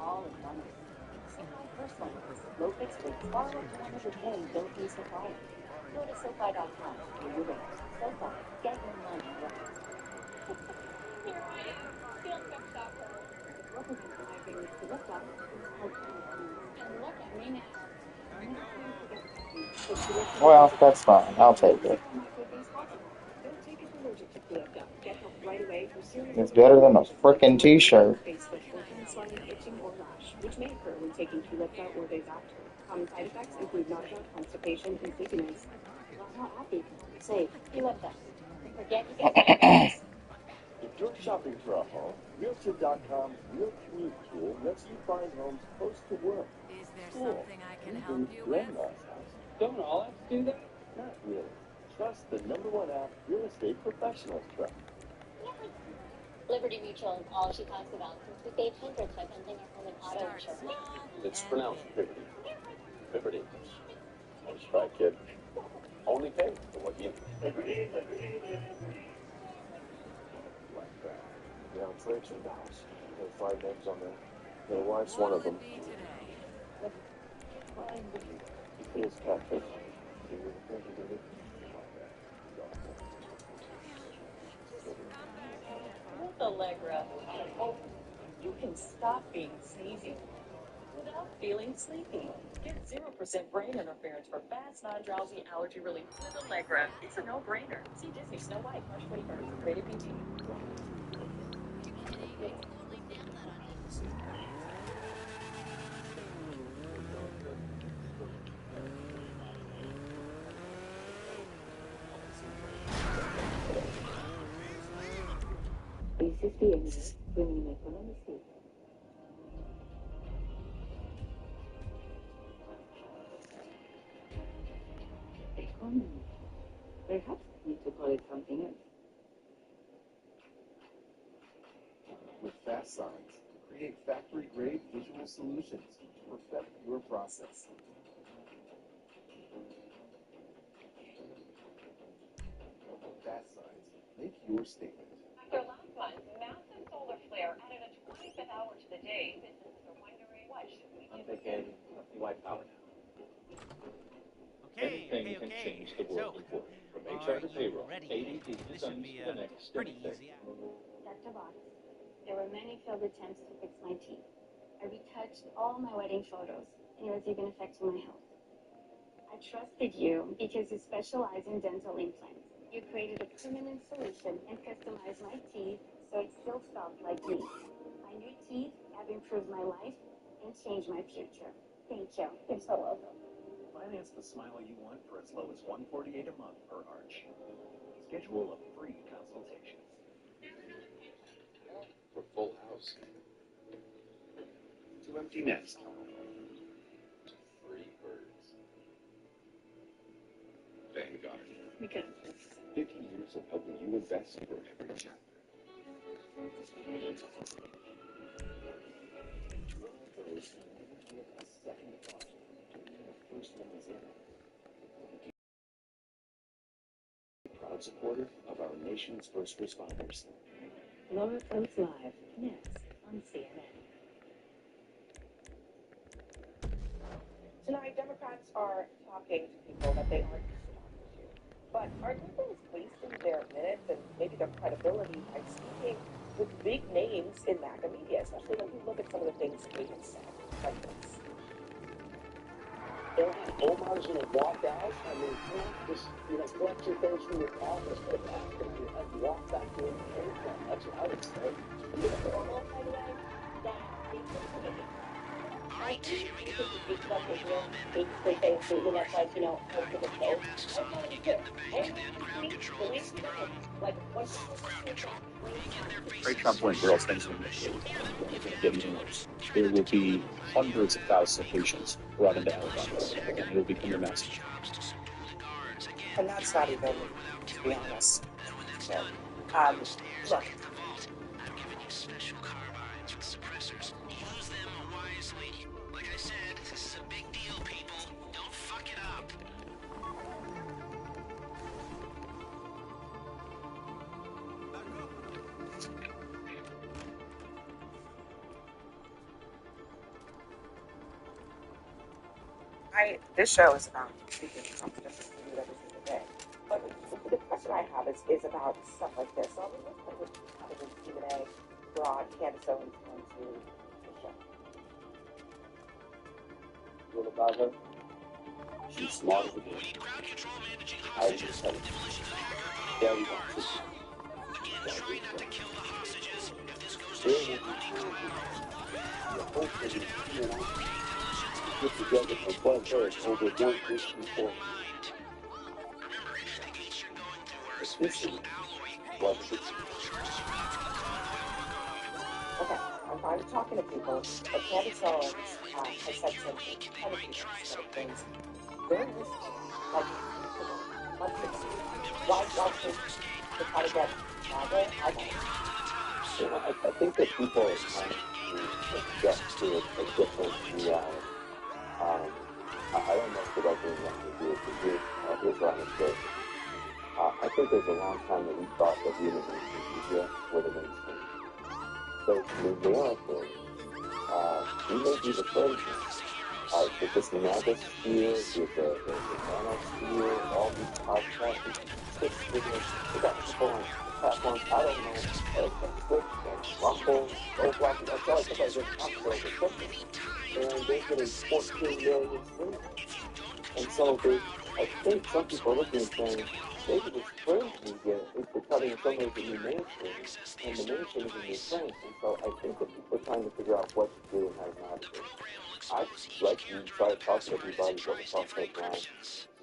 all in one. SoFi First Loan. Low fixed rates, borrow up to 100K, don't use SoFi. Go to SoFi.com. Do your rate. SoFi, get your money right. Here I am, field trip shopper. Welcome to my famous lift up. And look at me now. Well, that's fine. I'll take it. It's better than a frickin' t-shirt. Which may occur when taking Qulipta or days after. Common side effects include nausea, constipation, and sleepiness. Well, not happy. Safe. Qulipta. Forget you get diabetes. If you're shopping for a home, Realtor.com's Real Commute tool lets you find homes close to work, school, even grandma's house. Don't all have to do that? Not really. Trust the #1 app real estate professionals trust. Liberty Mutual is all she talks about since we save hundreds by bundling our home and auto insurance. It's pronounced Liberty. Liberty. Nice try, kid. Only pay for what you need. Like that. Yeah, I'm Frank's in the house. There are 5 names on there. Their wife's one of them. He is catfish. With Allegra, you can stop being sneezy without feeling sleepy. Get 0% brain interference for fast, non-drowsy allergy relief with Allegra. It's a no-brainer. See Disney Snow White, March 21st. Rated PG. Insistiendo, quindi mi conosci. Economy. Perhaps I need to call it something else. With fast signs, create factory-grade visual solutions to perfect your process. Fast signs, make your statement. After last month's massive solar flare added a 25th hour to the day, businesses are wondering what should we do? I'm thinking white power. Anything can change the world for you. From HR to payroll, ADP designs the next pretty thing. easy. Dr. Box, there were many failed attempts to fix my teeth. I retouched all my wedding photos, and it was even affecting my health. I trusted you because you specialize in dental implants. You created a permanent solution and customized my teeth so it still felt like me. My new teeth have improved my life and changed my future. Thank you. You're so welcome. Finance the smile you want for as low as $148 a month per arch. Schedule a free consultation. For full house. 2 empty nests. 3 birds. Vanguard. We got this. 50 years of helping you invest for every chapter. A second thought. The first one is in. Proud supporter of our nation's first responders. Laura Comes Live, next on CNN. Tonight, Democrats are talking to people that they aren't used to talking to. But are Democrats wasting their minutes and maybe their credibility by speaking with big names in MAGA media, especially when you look at some of the things they have said, like this? Omar's going to walk out. I mean, just, collect your things from your office, put it back in your head, and walk back to where you came from. That's what I would say. Normal, by the way, that is the Alright, here we go. basically saying something that's like, over the phone. You get in the bank, then crowd control. Crowd control. Trade Trump when girls things are getting worse. There will be hundreds of thousands of patients brought into Alabama, and it will become a mess. And that's not even, to be honest. So, look. I've given you special carbines with suppressors. Use them wisely. Like I said, this is a big deal, people. Don't fuck it up. This show is about speaking of competition. We do it every single day. But the question I have is about stuff like this. So let's put this kind of Stephen A. brought Candace Owens onto the show. What about her? She's smart as a bitch. Highly intelligent. Very artistic. Try not to kill the hostages if this goes to There shit. will be times the hope that is here on get together and buzz heads over one issue for Remember, investigates you're going through are a this special is alloy. what it's Okay, I'm fine with talking to people, but Candace Owens has said some incredibly unsympathetic things very recently, like months ago. Why should to try to get Chicago? I don't know. I think that people are trying to adjust to a different reality. I don't know if the right thing to do is to here's what I'm going to say. I think there's a long time that we thought that the mainstream media were the mainstream. So the American, we may be the first with this manosphere, with the manosphere, all these podcasts, Twitch videos, they got people on platforms, I don't know, Twitch and Rumble, Roblox, I saw somebody just Oxford or something, and they're getting 14 million streams. And so I think some people are looking and saying, maybe this fringe media is becoming in some ways the new mainstream, and the mainstream is the new fringe. And so I think that people are trying to figure out what to do and how not to do. I like to try to talk to everybody, go to talk to line.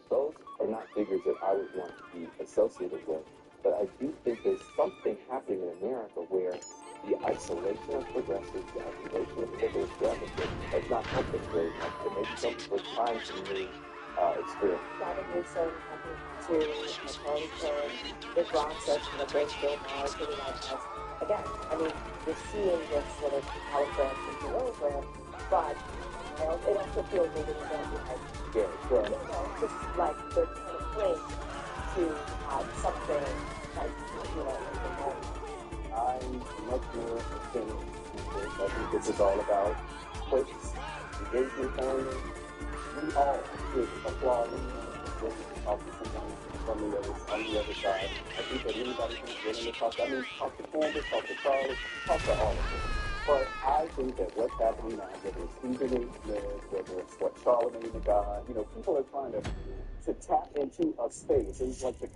Those are not figures that I would want to be associated with. But I do think there's something happening in America where the isolation of progressives, the isolation of liberals, has not helped us very much. And maybe some people are trying to new experience. Gavin Newsom, to Charlie Kirk, Rick Ross says, both Bill Maher, Billy White House. Again, I mean, we're seeing this sort of Howard Grant and Bill over, but it also feels a little bit like, just like they're kind of playing to something like, I'm much more opinion. I think this is all about clicks, engagement timing. We all should applaud and talk to someone from the other side. I think that anybody who's willing to talk, talk to Candace, talk to Charlie, talk to all of them. But I think that what's happening now, whether it's Stephen A. Smith, whether it's what Charlemagne the God, people are trying to tap into a space. It's like the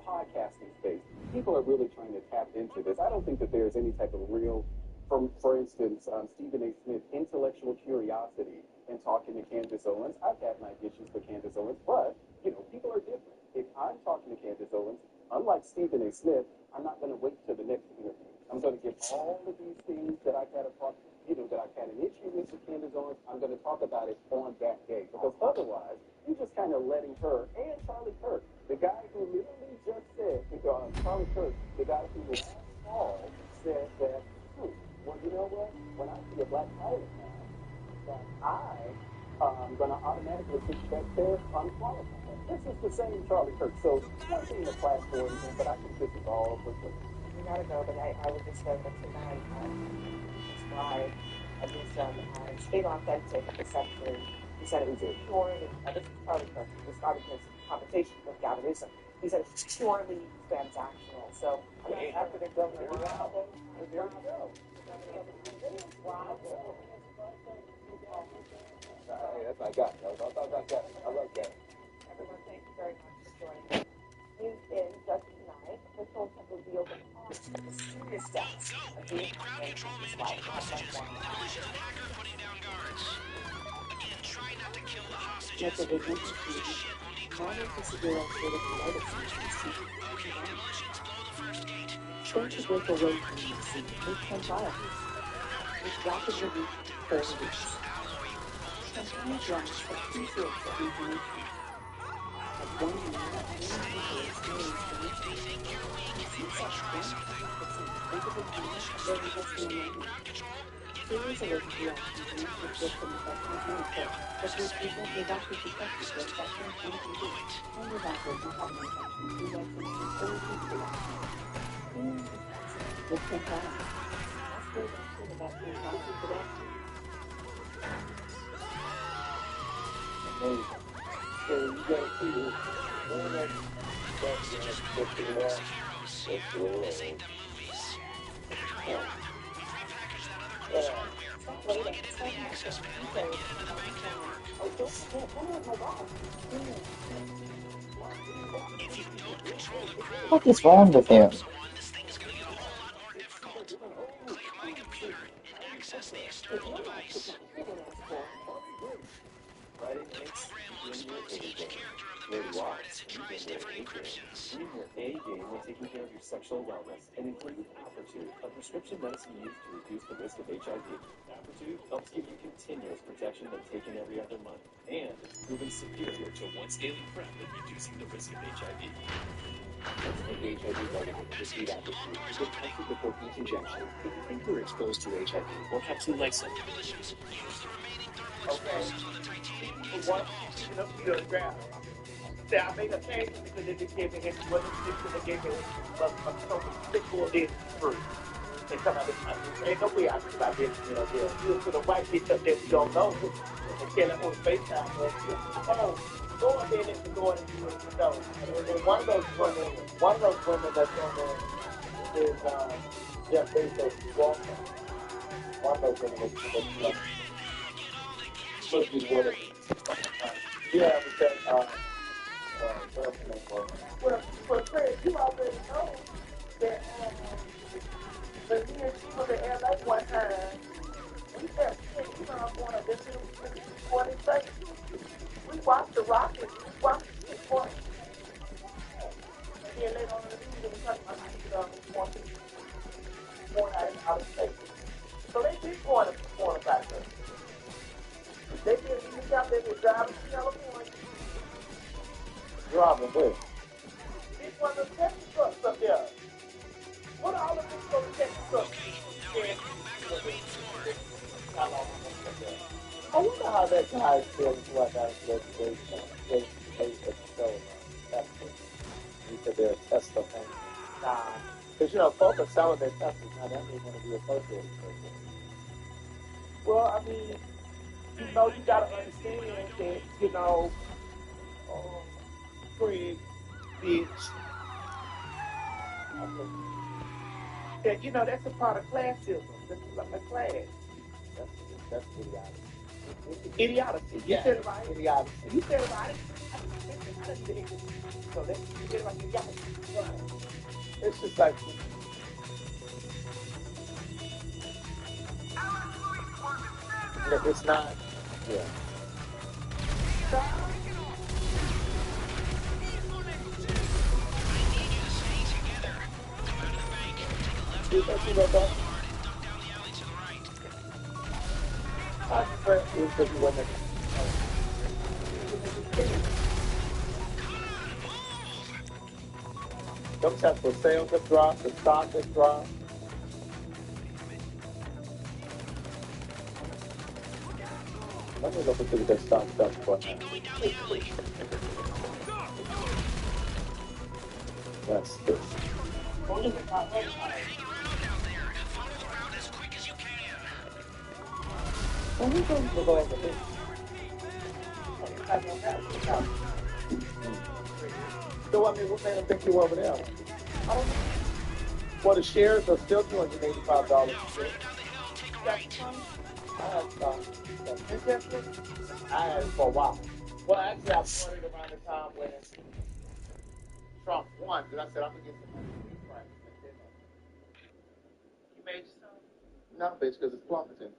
podcasting space. People are really trying to tap into this. I don't think that there's any type of real, for instance, Stephen A. Smith, intellectual curiosity in talking to Candace Owens. I've had my issues with Candace Owens, but, people are different. If I'm talking to Candace Owens, unlike Stephen A. Smith, I'm not going to wait till the next interview. I'm going to give all of these things that I've had that I've had an issue with Candace Owens, I'm going to talk about it on that day. Because otherwise, you're just kind of letting her and Charlie Kirk, the guy who literally just said, Charlie Kirk, the guy who last fall said that, well, you know what? When I see a black pilot now, that I'm going to automatically think that they're unqualified. This is the same Charlie Kirk. So, not being a platform, but I think this is all for good. we gotta go, but I would just say that tonight, describe Newsom as being authentic, essentially. He said it was purely, this is Charlie Kirk describing his conversation with Gavin Newsom. He said it's purely transactional. So, after they're done with the album, there you go. Wow. That's my guy. I love that. Everyone, thank you very much for joining us. News in just tonight, officials have revealed the cause of the serious deaths of the Crowd control managing hostages. Demolition and hacker putting down guards. Again, try not to kill the hostages. If this goes to shit, we'll declare war. Okay, demolitions, blow the first gate. Charges will be away from the scene with violence, with rapid relief for weeks. Sometimes drops a few sorts of information. But one man at many people experience the mystery. See such one it's an unthinkable thing that very much in the moment. Series of reactions used with victim affections report that these people without the detective with affections on TV and without working on infections who led them to early reactions. Being responsible with compliance. Ask for about compliance today. amazing. So you gotta see this. One of Opposed to just recruiting basic heroes. This ain't the movies. Hurry up. Repackage that other cool hardware. Plug it into the access panel and get into the bank network. If you don't control the crowd What or is you have wrong to with him? farm someone, this thing is going to get a whole lot more difficult. Click My Computer and access the external device. The program looks both each character of the password as it tries different encryptions. In your A game when taking care of your sexual wellness and include Apertude, a prescription medicine used to reduce the risk of HIV. Apertude helps give you continuous protection when taken every other month, and it's proven superior to once daily PrEP in reducing the risk of HIV. Take HIV vitamin. Receive Apertude. Get tested before each injection. If you think you're exposed to HIV, or have too much of it. Demolitions. Use the remaining thermal explosives when the titanium gets One involved. speaking of Peter the ground. Say I made a change because they just gave me it wasn't because they gave me a total sick or dead fruit. They come out of ain't no way I could have been, you to the white bitch up there we don't know. And tell her on FaceTime, oh, go on there and go on and do it. So, and one of those women that's on there is Jeff Bezos' Walker. One of those women that's supposed to be one of yeah, because well, Craig, you already know that when me and she was in LA one time, we kept seeing, I'm going to this 20 seconds. We watched the Rockets, we watched the sport. And then later on in the news, they were talking about how he's going out of state. So they did go on a performance out there. They did, you got them driving to California. Driving where? It's one of the Texas trucks up there. What are all of these little Texas trucks? Okay, now regroup back on the main floor. I wonder how that guy feels like I was they he said they're a Tesla fan. Nah. Because, folks are selling their Teslas now. That means want to be associated with it. Well, I mean, you got to understand that, Craig, bitch. That, that's a part of classism. That's like a class. That's idiocy. Idiocy. You said it right. Idiocy. You said it right. I didn't say it. So that's you said it like idiocy. Right. It's just like if it's not. Yeah. Take a left down the alley to the right. I prefer it because you wasn't. Them Tesla sales have dropped, the stock has dropped. Let me look at that stock stuff for Keep going down the alley. That's this. Hang around out there. Follow the route as quick as you can. Well, who's going to go over this? So, I mean, what made them think you were over there? I don't know. Well, the shares are still $285. Now, further down the hill, take a right. I had stock. I had it for a while. Well, actually, I bought it around the time when Trump won, because I said, I'm going to get some money for these prices. You made your son? No, bitch, because it's plummeting.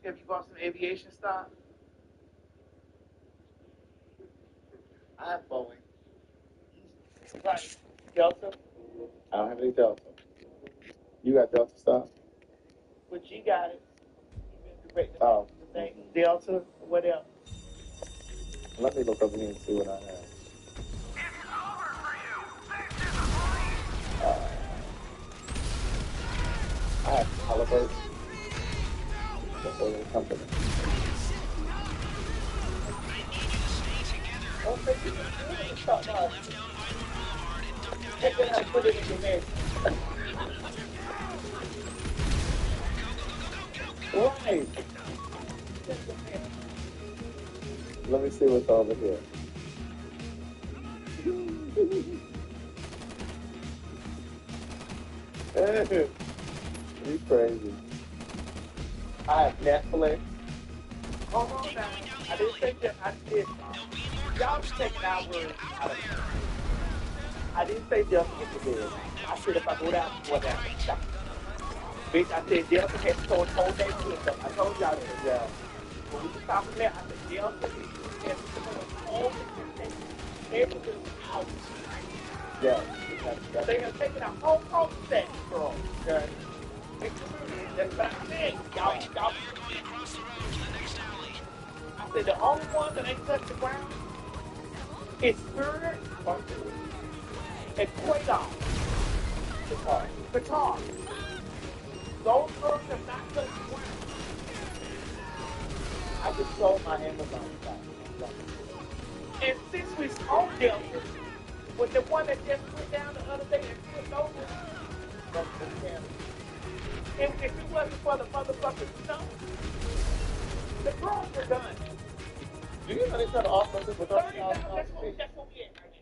Have you bought some aviation stock? I have Boeing. Right. Delta? I don't have any Delta. You got Delta stock? But you got it. Oh. Delta, what else? Let me look over here and see what I have. It's over for you. This is a police. I have Halliburton. The oil company. Oh, thank you. Stop by. Take that out, put it in your name. Right. Let me see what's over here. You crazy. I have Netflix. Hold on now. I didn't say that. I did. Y'all be taking our words out of it. I didn't say Delta get the bed. I said if I go down, go down. Bitch, I said Delta has told whole day kingdom. I told y'all that. Yeah. When we was talking there, I said Delta has told whole day everything out. Yeah. They have taken a whole set, bro. Okay. That's what I said. Y'all. We're going across the road to the next alley. I said the only one that ain't touched the ground is Spirit and Quaidon. Qatar. Those girls have not touched the ground. I just sold my Amazon stock. And since we spoke them, with the one that just went down the other day and flipped over, if it wasn't for the motherfucking snow, the girls were done. Do you know they try to offer us with $30, $30,000? that's what we at right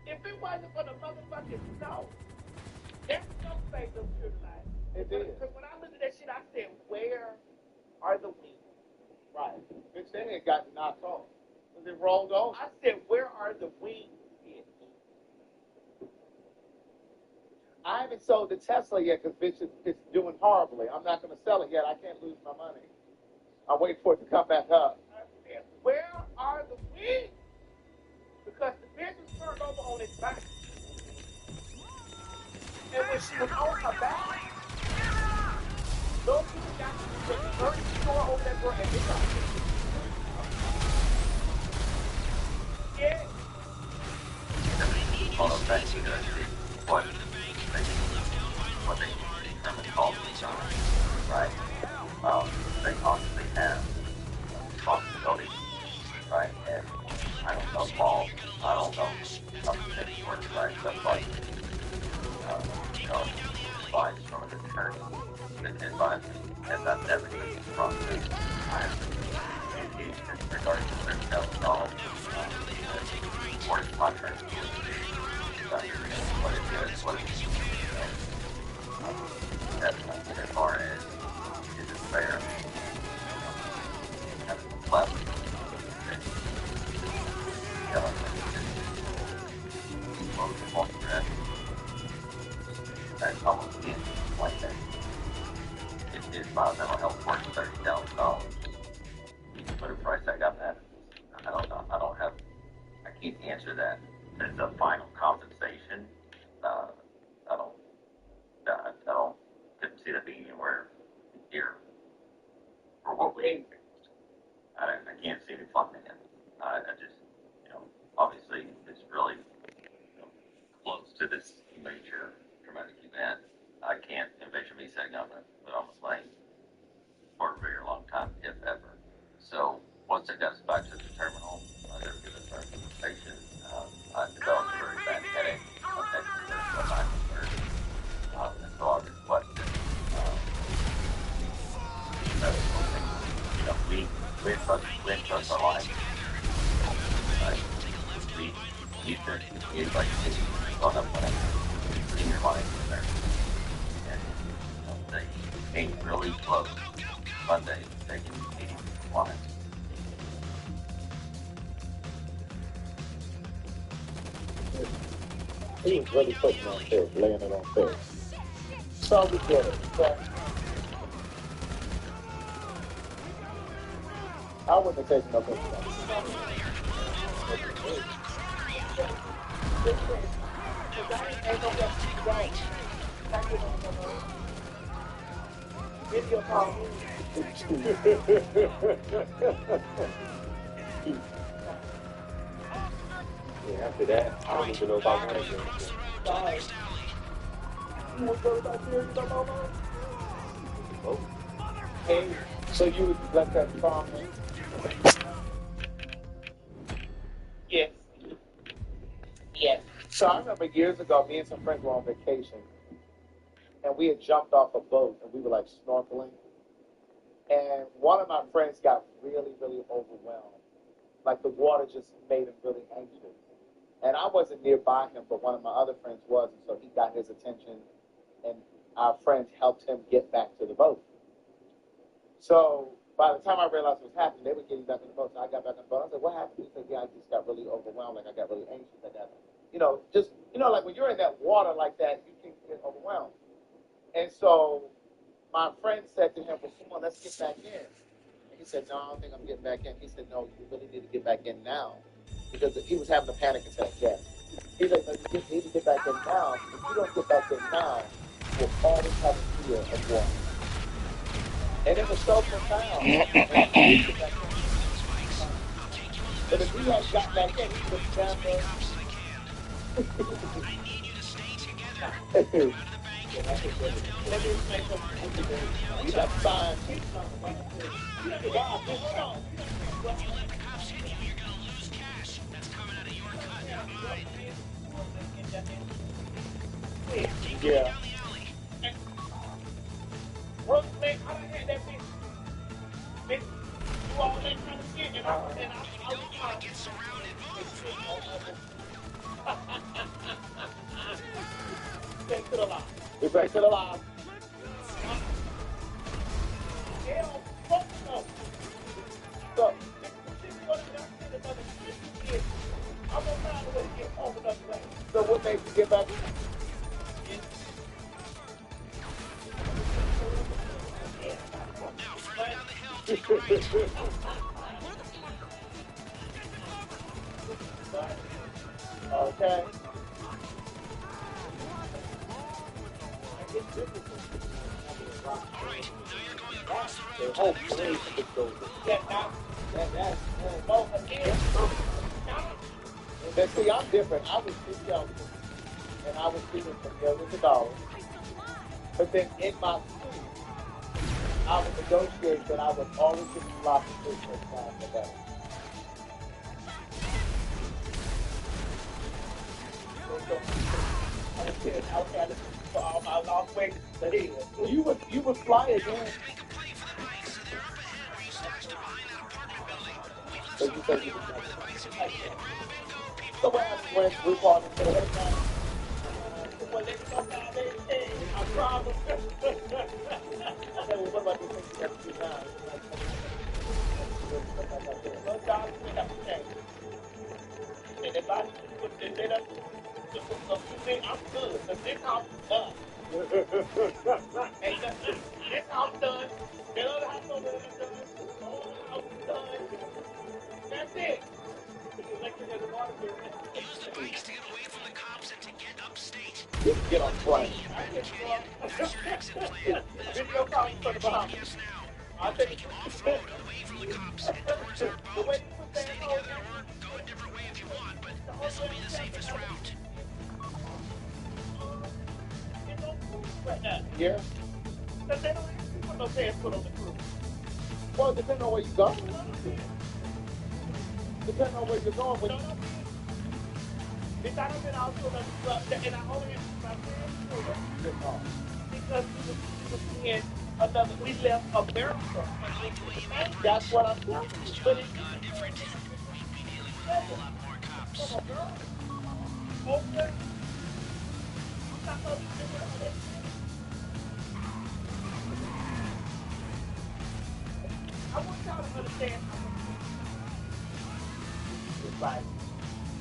now. If it wasn't for the motherfucking snow, that snow saved them through the night. It did. Because when I looked at that shit, I said, where are the wings? Right. Bitch, they had gotten knocked off. Because it rolled over. I said, where are the wings? I haven't sold the Tesla yet because bitch, it's doing horribly. I'm not going to sell it yet. I can't lose my money. I'll wait for it to come back up. I said, where are the wings? Because the bitch was turned over on its back. And when she was on her back, those people got the 30 store over that girl and they got it. Yeah. All those banks are going to see what they determine all the time, right? They obviously have responsibility, right? And I don't know Paul, I don't know something works, right? Stuff like, advice from an attorney that advises me, and I've never used this process. I'm engaged in regarding to $30,000 for his contract. What it is, what it is. As far as is it fair? Having the left. That's almost the end like that. If my mental health worth $30,000, you can put a price tag on that. I don't know. I can't answer that. As a final compensation, couldn't see that being anywhere here for what we. I can't see it funding it. I just, obviously it's really close to this major traumatic event. I can't envision me setting up on the plane for a very long time, if ever. So once it gets back to the terminal, I got to give it a station. I developed a very bad headache. And so I requested medical things. We trust our life. We could use like on up in your life in there. And they came really close Monday, taking 80 lives. He was really putting on fish, laying it on fish. So we get it. So I wouldn't have taken no picture. Video call. Yeah, after that, I don't even know about what Hey, so you would let that farm in? Yes. Yes. So I remember years ago, me and some friends were on vacation, and we had jumped off a boat, and we were like snorkeling, And one of my friends got really, really overwhelmed. Like the water just made him really anxious. And I wasn't nearby him, but one of my other friends was, and so he got his attention, and our friends helped him get back to the boat. So by the time I realized what was happening, they were getting back in the boat. So I got back in the boat. I said, "What happened?" He said, "Yeah, I just got really overwhelmed. Like I got really anxious. I got, just like when you're in that water like that, you can get overwhelmed." And so my friend said to him, "Well, come on, let's get back in." And he said, "No, I don't think I'm getting back in." He said, "No, you really need to get back in now," because he was having a panic attack. Yeah. He said, "No, you need to get back in now. If you don't get back in now, you'll always have a fear of water." And it was so profound. But if he had got back in, he would have never. You got signed. Yeah. Brooke, man, I done had that bitch. Bitch, do all that kind of shit, and I don't want to get surrounded. Back to the line. We're back to the line. Hell, fuck no. So, I'm gonna find a way to get over the way. so what made you get back in? Now, further down the hill, take a right. Okay. All right, now you're going across the road. Oh, please. That's Oh, again. But see, I'm different. I was too young, and I was speaking for millions of dollars. But then in my school, I would negotiate that I would always get the lots of business time for that. Okay, for all my long way to here. So you would fly again. Make a play for the bikes, so they're up ahead where you stashed them behind that apartment building. We've left So some you money think you over for the bikes if you need it. Grab and go, people. so what happens when we call them to the headline? Well, they come down there, hey, I promise. Okay, well, what about this thing you have to do now? Well, God, we have to change. And if I put the bit up, I'm good. The this house is done. And this house done. The other house over there is done. The whole house is done. That's it. The electric and the water bill. Use the bikes to get away from the cops and to get upstate. Get on plane. There's your exit plan. There's a Video road calling coming for near the behind. GPS now. I'll It'll take take you it. off-road, away from the cops, and towards our The boat. way you put Stay that together or go a different way if you want, but this will be the safest route. right now. Yeah. Because they don't have people no pants put on the crew. Well, depending on where you go. Depending on where you're going. When Bitch, I done been out to the and I only had my friends because we was in another, we left America. That's what I'm telling you. But it's Different. We'd be dealing with a whole lot more cops. okay. I'm not gonna be different on that. I want y'all to understand. It's like,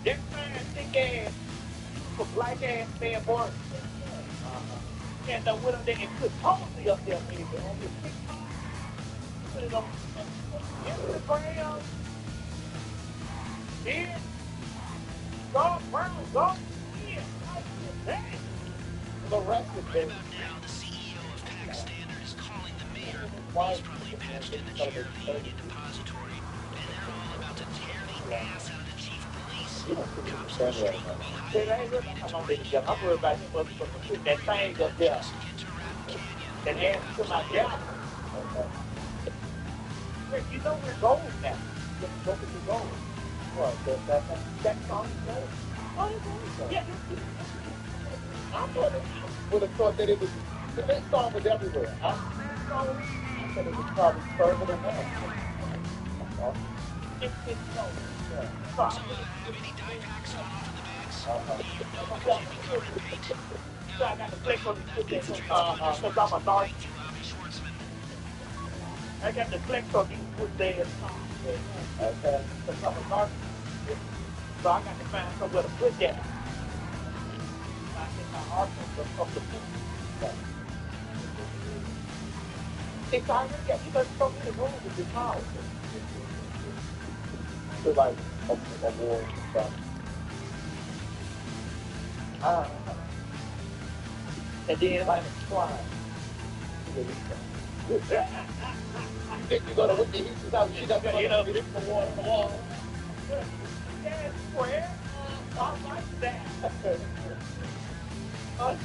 this man, thick ass, for black ass man, boy. And went up there and put policy up there, baby, on his TikTok. Put it on Instagram. Then, God Brown, God in. the rest of Right it. about now, the CEO of Pack Standard is calling the mayor. He's probably patched in the chair of the union depository, and they're all about to tear the ass out of the chief of police. Cops are straight will be hiding Then I ain't really, I'm gonna be together. I'm worried about him motherfucker putting that thing up there just to get to Rapid Canyon. and add to my gap. You know we're gold now. Look at the gold. What? That song is good. Oh, yeah. I would have thought that it was, the next song was everywhere. said it was probably further than that. It's no. Yeah. So I so I got the flex on the because I'm a narc. I got the flex on these with their okay. Because I'm a narc. So I got to find somewhere to put that. I think my arsenal of the food. It's already got, you know, so many rooms in this house. So like a war and stuff. And then like a slime. You think you're gonna look the heat out? She got you know, hit the wall. Yeah, square. I like that.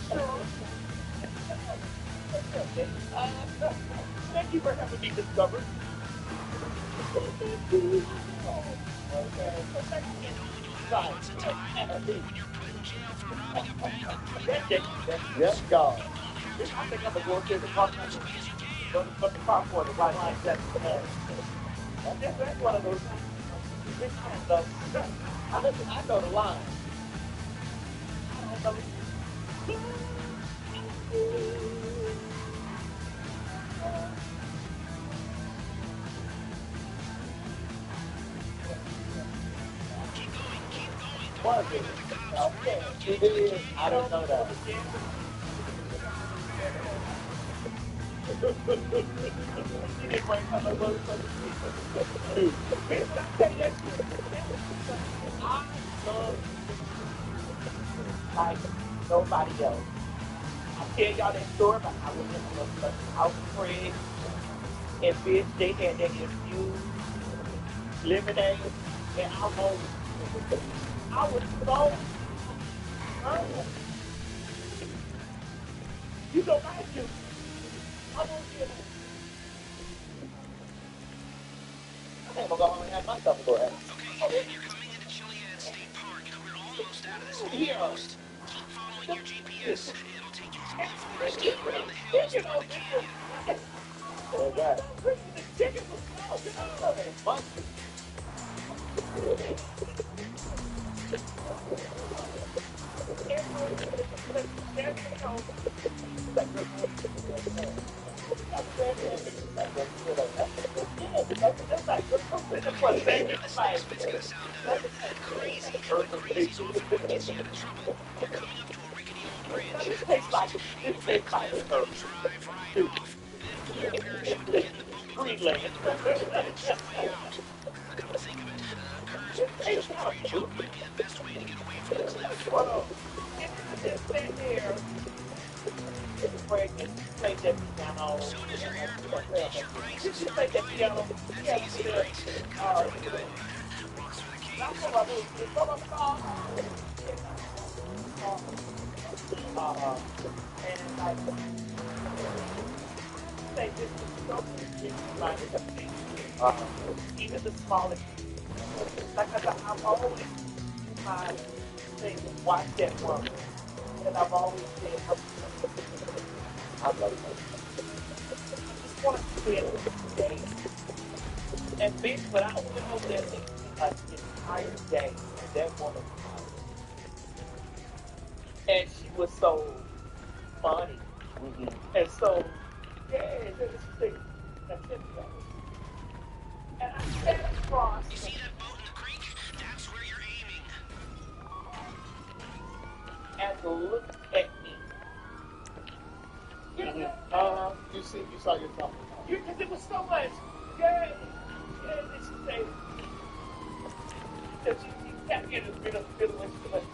Sure. Thank you for having me discovered. Yes, God. I think I'm going to go upstairs and talk to you. But the popcorn is right like that. That's one of those things. I know the line. I don't know. Was it? Okay. She did. I don't know that. Like nobody else. I tell y'all that story about how we went to the house of Craig and bitch, they had that infused lemonade, and I was so hurt. You know my juice. I won't get it. I think I'm gonna have myself for it. Okay, you're coming into Chiliad State Park. We're almost out of this. Almost. Keep following your GPS. It'll take you through the forest, around the hills, through the canyon. Oh, God. The chicken was small. You know, it's musty. It's gonna sound crazy, but crazy's often what gets you out of trouble. You're coming up to a rickety old bridge. Cross the cliff, drive right off, then pull your parachute and get in the boat with you and inch your way out. Come to think of it, Kurt's just pre-jump might be the best way to get away from the cliff. As soon as your airport issue rises, that's easy, right? Got a pretty good. Walks through the cave. And like, say this is so even the smallest. Like I said, I've always tried to say, watch that woman. And I've always said, I love her. I just want to spend the day. And bitch, when I went over there, like the entire day, and that woman, and she was so funny. And so, yeah, this thing, that's it. And I sat across. You see that boat in the creek? That's where you're aiming. And looked at me. You saw yourself. Because it was so much. Yeah. And then she said, that she kept getting a bit of feeling too much.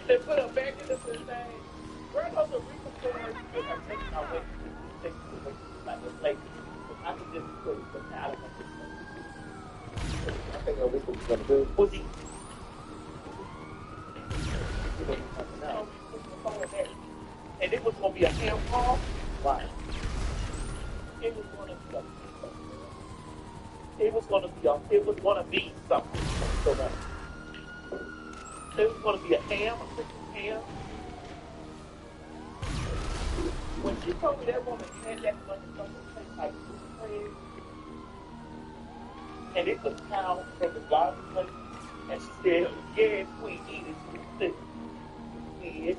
They put her back in the thing. Girl, those are real stories because I think I went to take like a place. I could just put the out of my system. I think at least what you're gonna do. Was he? And it was gonna be a ham call. Why? It was gonna be something. So that it was gonna be a ham, a Christmas ham. when she told me that woman had that motherfucker taste like blue bread, and it was cow from the garbage place, and she said, "Yes, we eat it." Yeah.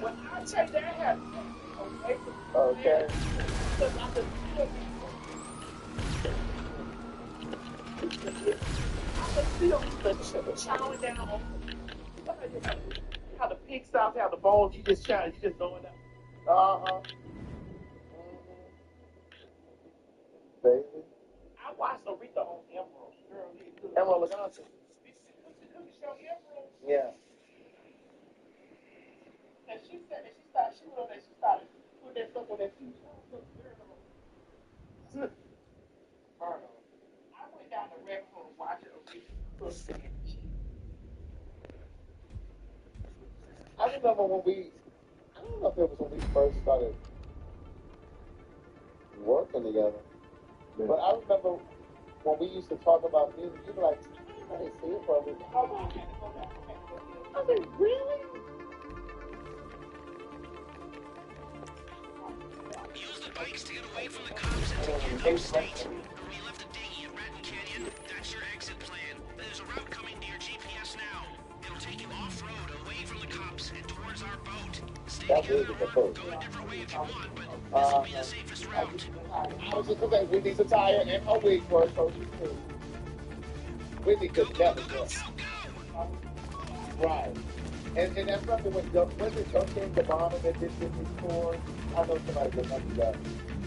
Well, I tell you, that had away from the Okay. because I could feel the chowing down on. You know how the pig styles have the bones, you just chow, you just going down. Baby. I watched Aretha on Emerald. Girl, he good. Emerald Wisconsin. Yeah. And she said that she started putting that stuff on that TV. I went down the rabbit hole watching Aretha. I remember when I don't know if it was when we first started working together, but I remember when we used to talk about music, you were like, I didn't see it for a week. I said, really? Use the bikes to get away from the cops and to get upstate. Where you left the dinghy at Raton Canyon, that's your exit plan. There's a route coming to your GPS now. It'll take you off-road, away from the cops, and towards our boat. Stay together, go a different way if you want, but this will be the safest route. I was just saying, Whitney's a tire and her wig for her coaches too. Whitney could never go. Right. And that's something when was it Joaquin Cabana that did this tour? I know somebody remembers that.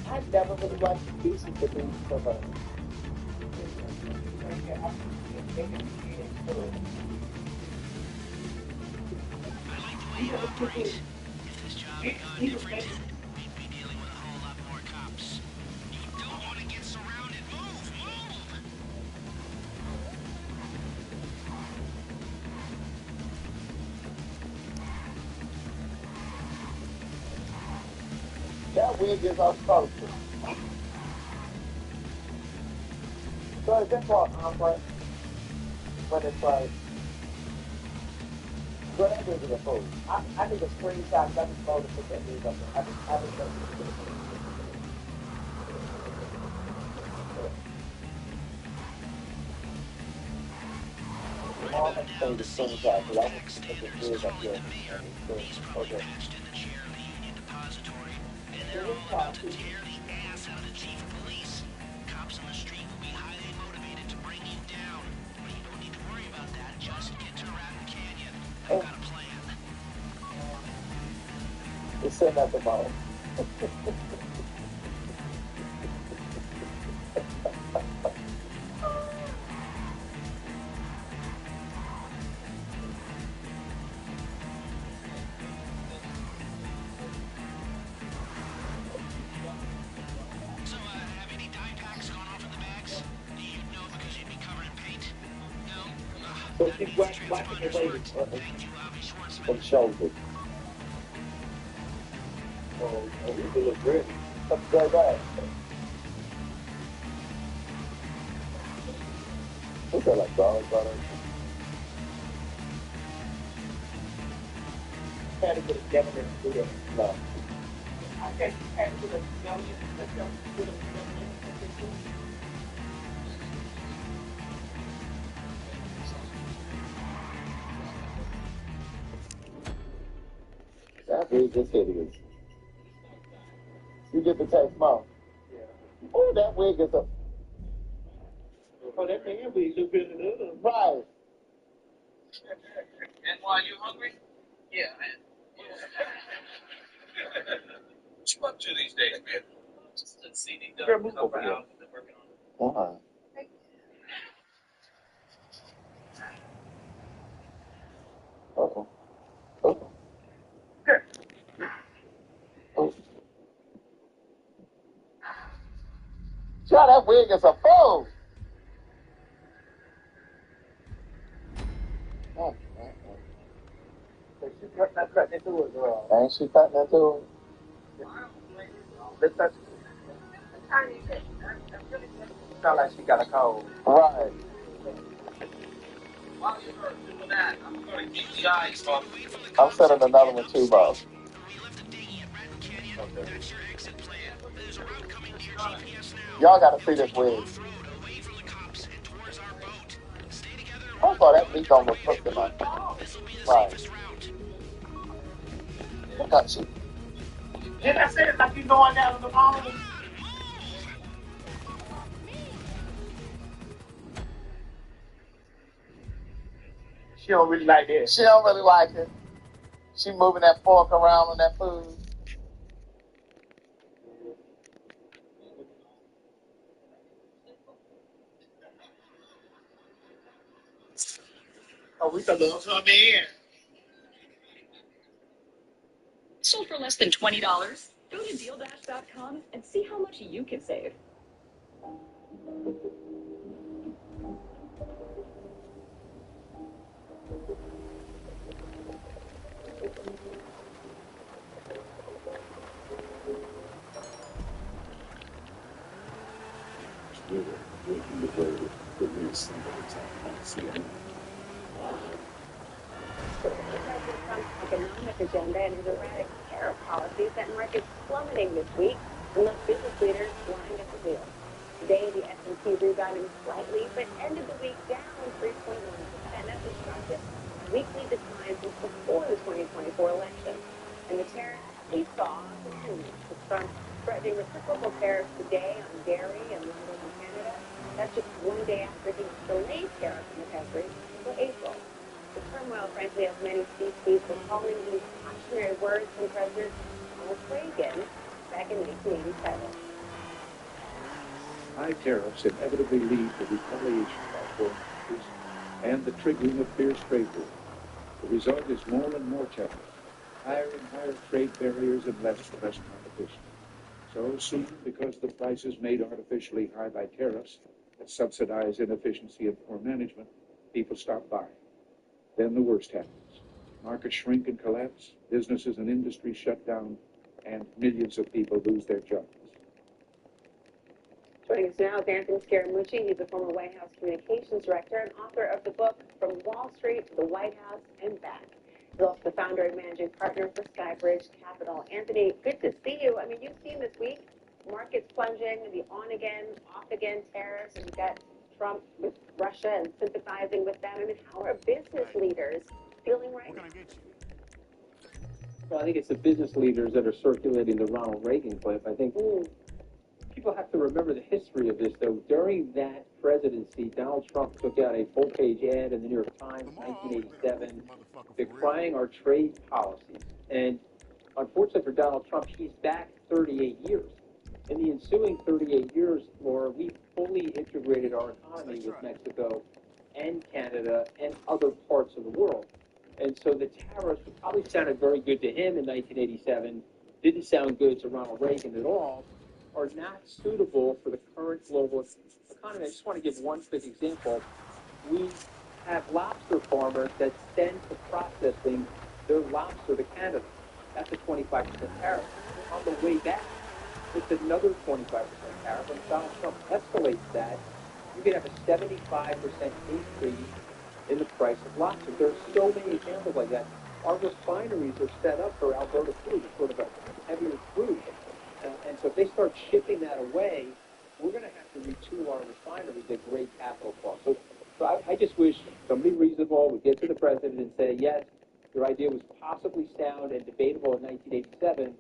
I never really watched the pieces to do so much. I like the way you operate. If this job had gone different, we'd be dealing with a whole lot more cops. You don't want to get surrounded. Move! That wig is our culture. So is that called ombre? When it's like, well, that wig is a fool. I need a screenshot. I just know to put that wig up there. I just know to put it. All I can say is screenshot, because I want to put the wig up there. Okay. They're all about to tear the ass out of the chief of police. Cops on the street will be highly motivated to bring you down. But you don't need to worry about that. Just get to Raton Canyon. I've got a plan. It's sitting at the bottom. So she's whacking away from shoulders. Oh, we can look ready. That's very bad. What's that, like garlic butter? Had to get a government to do it. No. I guess you had to get a government to do it. That wig is hideous. You get the taste, Mom. Yeah. Oh, that wig is a... Oh, that man wig look better than the other. Right. And why, you hungry? Yeah, man. What you up to these days, man? Just a CD done, cover out, and working on it. Why? Uh-oh. Oh. Oh. Child, that wig is a fool. Oh, So she cutting into it, girl. ain't she cutting into it? Let's touch it. Sound like she got a cold. Right. While you're doing that, I'm going to keep the eyes on. I'm sending another one too, Bob. That's your exit plan. There's a route coming to your GPS now. Y'all gotta see this wig. Off-road, away from the cops, and towards our boat. Stay together. I thought that meat don't look cooked enough. This will be the Right. safest route. Look at she. Didn't I say it's like you going down to the phone? She don't really like it. She don't really like it. She moving that fork around on that food. Oh, we can love her in. Sold for less than $20. Go to dealdash.com and see how much you can save. Making the way for me somebody to see it. President Trump's economic agenda and his erratic tariff policies sent markets plummeting this week and left business leaders flying at the wheel. Today, the S&P rebounded slightly, but ended the week down 3.1%. That's the sharpest weekly decline since before the 2024 election. And the tariffs we saw continued, with Trump threatening reciprocal tariffs today on dairy and lumber from Canada. That's just one day after he delayed tariffs in the country until April. The turmoil, frankly, has many C-suites recalling these cautionary words from President Ronald Reagan back in 1987. High tariffs inevitably lead to retaliation by foreign countries and the triggering of fierce trade wars. The result is more and more tariffs, higher and higher trade barriers, and less and less competition. So soon, because the prices made artificially high by tariffs that subsidize inefficiency and poor management, people stop buying. Then the worst happens. Markets shrink and collapse, businesses and industries shut down, and millions of people lose their jobs. Joining us now is Anthony Scaramucci. He's a former White House communications director and author of the book From Wall Street to the White House and Back. He's also the founder and managing partner for Skybridge Capital. Anthony, good to see you. I mean, you've seen this week markets plunging, the on-again, off-again tariffs, and you've got Trump with Russia and sympathizing with them. I mean, how are business leaders feeling right now? Well, I think it's the business leaders that are circulating the Ronald Reagan clip. I think people have to remember the history of this, though. During that presidency, Donald Trump took out a full-page ad in the New York Times, 1987, decrying our trade policies. And unfortunately for Donald Trump, he's back 38 years. In the ensuing 38 years, Laura, we fully integrated our economy with Mexico and Canada and other parts of the world. And so the tariffs probably sounded very good to him in 1987, didn't sound good to Ronald Reagan at all, are not suitable for the current global economy. I just want to give one quick example. We have lobster farmers that send to processing their lobster to Canada. That's a 25% tariff. On the way back, it's another 25% tariff. When Donald Trump escalates that, you can have a 75% increase in the price of lobster. There are so many examples like that. Our refineries are set up for Alberta crude, sort of a heavier crude. And so if they start shipping that away, we're going to have to retool our refineries at great capital cost. So I just wish somebody reasonable would get to the president and say, yes, your idea was possibly sound and debatable in 1987,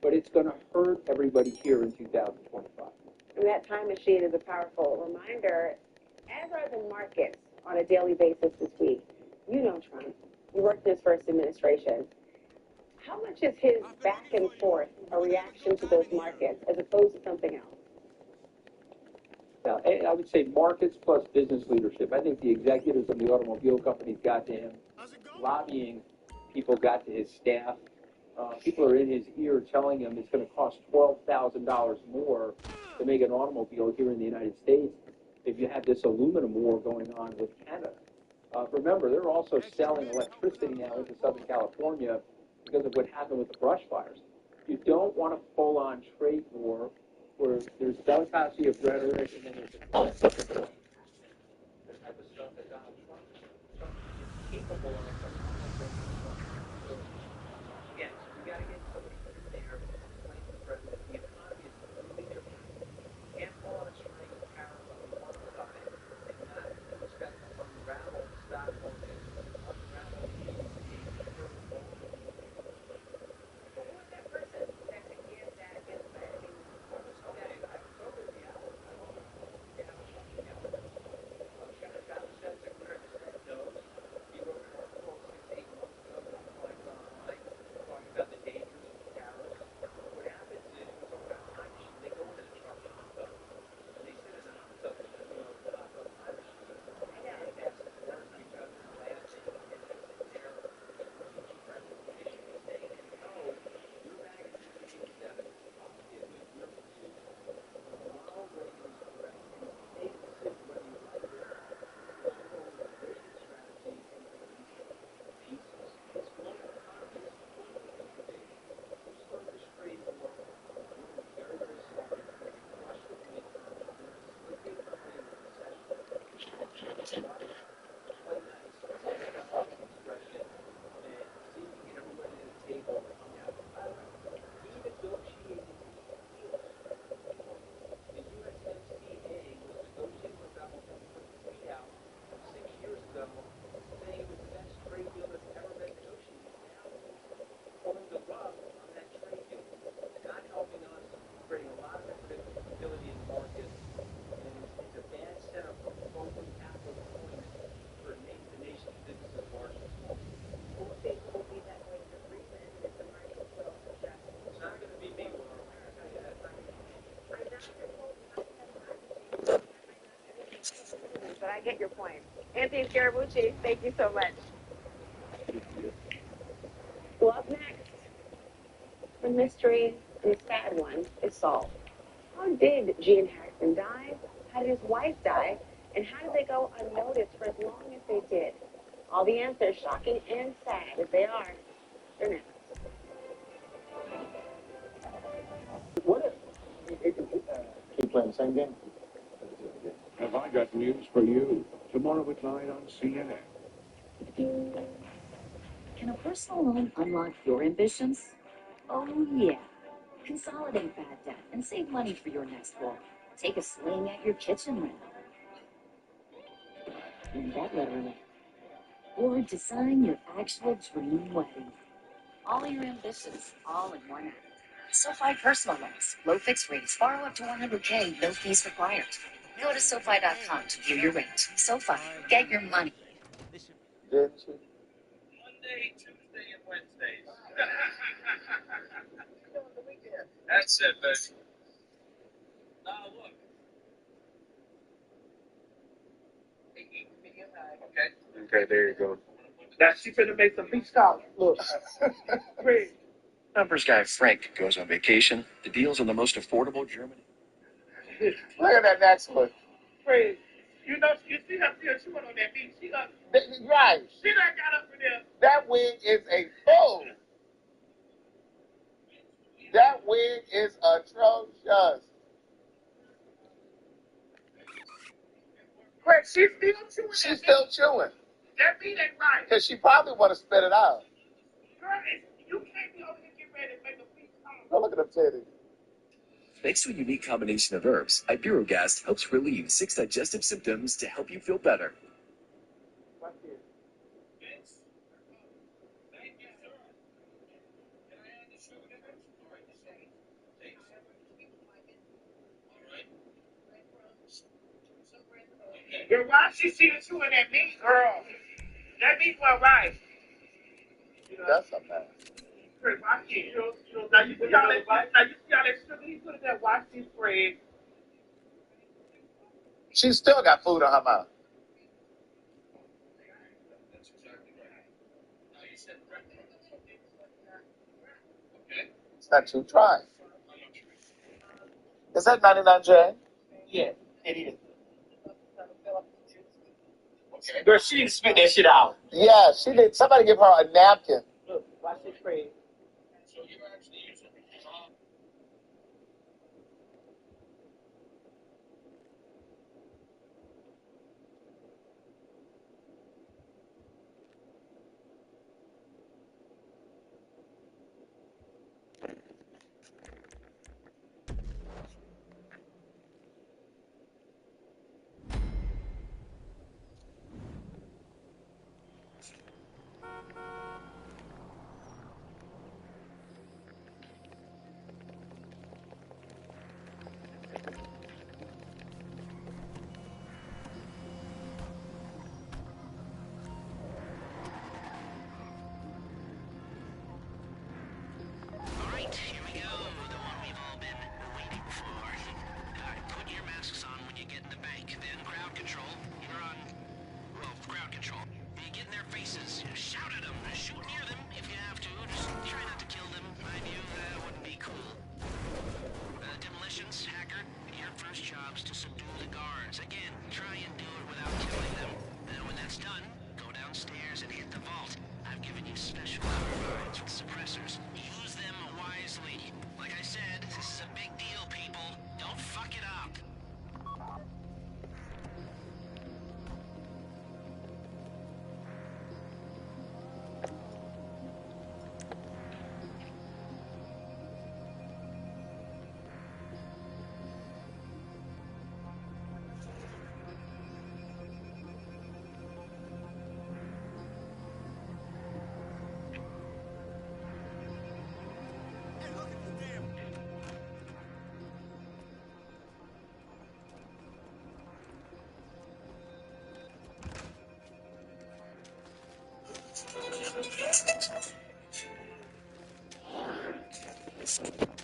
but it's going to hurt everybody here in 2025. And that time machine is a powerful reminder, as are the markets on a daily basis this week. You know Trump. You worked in his first administration. How much is his back and forth a reaction to those markets as opposed to something else? Well, I would say markets plus business leadership. I think the executives of the automobile companies got to him. Lobbying people got to his staff. People are in his ear telling him it's going to cost $12,000 more to make an automobile here in the United States if you have this aluminum war going on with Canada. Remember, they're also selling electricity now into Southern California because of what happened with the brush fires. You don't want a full-on trade war where there's delicacy of rhetoric and then there's the type of stuff that Donald Trump is capable of. Again, you got to get somebody that's there. get your point. Anthony Scaramucci, thank you so much. Well, up next, the mystery, and the sad one, is solved. How did Gene Hackman die? How did his wife die? And how did they go unnoticed for as long as they did? All the answers, shocking and sad as they are, they're next. What if keep playing the same game? Have I got news for you? Tomorrow at 9 on CNN. Can a personal loan unlock your ambitions? Oh, yeah. Consolidate bad debt and save money for your next goal. Take a swing at your kitchen rental. And that literally. Or design your actual dream wedding. All your ambitions, all in one app. SoFi Personal Loans. Low fixed rates. Borrow up to $100K. No fees required. Go to SoFi.com to view your rate. SoFi. Get your money. Didn't she? Monday, Tuesday, and Wednesdays. That's it, baby. Now look. Okay. Okay, there you go. Now she finna make some beach calls. Look. Craig. Numbers guy Frank goes on vacation. The deal's on the most affordable German. Look at that next one. Craig. You know, you see her still chewing on that beach. She done, Right. she done got up in there. That wig is a fool. That wig is atrocious. Craig, she's still chewing. She's still chewing. That meat ain't right. Because she probably want to spit it out. Girl, you can't be over here getting ready to make a beach call. Go look at them titties. Thanks to a unique combination of herbs, Iberogast helps relieve 6 digestive symptoms to help you feel better. Watch this. Girl, why she still chewing that meat, girl? That meat wasn't right. You know, That's a mess. Chris, watch this. Now you see all that sugar he put in there. Watch this, Fred. She still got food in her mouth. It's not too dry. Is that 99J? Yeah, it is. Girl, she didn't spit that shit out. Yeah, she did. Somebody give her a napkin. Look, watch this, Fred.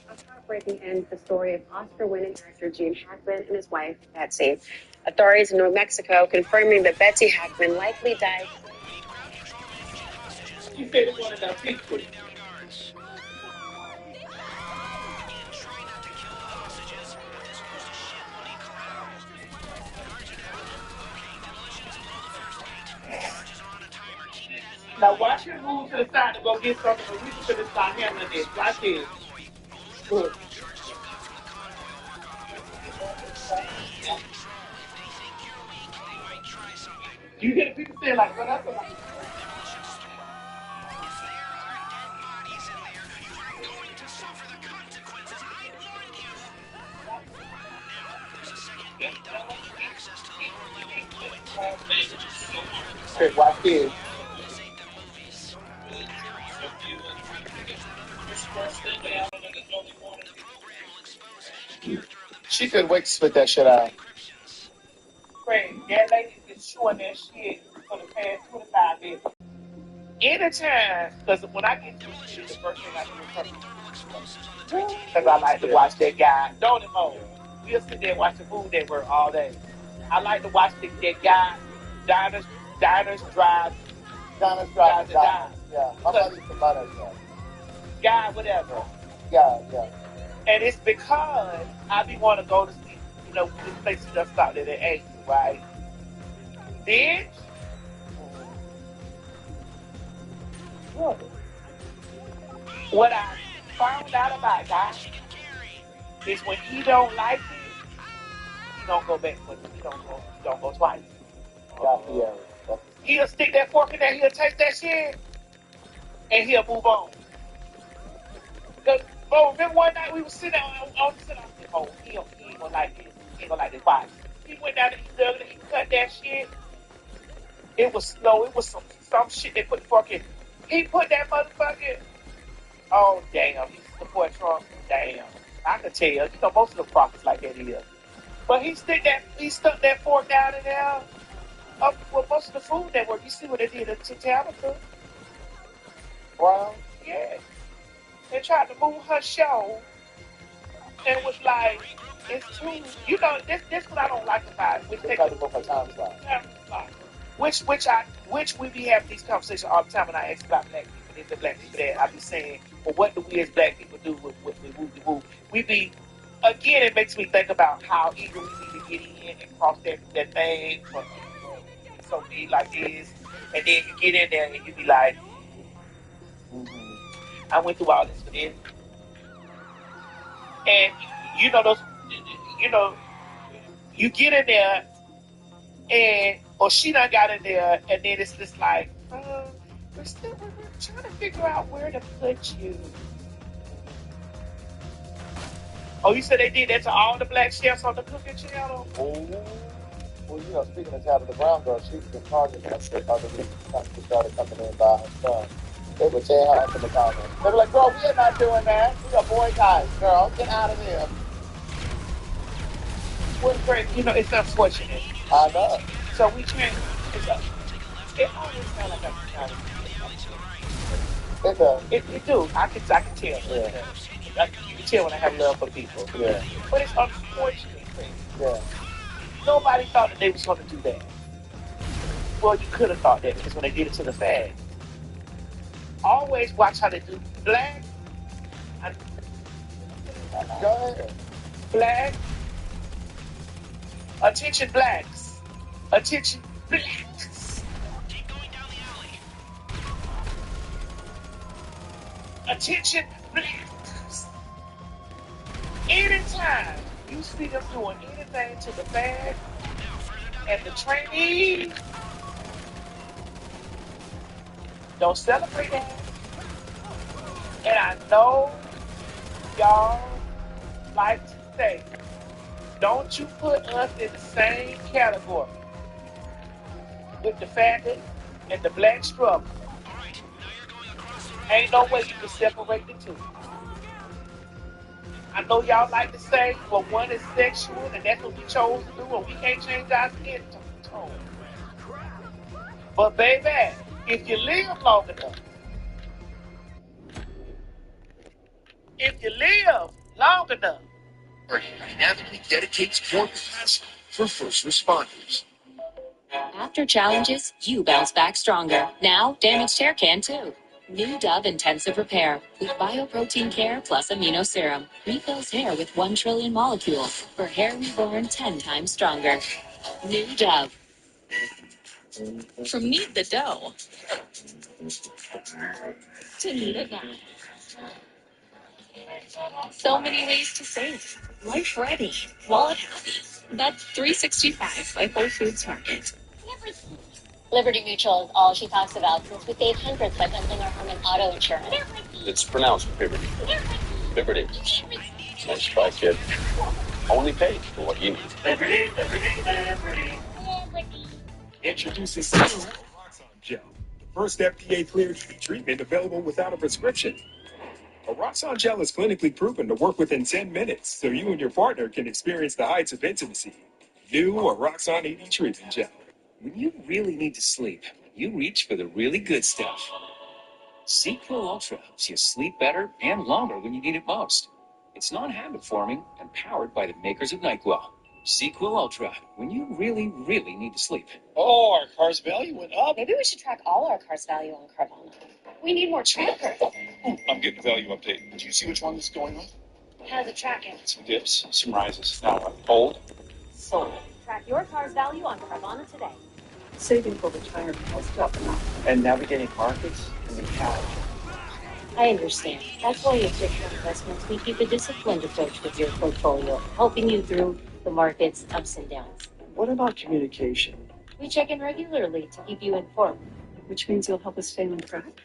A heartbreaking end to the story of Oscar-winning actor Gene Hackman and his wife, Betsy. Authorities in New Mexico confirming that Betsy Hackman likely died. She said it wanted a picture. Now watch him move to the side to go get something, but we should have start handling this. Watch this. Look. You hear the people say like, well, that's a Okay, watch this. She couldn't wait to spit that shit out. Craig, that lady is showing that shit for the past 25 minutes. Anytime, because when I get to the shit, the first thing I do is come. Because I like to watch that guy. Don't it, Mo? We'll sit there and watch the Food Network all day. I like to watch that guy, diners, drive. Yeah, my mother used to buy that stuff. Guy, whatever. Yeah. And it's because I be want to go to see, this place just stopped at 8, right? Bitch. What I found out about God is when he don't like it, he don't go back with it. He don't go twice. He'll stick that fork in there, he'll taste that shit, and he'll move on. Bro, remember one night we were sitting on the sit down. I said, oh, he ain't gonna like this. He ain't gonna like this. Why? He went down and he dug it and he cut that shit. It was slow. It was some shit they put the fork in. He put that motherfucker. Oh, damn. He support Trump. Damn. I can tell. You know, most of the prophets like that here. But he stuck that fork down in there. Well, most of the Food Network, you see what they did to Tabitha. Well, yeah. They tried to move her show. And it was like, it's too, this what I don't like about it. Which they tried to move her time slot. Which we be having these conversations all the time when I ask about black people. There's the black people that I be saying, well, what do we as black people do with the move? We be, again, it makes me think about how eager we need to get in and cross that thing from so big like this. And then you get in there and you be like, I went through all this for this. And you get in there or she done got in there and then it's just like, we're trying to figure out where to put you. Oh, you said they did that to all the black chefs on the cooking channel? Oh. Well, speaking of Tabitha Brown girl, she's been targeting that shit other than she started coming in by her son. They would tear her up in the comments. They were like, girl, we are not doing that. We are boycotting. Girl, get out of there. Well, Greg, it's unfortunate. I know. So we can't. It always sounds like I'm trying to. It does. It do. I can tell. Yeah. You can tell when I have love for people. Yeah. But it's unfortunate. Yeah. Nobody thought that they was going to do that. Well, you could have thought that because when they did it to the fag. Always watch how they do black. Go ahead. Black. Attention blacks. Attention blacks. Keep going down the alley. Attention blacks. Anytime you see them doing anything to the fag and the trainees, don't celebrate that. And I know y'all like to say, don't you put us in the same category with the faggot and the black struggle. Ain't no way you can separate the two. I know y'all like to say, well, one is sexual and that's what we chose to do and we can't change our skin tone. But baby, if you live long enough, Dynamically dedicates more capacity for first responders. After challenges, you bounce back stronger. Now, damaged hair can too. New Dove Intensive Repair with Bioprotein Care plus Amino Serum refills hair with 1 trillion molecules for hair reborn 10 times stronger. New Dove. From knead the dough to knead it now. So many ways to save. Life ready, wallet happy. That's 365 by Whole Foods Market. Liberty Mutual is all she talks about since we saved hundreds by bundling our home and auto insurance. It's pronounced Liberty. Liberty. Nice try, kid. Only pay for what you need. Liberty, liberty, liberty. Introducing Roxon Gel, the first FDA-cleared treatment available without a prescription. Roxon Gel is clinically proven to work within 10 minutes, so you and your partner can experience the heights of intimacy. New Roxon ED Treatment Gel. When you really need to sleep, you reach for the really good stuff. Sequel Ultra helps you sleep better and longer when you need it most. It's non-habit forming and powered by the makers of NyQuil. Sequel Ultra, when you really, really need to sleep. Oh, our car's value went up. Maybe we should track all our cars' value on Carvana. We need more trackers. I'm getting a value update. Do you see which one is going up? How's it tracking? Some dips, some rises. Now, hold. Sold. Track your car's value on Carvana today. Saving for retirement is tough enough. And navigating markets can be challenging. I understand. That's why at Fisher Investments, we keep a disciplined approach with your portfolio, helping you through the market's ups and downs. What about communication? We check in regularly to keep you informed. Which means you'll help us stay on track?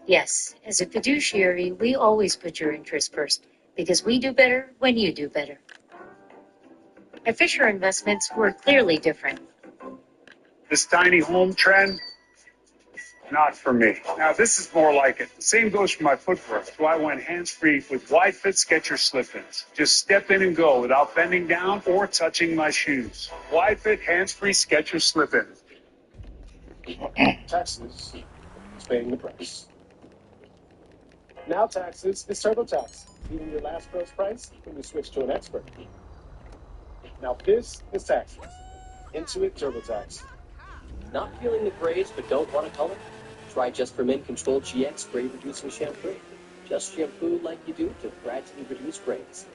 Yes, as a fiduciary, we always put your interests first, because we do better when you do better. At Fisher Investments, we're clearly different. This tiny home trend, not for me. Now, this is more like it. The same goes for my footwear. So I went hands-free with wide-fit Skechers slip-ins. Just step in and go without bending down or touching my shoes. Wide-fit, hands-free Skechers slip-ins. Taxes is paying the price. Now taxes is TurboTax, beating your last gross price when you switch to an expert. Now this is taxes. Intuit TurboTax. Not feeling the grays but don't want to color? Try Just for Men Control GX Gray Reducing Shampoo. Just shampoo like you do to gradually reduce grays.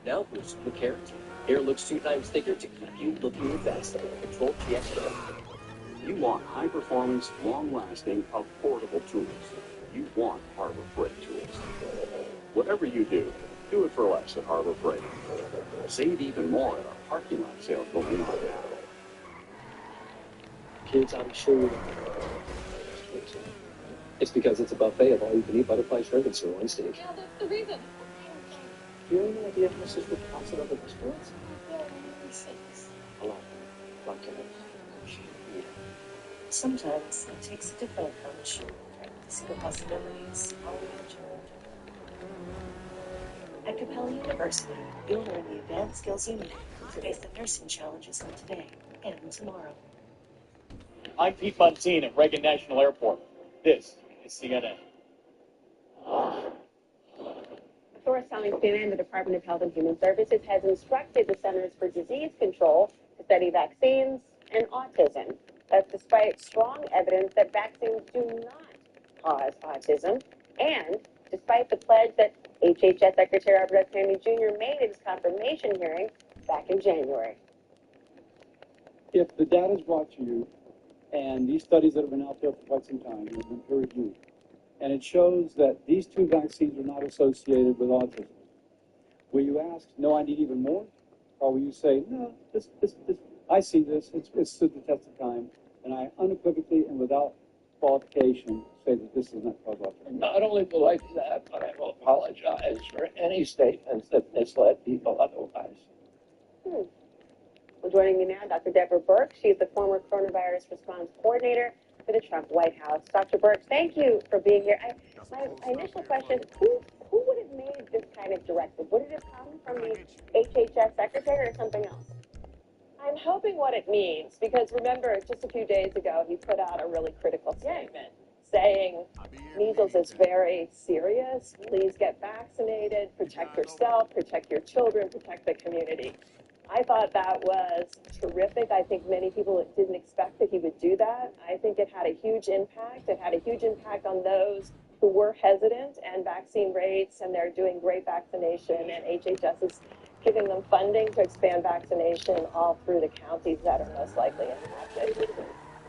Now boost the keratin. Hair looks 2 times thicker to keep you looking your best. Control GX Gray. You want high-performance, long-lasting, affordable tools. You want Harbor Freight tools. Whatever you do it for less at Harbor Freight. Save even more at our parking lot sale going on now. Kids, I'm sure it's because it's a buffet of all-you-can-eat butterfly shrimp and sirloin steak. Yeah, that's the reason. Do you have any idea how much this would cost at other restaurants? A lot. Yeah. Sometimes it takes a different approach. See the possibilities, all At Capella University, you'll learn the advanced skills you need to face the nursing challenges of today and tomorrow. I'm Pete Montine at Reagan National Airport. This is CNN. Source telling CNN the Department of Health and Human Services has instructed the Centers for Disease Control to study vaccines and autism. That's despite strong evidence that vaccines do not cause autism, and despite the pledge that HHS Secretary Robert F. Kennedy Jr. made at his confirmation hearing back in January. If the data is brought to you, and these studies that have been out there for quite some time have been peer reviewed, and it shows that these 2 vaccines are not associated with autism, will you ask, no, I need even more? Or will you say, no, this I see this, it's stood the test of time, and I unequivocally and without qualification say that this does not cause autism? Not only will I do that, but I will apologize for any statements that misled people otherwise. Well, joining me now, Dr. Deborah Birx. She is the former coronavirus response coordinator for the Trump White House. Dr. Birx, thank you for being here. My initial question, who would have made this kind of directive? Would it have come from the HHS secretary or something else? I'm hoping what it means, because remember, just a few days ago, he put out a really critical statement saying measles is very serious. Please get vaccinated, protect yourself, protect your children, protect the community. I thought that was terrific. I think many people didn't expect that he would do that. I think it had a huge impact. It had a huge impact on those who were hesitant and vaccine rates, and they're doing great vaccination, and HHS is giving them funding to expand vaccination all through the counties that are most likely impacted.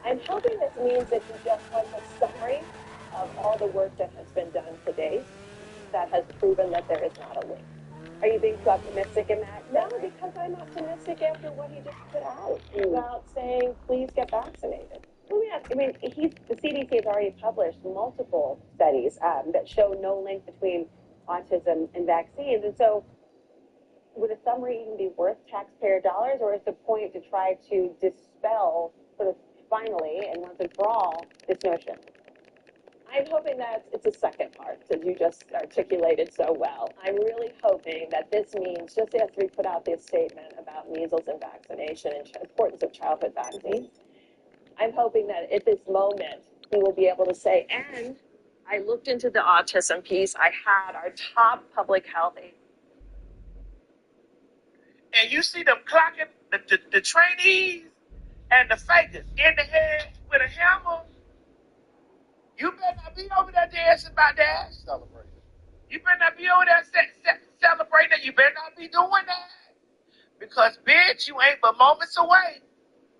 I'm hoping this means that he just wants a summary of all the work that has been done to date that has proven that there is not a link. Are you being too optimistic in that? No, because I'm optimistic after what he just put out about saying, please get vaccinated. Let me ask, I mean, the CDC has already published multiple studies that show no link between autism and vaccines. And so would a summary even be worth taxpayer dollars, or is the point to try to dispel sort of finally and once and for all this notion? I'm hoping that it's a second part, as you just articulated so well. I'm really hoping that this means, just as we put out this statement about measles and vaccination and importance of childhood vaccines, I'm hoping that at this moment, he will be able to say, and I looked into the autism piece. I had our top public health aide. And you see them clocking the trainees and the fakers in the head with a hammer. You better not be over there dancing about that. Celebrate. You better not be over there celebrating that. You better not be doing that. Because, bitch, you ain't but moments away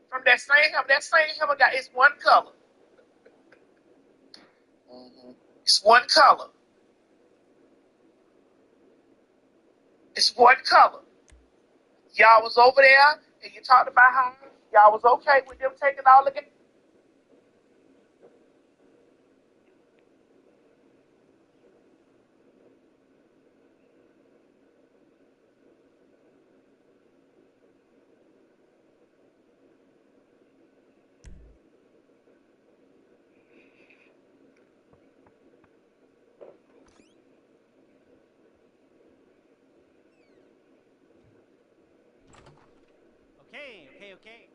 from that same hammer. That same hammer it's one color. Mm-hmm. It's one color. It's one color. Y'all was over there and you talked about how y'all was okay with them taking all the game. Okay.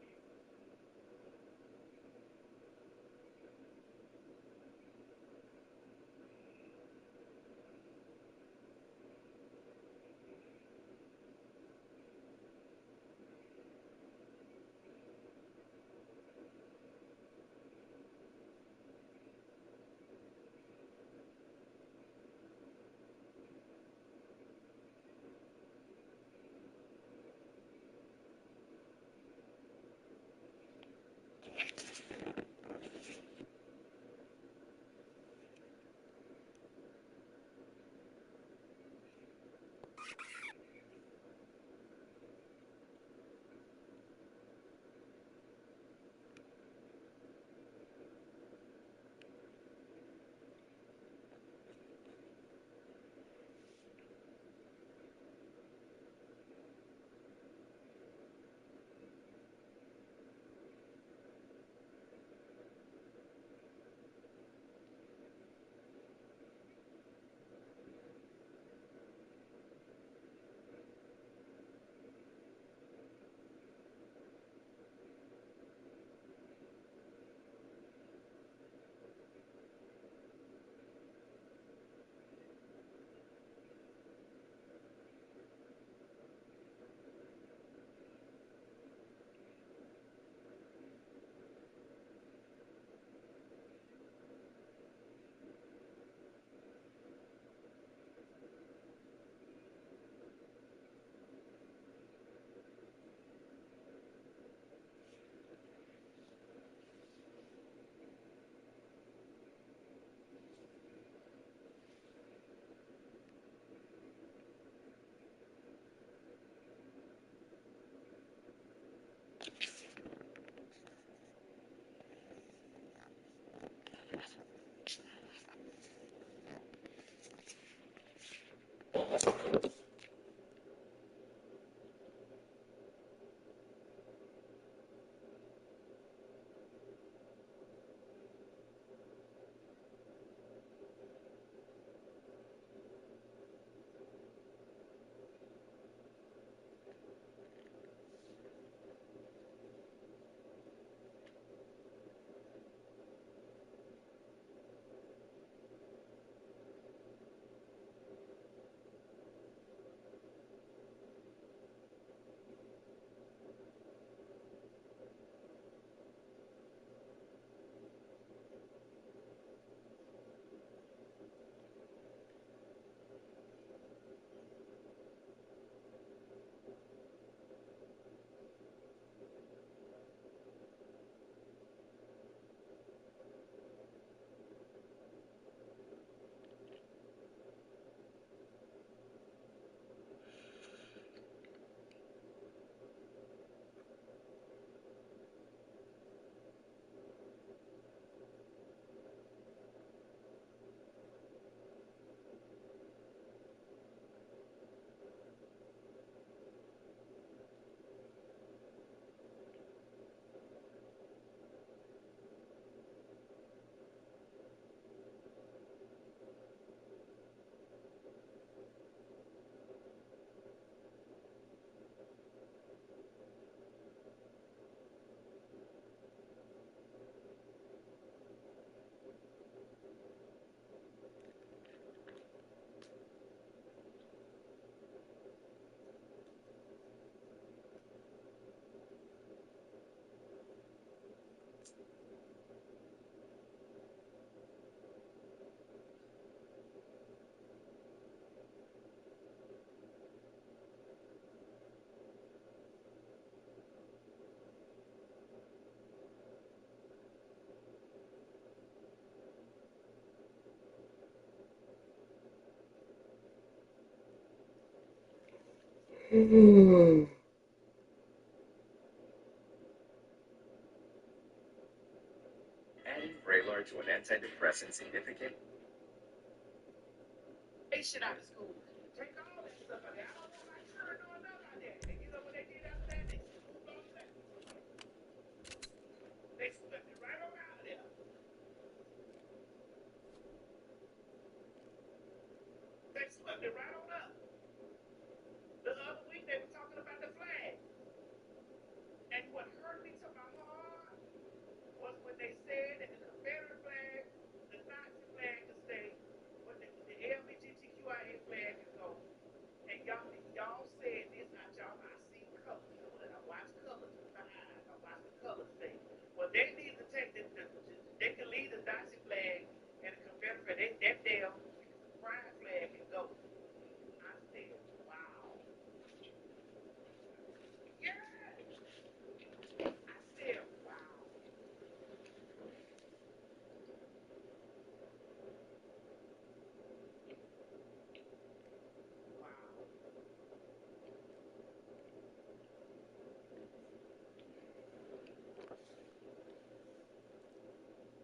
Adding Vraylar to an antidepressant significant. Take shit out of school. Take all that stuff out of there. I don't want my children knowing about that. And you know what they did after that? They scooped all that. They slipped it right on out of there. They slipped it right on up. The other week they were talking about the flag. And what hurt me to my heart was when they said that the Confederate flag, the Nazi flag could stay, but the LGBTQIA flag could go. And y'all said this out y'all. I see colors. I watch colors with my eyes. I watch the colors thing. Well, they need to take they can leave the Nazi flag and the Confederate. That damn pride flag can go. I said, wow. Yeah. I said, wow.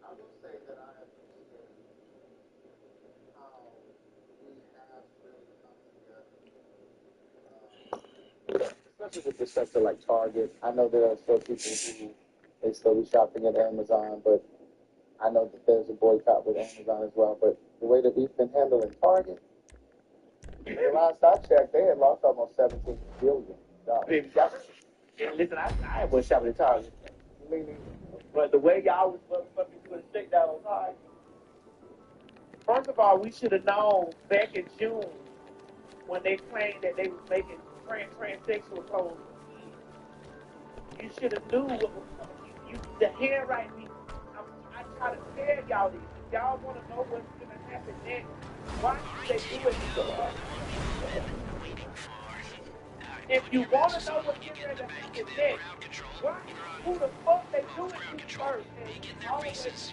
I will say that I appreciate how we have really come together. Especially with respect to like Target. I know there are still people who they still be shopping at Amazon, but I know that there's a boycott with Amazon as well. But the way that we've been handling Target, the last I checked, they had lost almost $17 billion. Baby, listen, I was shopping at Target. But the way y'all was motherfucking doing a shakedown on Target. First of all, we should have known back in June when they claimed that they was making transsexual clothes. You should have knew what was coming. The handwriting. I try to tell y'all this. Y'all want to know what's going to happen next. Why should they do it to us? If you want to know what's going to happen next, why? Who the fuck they do it to first? And all of it first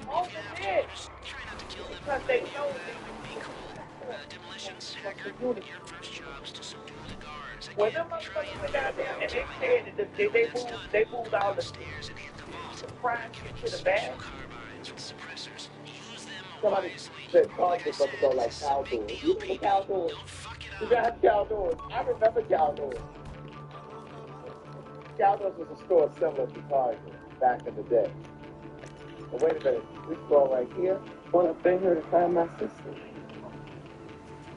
on the next. Because they know when them motherfuckers went down there and they said that they moved all the crime shit to the back. Somebody said Target was supposed to go like Cowboys. You remember Cowboys? You guys Cowboys. I remember Cowboys. Cowboys was a store similar to Target back in the day. But wait a minute, this store right here. Want to bring her to find my sister.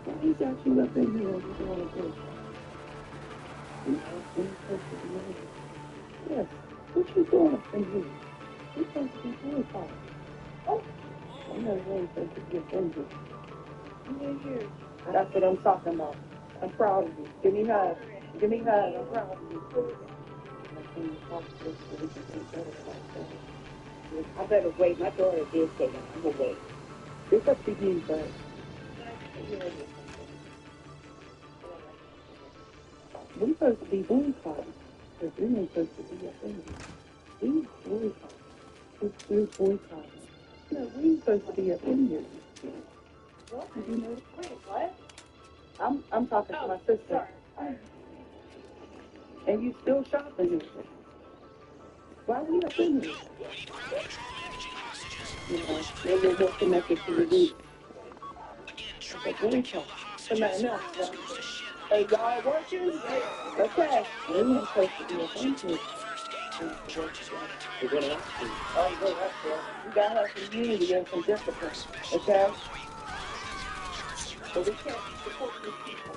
Why you got you up in here? What you want to do? Yes. What you doing up in here? You're supposed to be doing something. Oh. I'm not really supposed to be offended. Come here. That's what I'm talking about. I'm proud of you. Give me hugs. Give me hugs. I'm proud of you. I better wait. My daughter did say that. I'm going to wait. It's up to you, but... We're supposed to be boycotting. Because we ain't supposed to be offended. We boycotting. We're boycotting. No, we ain't supposed to be offended. What? Did you know? Wait, what? I'm talking to my sister. Sorry. And you still shopping. Why are we offended? You know, maybe we're more connected to the week. But boycott. Somebody else. Hey, y'all working? Okay. We ain't supposed to be offended. We're going to ask you. Oh, good, that's good. We got to have some unity and some discipline. Okay? But we can't support these people.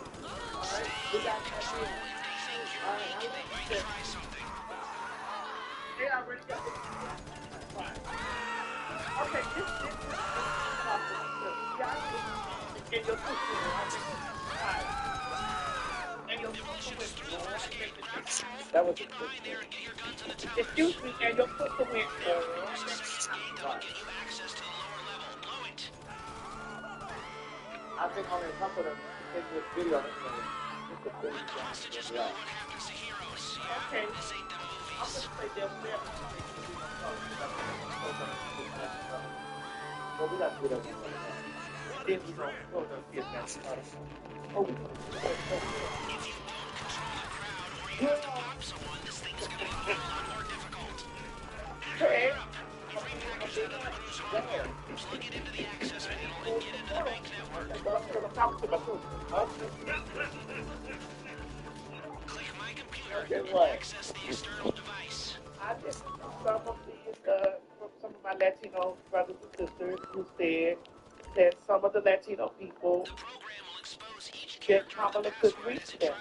Alright? We got to have unity. Alright, I like this. They already got this. Okay, this is and your sister. Alright. And your sister. That was excuse me, and your sister went. I think only a couple of them in this video. Okay. I'm going to say they're there. Well, we got to do that. then we're going to get that started. Oh, we going to If you don't control the crowd or you have to pop someone, this thing is going to get a lot more difficult. Hacker, you're up. You repackaged another group's hardware. Plug it into the access panel and get into the bank network. Click My Computer and access the external device. I listened to some of these, from some of my Latino brothers and sisters who said that some of the Latino people that Kamala could reach them.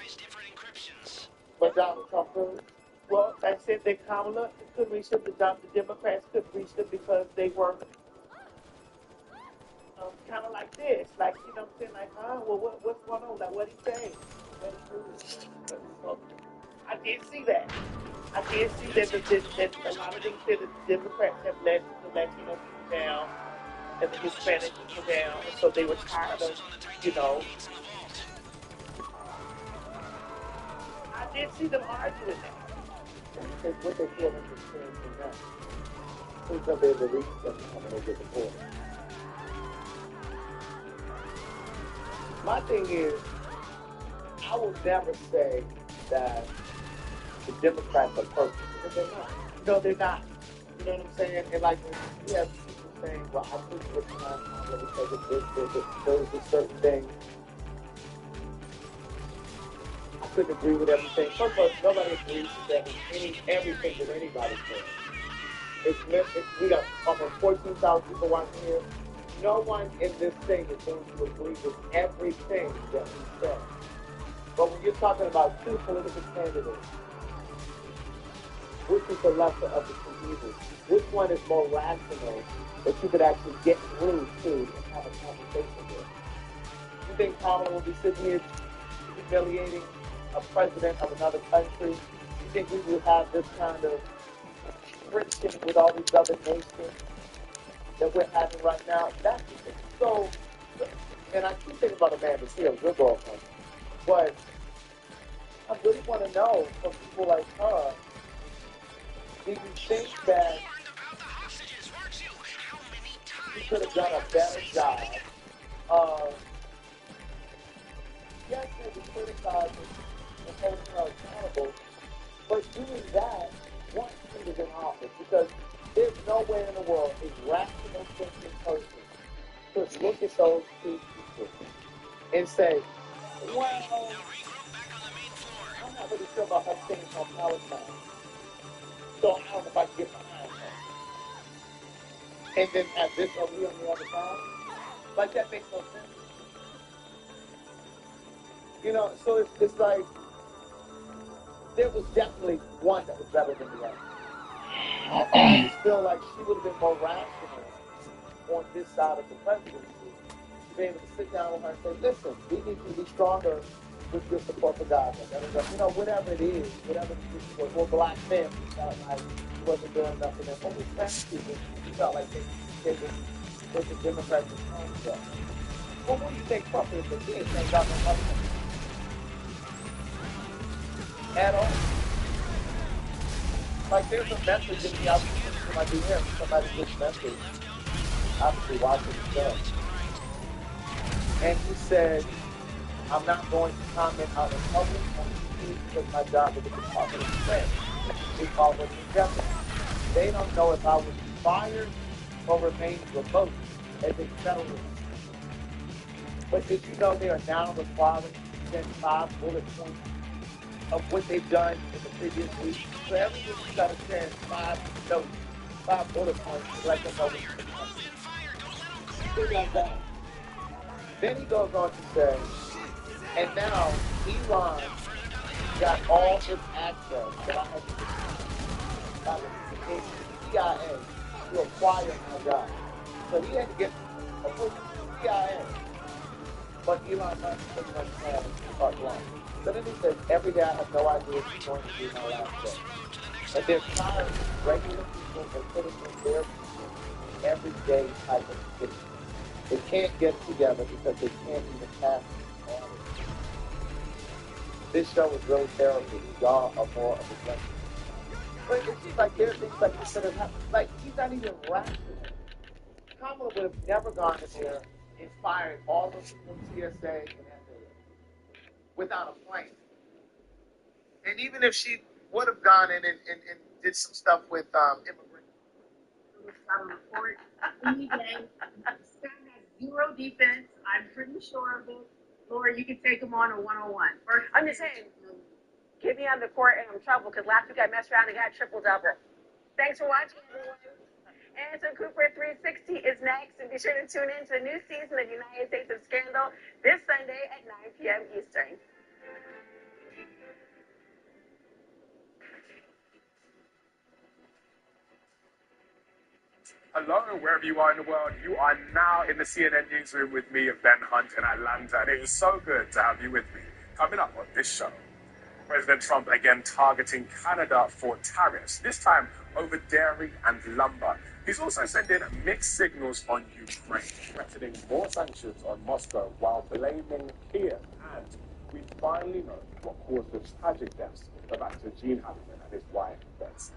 But Donald Trump could. Well, I said that Kamala could reach them, the Democrats could reach them because they were kind of like this. Like, you know what I'm saying? Like, well, what's going on? Like, what he say? So, I did see that. I did see that, that a lot of them said that the Democrats have let the Latino people down and the Hispanic people down, and so they were tired of, you know. I did see them arguing that. Because what they feel is experiencing now. Who's going to be able to reach them coming over the border? My thing is, I will never say that the Democrats are perfect, because they're not. No, they're not. You know what I'm saying? And like, we have people saying, well, I think it's not because of this, those are certain things. I couldn't agree with everything. First of all, nobody agrees with everything that anybody says. We got almost 14,000 people watching here. No one in this thing is going to agree with everything that we said. But when you're talking about two political candidates, which is the lesser of the two evils? Which one is more rational that you could actually get through to and have a conversation with? You think Kamala will be sitting here humiliating a president of another country? You think we will have this kind of friction with all these other nations that we're having right now? That's so, and I keep thinking about Amanda Seals, your girlfriend, but I really want to know from people like her, do you think that you could have done a better job of, yes, maybe criticizing and holding her accountable, but doing that once she was in office? Because there's nowhere in the world a rational thinking person could look at those two people and say, well, I'm not really sure about her staying on Palestine, so I don't know if I can get behind her. And then have this over here on the other side? Like, that makes no sense. You know, so it's like, there was definitely one that was better than the other. I just feel like she would have been more rational on this side of the presidency to be able to sit down with her and say, listen, we need to be stronger with your support for Gaza. You know, whatever it is, whatever the issue was, or black men who felt like he wasn't doing nothing, and only Spanish people who felt like they were the Democrats and Trump. Well, what do you think Trump is? He ain't saying got no money at all. Like, there's a message in the opposition to my DM. Somebody gets message, obviously watching the show. And he said, I'm not going to comment out in public on TV because my job with the Department of Defense is already in jeopardy. They don't know if I was fired or remain remote as a federal. But did you know they are now requiring to send 5 bullet points of what they've done in the previous week? So every week you got to send 5 notes, 5 bullet points to let them know what's going on. Then he goes on to say, and now Elon got all his access that I had to get by the CIA to acquire my job. So he had to get approval from the CIA. But Elon Musk pretty much had carte blanche. So then he says, every day I have no idea if it's going to be my last day. And they're tired of regular people and putting in their people everyday type of position. They can't get together because they can't even pass the audit. This show is really terrible. Y'all are more of a blessing. But it seems like there are things like this that have happened. Like, he's not even rational. Kamala would have never gone in there inspired all those people in TSA and FAA without a plan. And even if she would have gone in and did some stuff with immigration. Report any day. Scott has zero defense. I'm pretty sure of it. Laura, you can take him on a one-on-one. I'm just saying, get me on the court and I'm in trouble because last week I messed around and got triple-double. Thanks for watching, everyone. Anderson Cooper 360 is next, and be sure to tune in to the new season of United States of Scandal this Sunday at 9 p.m. Eastern. Hello, wherever you are in the world. You are now in the CNN newsroom with me, Ben Hunt, in Atlanta, and it is so good to have you with me. Coming up on this show, President Trump again targeting Canada for tariffs, this time over dairy and lumber. He's also sending mixed signals on Ukraine, threatening more sanctions on Moscow while blaming Kiev. And we finally know what caused the tragic deaths of actor Gene Hackman and his wife, Betsy.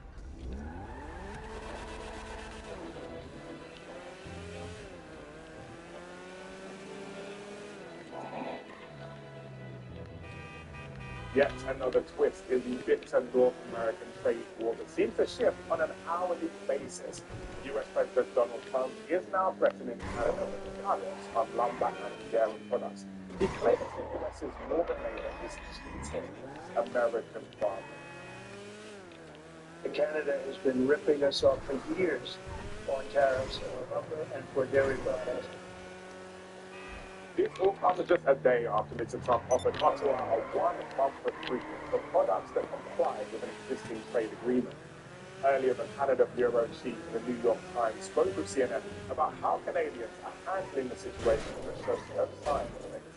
Yet another twist in the bitter North American trade war that seems to shift on an hourly basis. US President Donald Trump is now threatening Canada with tariffs on lumber and dairy products. He claims the US's Northern labor is cheating American farmers. Canada has been ripping us off for years on tariffs for lumber and for dairy products. This all comes just a day after Mr. Trump offered Ottawa a one-month retreat for products that comply with an existing trade agreement. Earlier, the Canada Bureau Chief of the New York Times spoke with CNN about how Canadians are handling the situation that shows no signs of negativity.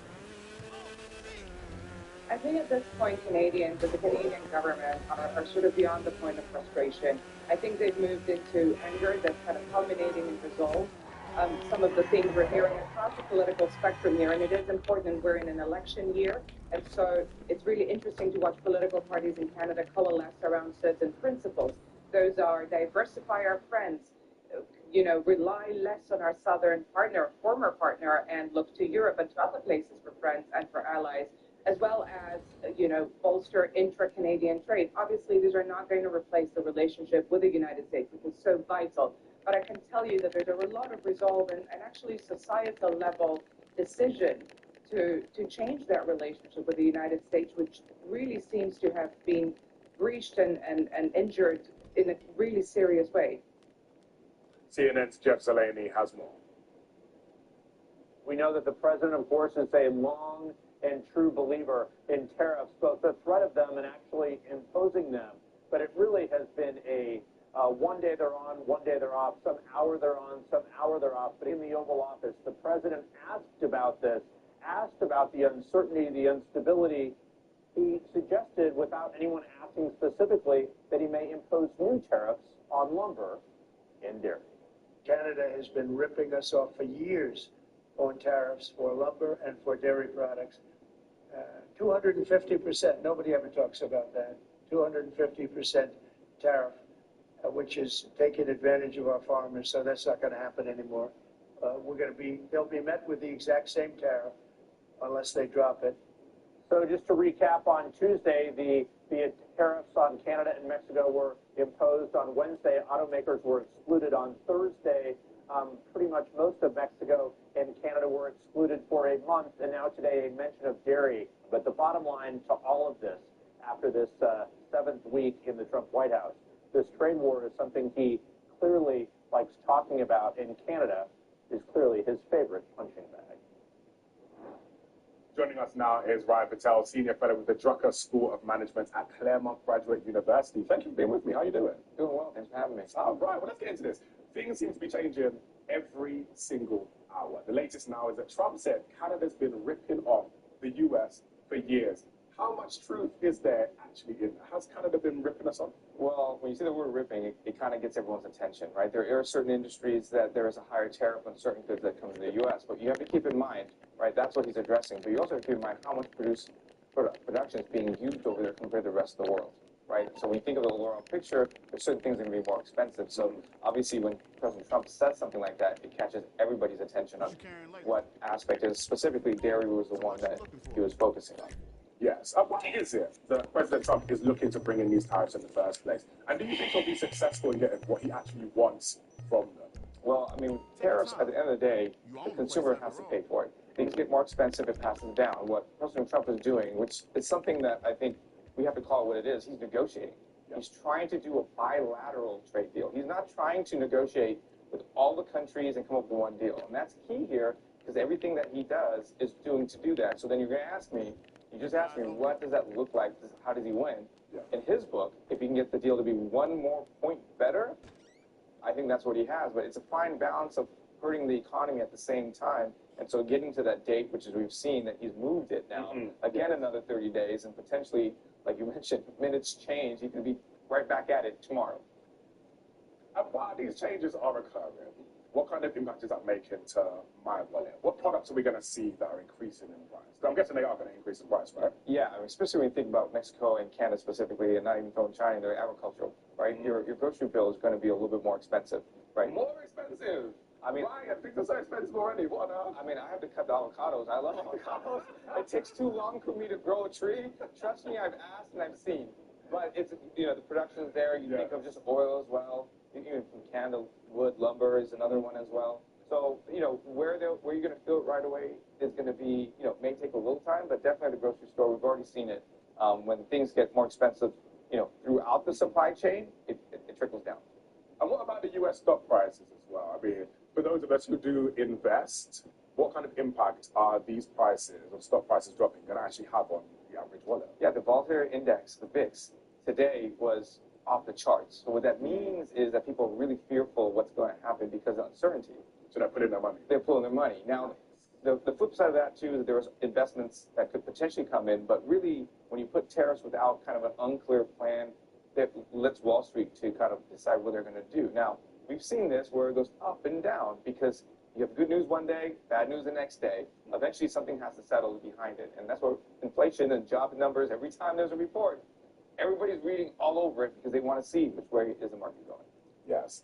I think at this point, Canadians, and the Canadian government are sort of beyond the point of frustration. I think they've moved into anger that's kind of culminating in resolve. Some of the things we're hearing across the political spectrum here, and it is important, we're in an election year, and so it's really interesting to watch political parties in Canada coalesce around certain principles. Those are diversify our friends, rely less on our southern partner, former partner, and look to Europe and to other places for friends and for allies, as well as, bolster intra-Canadian trade. Obviously, these are not going to replace the relationship with the United States, which is so vital. But I can tell you that there's a lot of resolve and actually societal level decision to change that relationship with the United States, which really seems to have been breached and injured in a really serious way. CNN's Jeff Zeleny has more. We know that the president, of course, is a long and true believer in tariffs, both the threat of them and actually imposing them. But it really has been a one day they're on, one day they're off, some hour they're on, some hour they're off. But in the Oval Office, the president asked about this, asked about the uncertainty, the instability. He suggested, without anyone asking specifically, that he may impose new tariffs on lumber and dairy. Canada has been ripping us off for years on tariffs for lumber and for dairy products. 250%, nobody ever talks about that. 250% tariff, which is taking advantage of our farmers, so that's not going to happen anymore. They'll be met with the exact same tariff unless they drop it. So just to recap, on Tuesday, the tariffs on Canada and Mexico were imposed. On Wednesday, automakers were excluded. On Thursday, pretty much most of Mexico and Canada were excluded for a month, and now today a mention of dairy. But the bottom line to all of this, after this seventh week in the Trump White House, this trade war is something he clearly likes talking about, and Canada is clearly his favorite punching bag. Joining us now is Ryan Patel, Senior Fellow with the Drucker School of Management at Claremont Graduate University. Thank you for being with me. How are you doing? Doing well. Thanks for having me. Right. Well, let's get into this. Things seem to be changing every single hour. The latest now is that Trump said Canada's been ripping off the U.S. for years. How much truth is there actually in that? Has Canada been ripping us off? Well, when you say the word ripping, it kind of gets everyone's attention, right? There are certain industries that there is a higher tariff on certain goods that come to the U.S., but you have to keep in mind, right, that's what he's addressing, but you also have to keep in mind how much production is being used over there compared to the rest of the world. right? So when you think of the overall picture, there's certain things that are going to be more expensive. So obviously when President Trump says something like that, it catches everybody's attention on what aspect is. Specifically, dairy was the one that he was focusing on. Yes. Why is it that President Trump is looking to bring in these tariffs in the first place? And do you think he'll be successful in getting what he actually wants from them? Well, I mean, tariffs, at the end of the day, the consumer has to pay for it. Things get more expensive, it passes down. What President Trump is doing, which is something that I think we have to call it what it is, he's negotiating. He's trying to do a bilateral trade deal. He's not trying to negotiate with all the countries and come up with one deal. And that's key here, because everything that he does is doing to do that. So then you're going to ask me, you just asked me, what does that look like? How does he win? In his book, if he can get the deal to be one more point better, I think that's what he has. But it's a fine balance of hurting the economy at the same time. And so getting to that date, which is we've seen that he's moved it now, again, another 30 days, and potentially, like you mentioned, minutes change, he could be right back at it tomorrow. And while these changes are occurring, what kind of impact is that making to my wallet? What products are we going to see that are increasing in price? I'm guessing they are going to increase in price, right? Yeah, I mean, especially when you think about Mexico and Canada specifically, and not even throwing China, they're agricultural, right? Your grocery bill is going to be a little bit more expensive, right? More expensive? I mean, why? Things are so expensive already. What on earth? I mean, I have to cut the avocados. I love avocados. It takes too long for me to grow a tree. Trust me, I've asked and I've seen. But it's, you know, the production's there. You think of just oil as well. Even from Canada, wood, lumber is another one as well. So, you know, where you're going to feel it right away is going to be, you know, may take a little time, but definitely at the grocery store, we've already seen it. When things get more expensive, you know, throughout the supply chain, it trickles down. And what about the U.S. stock prices as well? I mean, for those of us who do invest, what kind of impact are these prices or stock prices dropping going to actually have on the average wallet? Yeah, the Volatility Index, the VIX, today was off the charts. So what that means is that people are really fearful of what's going to happen because of uncertainty. So they're putting their money. They're pulling their money. Now, the flip side of that, too, is that there's investments that could potentially come in, but really, when you put tariffs without kind of an unclear plan, that lets Wall Street to kind of decide what they're going to do. Now, we've seen this where it goes up and down because you have good news one day, bad news the next day. Eventually, something has to settle behind it. And that's what inflation and job numbers, every time there's a report, everybody's reading all over it because they want to see which way is the market going. Yes.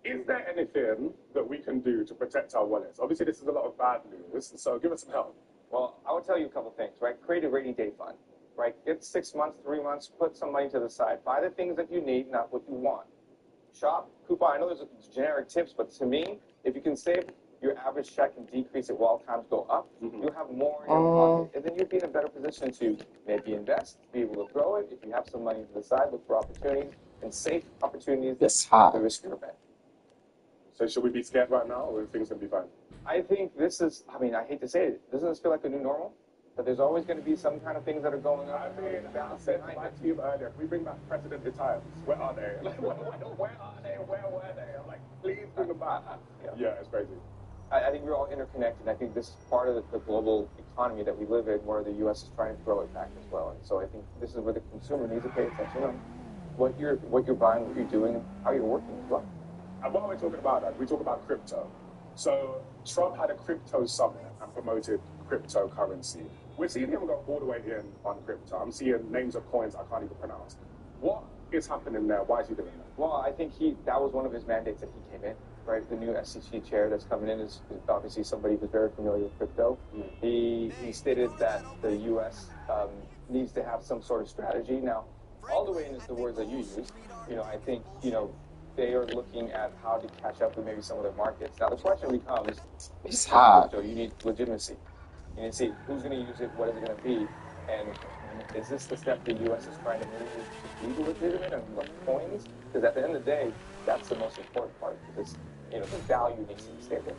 Is there anything that we can do to protect our wallets? Obviously, this is a lot of bad news, so give us some help. Well, I would tell you a couple things, right? Create a rainy day fund, right? Get 6 months, 3 months, put some money to the side. Buy the things that you need, not what you want. Shop, coupon. I know there's generic tips, but to me, if you can save your average check and decrease it while times go up, you'll have more in your pocket, and then you'll be in a better position to maybe invest, be able to grow it. If you have some money to the side, look for opportunities and safe opportunities that risk your bet. So should we be scared right now, or are things going to be fine? I think this is, I mean, I hate to say it, doesn't this feel like a new normal? But there's always going to be some kind of things that are going on. I mean, I said to my team earlier, if we bring back president times, where are they? Like, where are they? Where were they? I'm like, please bring them back. Yeah, it's crazy. I think we're all interconnected. I think this is part of the global economy that we live in, where the U.S. is trying to grow it back as well. And so I think this is where the consumer needs to pay attention on what you're buying, what you're doing, and how you're working as well. And while we're talking about that, we talk about crypto. So Trump had a crypto summit and promoted cryptocurrency. We're seeing him go all the way in on crypto. I'm seeing names of coins I can't even pronounce. What is happening there? Why is he doing that? Well, I think that was one of his mandates that he came in, right? The new SEC chair that's coming in is obviously somebody who's very familiar with crypto. He stated that the U.S. Needs to have some sort of strategy. Now, all the way in is the words that you used. You know, I think, you know, they are looking at how to catch up with maybe some of their markets. Now, the question becomes, it's hard. So you need legitimacy. You need to see who's going to use it, what is it going to be, and is this the step the U.S. is trying to move to be legitimate and the coins? Because at the end of the day, that's the most important part, because, you know, the value needs to be stable.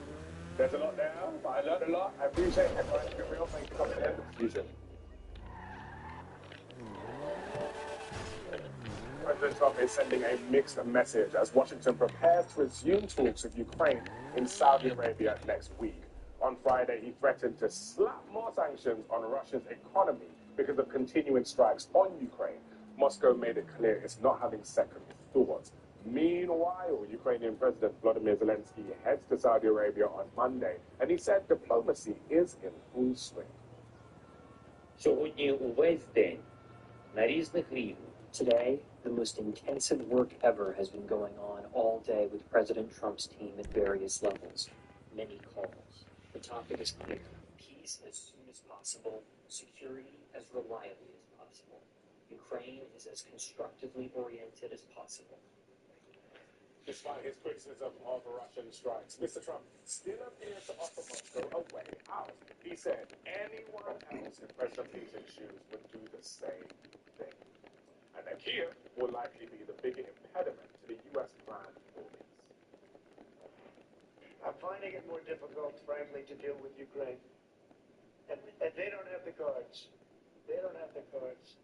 There's a lot there, but I learned a lot. I appreciate it. Real thanks for coming in. You too. President Trump is sending a mixed message as Washington prepares to resume talks with Ukraine in Saudi Arabia next week. On Friday, he threatened to slap more sanctions on Russia's economy because of continuing strikes on Ukraine. Moscow made it clear it's not having second thoughts. Meanwhile, Ukrainian President Volodymyr Zelensky heads to Saudi Arabia on Monday, and he said diplomacy is in full swing. Сьогодні увесь день на різних рівнях Today, the most intensive work ever has been going on all day with President Trump's team at various levels. Many calls. The topic is clear. Peace as soon as possible, security as reliably as possible. Ukraine is as constructively oriented as possible. Despite his criticism of Russian strikes, Mr. Trump still appears to offer Moscow a way out. He said anyone else in President Putin's shoes would do the same thing. And that Kiev will likely be the bigger impediment to the U.S. plan for peace. I'm finding it more difficult, frankly, to deal with Ukraine. And they don't have the cards. They don't have the cards.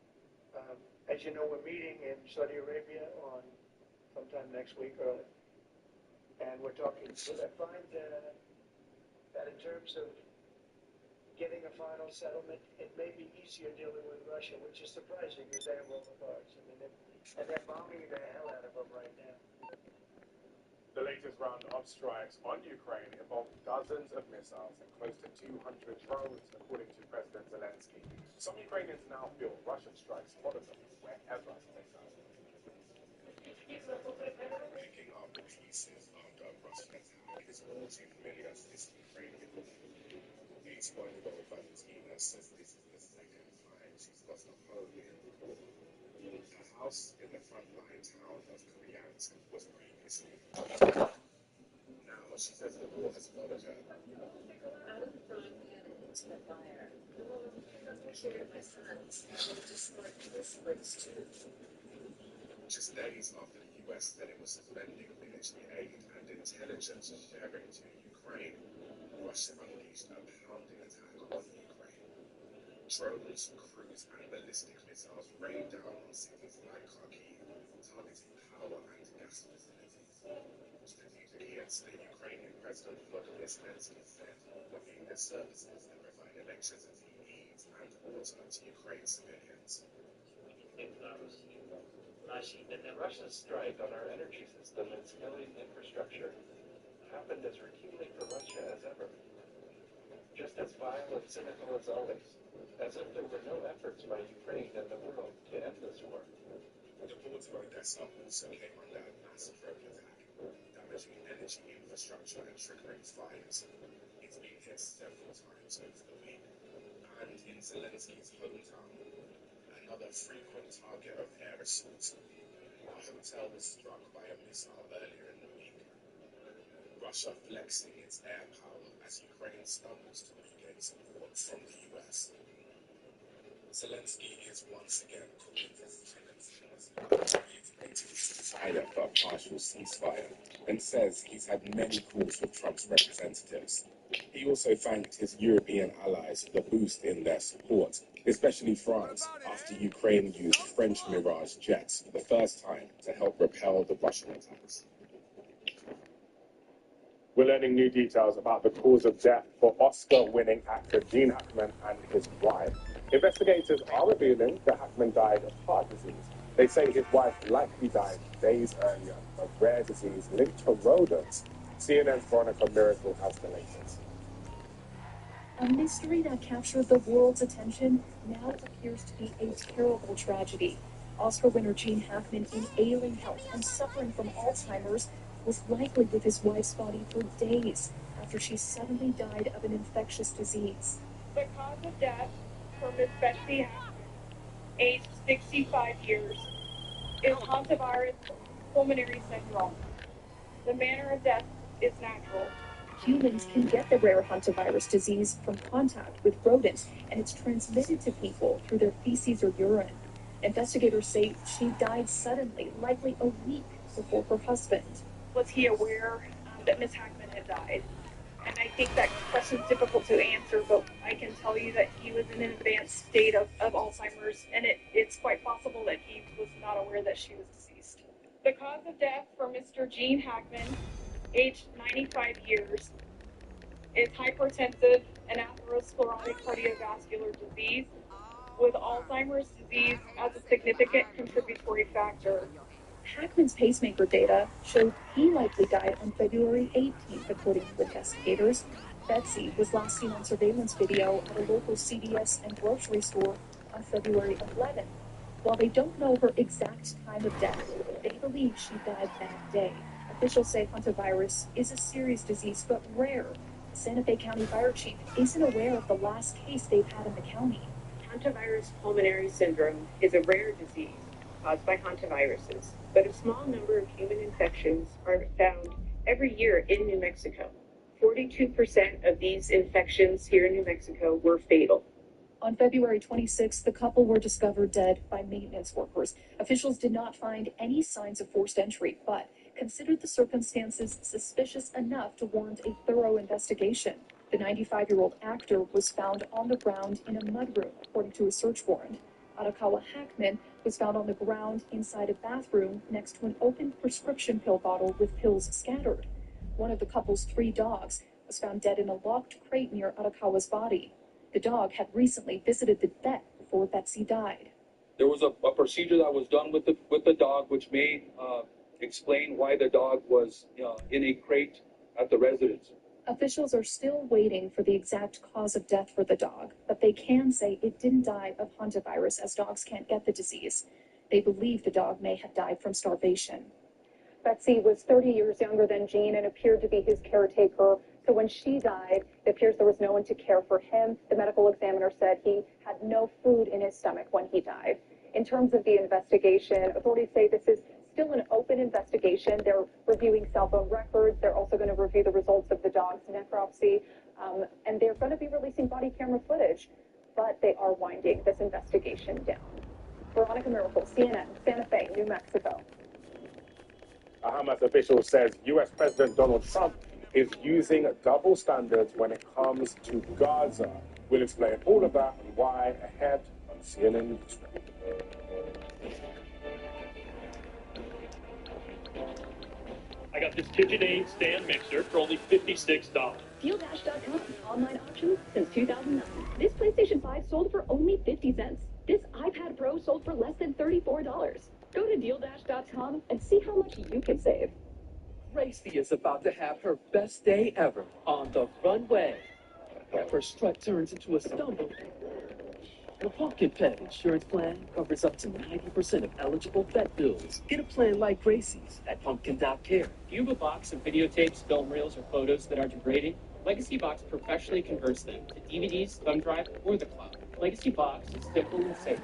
As you know, we're meeting in Saudi Arabia on sometime next week, early. And we're talking, I find that in terms of getting a final settlement, it may be easier dealing with Russia, which is surprising because they have all the cards. I mean, they're bombing the hell out of them right now. The latest round of strikes on Ukraine involved dozens of missiles and close to 200 drones, according to President Zelensky. Some Ukrainians now feel Russian strikes follow them wherever they go. Picking up the pieces after a Russian attack is causing millions of Ukrainians. It's one goal by Tina says this is the second time she's lost a home in the house in the frontline town of Koreansk was previously. Now she says the war has followed her. Out of the frying pan into the fire. Here, my sons, just like this place too. Just days after the US said it was suspending military aid and intelligence sharing to Ukraine, Russia unleashed a pounding attack on Ukraine. Drones, cruise and ballistic missiles rained down on cities like Kharkiv, targeting power and gas facilities. Strategically, the Ukrainian President Volodymyr Zelensky said looking at services that provide electricity, heat and water to Ukraine civilians. And the Russian strike on our energy system and civilian infrastructure happened as routinely for Russia as ever. Just as vile and cynical as always, as if there were no efforts by Ukraine and the world to end this war. The ports of Odessa also came under a massive drone attack, damaging energy infrastructure and triggering fires. It's been hit several times over the week. And in Zelensky's hometown, another frequent target of air assaults. A hotel was struck by a missile earlier in the week. Russia flexing its air power as Ukraine stumbles to regain support from the US. Zelensky is once again calling for reiterating his desire for a partial ceasefire and says he's had many calls with Trump's representatives. He also thanked his European allies for the boost in their support, especially France, after Ukraine used French Mirage jets for the first time to help repel the Russian attacks. We're learning new details about the cause of death for Oscar-winning actor Gene Hackman and his wife. Investigators are revealing that Hackman died of heart disease. They say his wife likely died days earlier of rare disease linked to rodents. CNN's Veronica Miracle has the latest. A mystery that captured the world's attention now appears to be a terrible tragedy. Oscar winner Gene Hackman, in ailing health and suffering from Alzheimer's, was likely with his wife's body for days after she suddenly died of an infectious disease. The cause of death for Miss Betsy Hackman, aged 65 years, is hantavirus pulmonary syndrome. The manner of death is natural. Humans can get the rare hantavirus disease from contact with rodents, and it's transmitted to people through their feces or urine. Investigators say she died suddenly, likely a week before her husband. Was he aware that Miss Hackman had died? And I think that question's difficult to answer, but I can tell you that he was in an advanced state of Alzheimer's, and it's quite possible that he was not aware that she was deceased. The cause of death for Mr. Gene Hackman, aged 95 years, is hypertensive and atherosclerotic cardiovascular disease, with Alzheimer's disease as a significant contributory factor. Hackman's pacemaker data showed he likely died on February 18th, according to investigators. Betsy was last seen on surveillance video at a local CVS and grocery store on February 11th. While they don't know her exact time of death, they believe she died that day. Officials say hantavirus is a serious disease, but rare. The Santa Fe County Fire Chief isn't aware of the last case they've had in the county. Hantavirus pulmonary syndrome is a rare disease caused by hantaviruses, but a small number of human infections are found every year in New Mexico. 42% of these infections here in New Mexico were fatal. On February 26th, the couple were discovered dead by maintenance workers. Officials did not find any signs of forced entry, but considered the circumstances suspicious enough to warrant a thorough investigation. The 95-year-old actor was found on the ground in a mudroom, according to a search warrant. Arakawa Hackman was found on the ground inside a bathroom next to an open prescription pill bottle with pills scattered. One of the couple's 3 dogs was found dead in a locked crate near Arakawa's body. The dog had recently visited the vet before Betsy died. There was a procedure that was done with the dog, which may explain why the dog was in a crate at the residence. Officials are still waiting for the exact cause of death for the dog, but they can say it didn't die of hantavirus, as dogs can't get the disease. They believe the dog may have died from starvation. Betsy was 30 years younger than Gene and appeared to be his caretaker. So when she died, it appears there was no one to care for him. The medical examiner said he had no food in his stomach when he died. In terms of the investigation, authorities say this is still an open investigation. They're reviewing cell phone records. They're also going to review the results of the dog's necropsy. And they're going to be releasing body camera footage. But they are winding this investigation down. Veronica Miracle, CNN, Santa Fe, New Mexico. A Hamas official says U.S. President Donald Trump is using double standards when it comes to Gaza. We'll explain all of that and why ahead on CNN News. I got this KitchenAid stand mixer for only $56. DealDash.com online auction since 2009. This PlayStation 5 sold for only 50 cents. This iPad Pro sold for less than $34. Go to DealDash.com and see how much you can save. Gracie is about to have her best day ever on the runway. If her strut turns into a stumble, the Pumpkin Pet insurance plan covers up to 90% of eligible vet bills. Get a plan like Gracie's at pumpkin.care. Do you have a box of videotapes, film reels, or photos that are degrading? Legacy Box professionally converts them to DVDs, thumb drive, or the cloud. Legacy Box is simple and safe,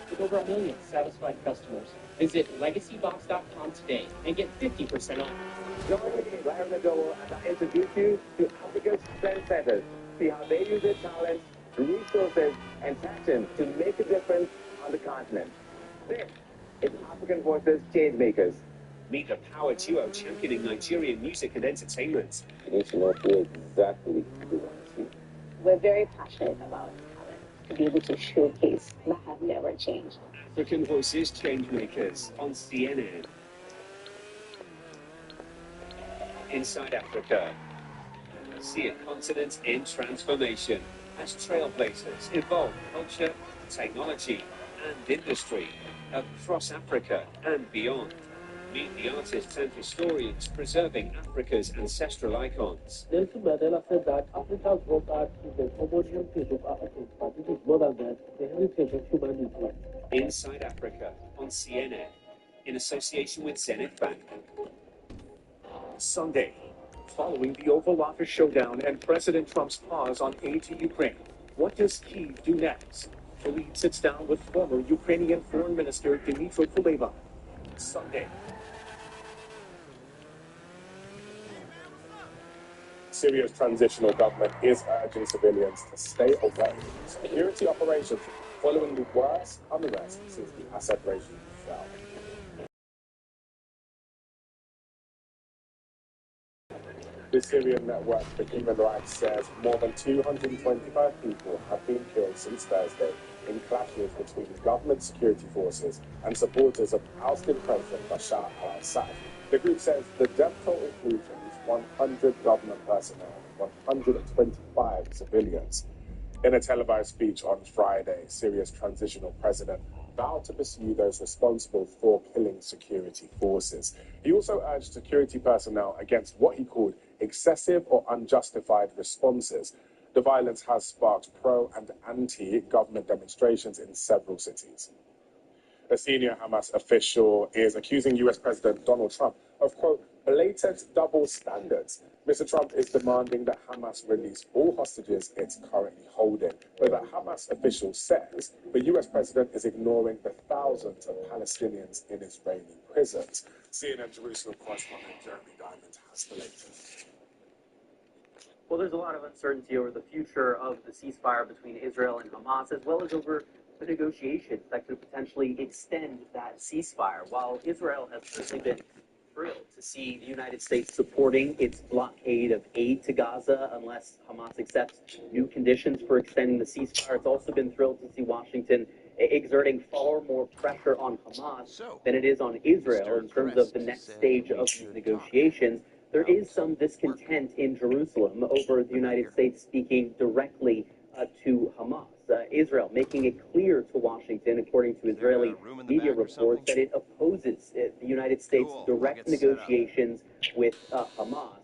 with over 1 million satisfied customers. Visit legacybox.com today and get 50% off. Join me, Larry Nadola, as I introduce you to Africa's trendsetters. See how they use their talents, resources, and passion to make a difference on the continent. This is African Voices Changemakers. Meet the power duo championing Nigerian music and entertainment. You need to know who exactly you want to see. We're very passionate about talent, to be able to showcase that have never changed. African Voices Changemakers on CNN. Inside Africa. See a continent in transformation as trailblazers evolve culture, technology, and industry across Africa and beyond. Meet the artists and historians preserving Africa's ancestral icons. Nelson Mandela said that Africa's rock art is the homogeneous heritage of Africans, but it is more than that, the heritage of humanity. Inside Africa on CNN, in association with Zenith Bank. Sunday, following the Oval Office showdown and President Trump's pause on aid to Ukraine, what does Kyiv do next? The lead sits down with former Ukrainian Foreign Minister Dmytro Kuleba. Sunday. Syria's transitional government is urging civilians to stay away from security operations following the worst unrest since the Assad regime fell. The Syrian Network for Human Rights says more than 225 people have been killed since Thursday in clashes between government security forces and supporters of ousted President Bashar al-Assad. The group says the death toll includes at least 100 government personnel and 125 civilians. In a televised speech on Friday, Syria's transitional president vowed to pursue those responsible for killing security forces. He also urged security personnel against what he called excessive or unjustified responses. The violence has sparked pro- and anti-government demonstrations in several cities. A senior Hamas official is accusing U.S. President Donald Trump of, quote, blatant double standards. Mr. Trump is demanding that Hamas release all hostages it's currently holding. But the Hamas official says the U.S. president is ignoring the thousands of Palestinians in Israeli prisons. CNN Jerusalem correspondent Jeremy Diamond has the latest. Well, there's a lot of uncertainty over the future of the ceasefire between Israel and Hamas, as well as over the negotiations that could potentially extend that ceasefire. While Israel has certainly been thrilled to see the United States supporting its blockade of aid to Gaza unless Hamas accepts new conditions for extending the ceasefire, it's also been thrilled to see Washington exerting far more pressure on Hamas than it is on Israel in terms of the next stage of these negotiations. There is some discontent in Jerusalem over the United States speaking directly to Hamas. Israel making it clear to Washington, according to Israeli media reports, that it opposes the United States' direct negotiations with Hamas.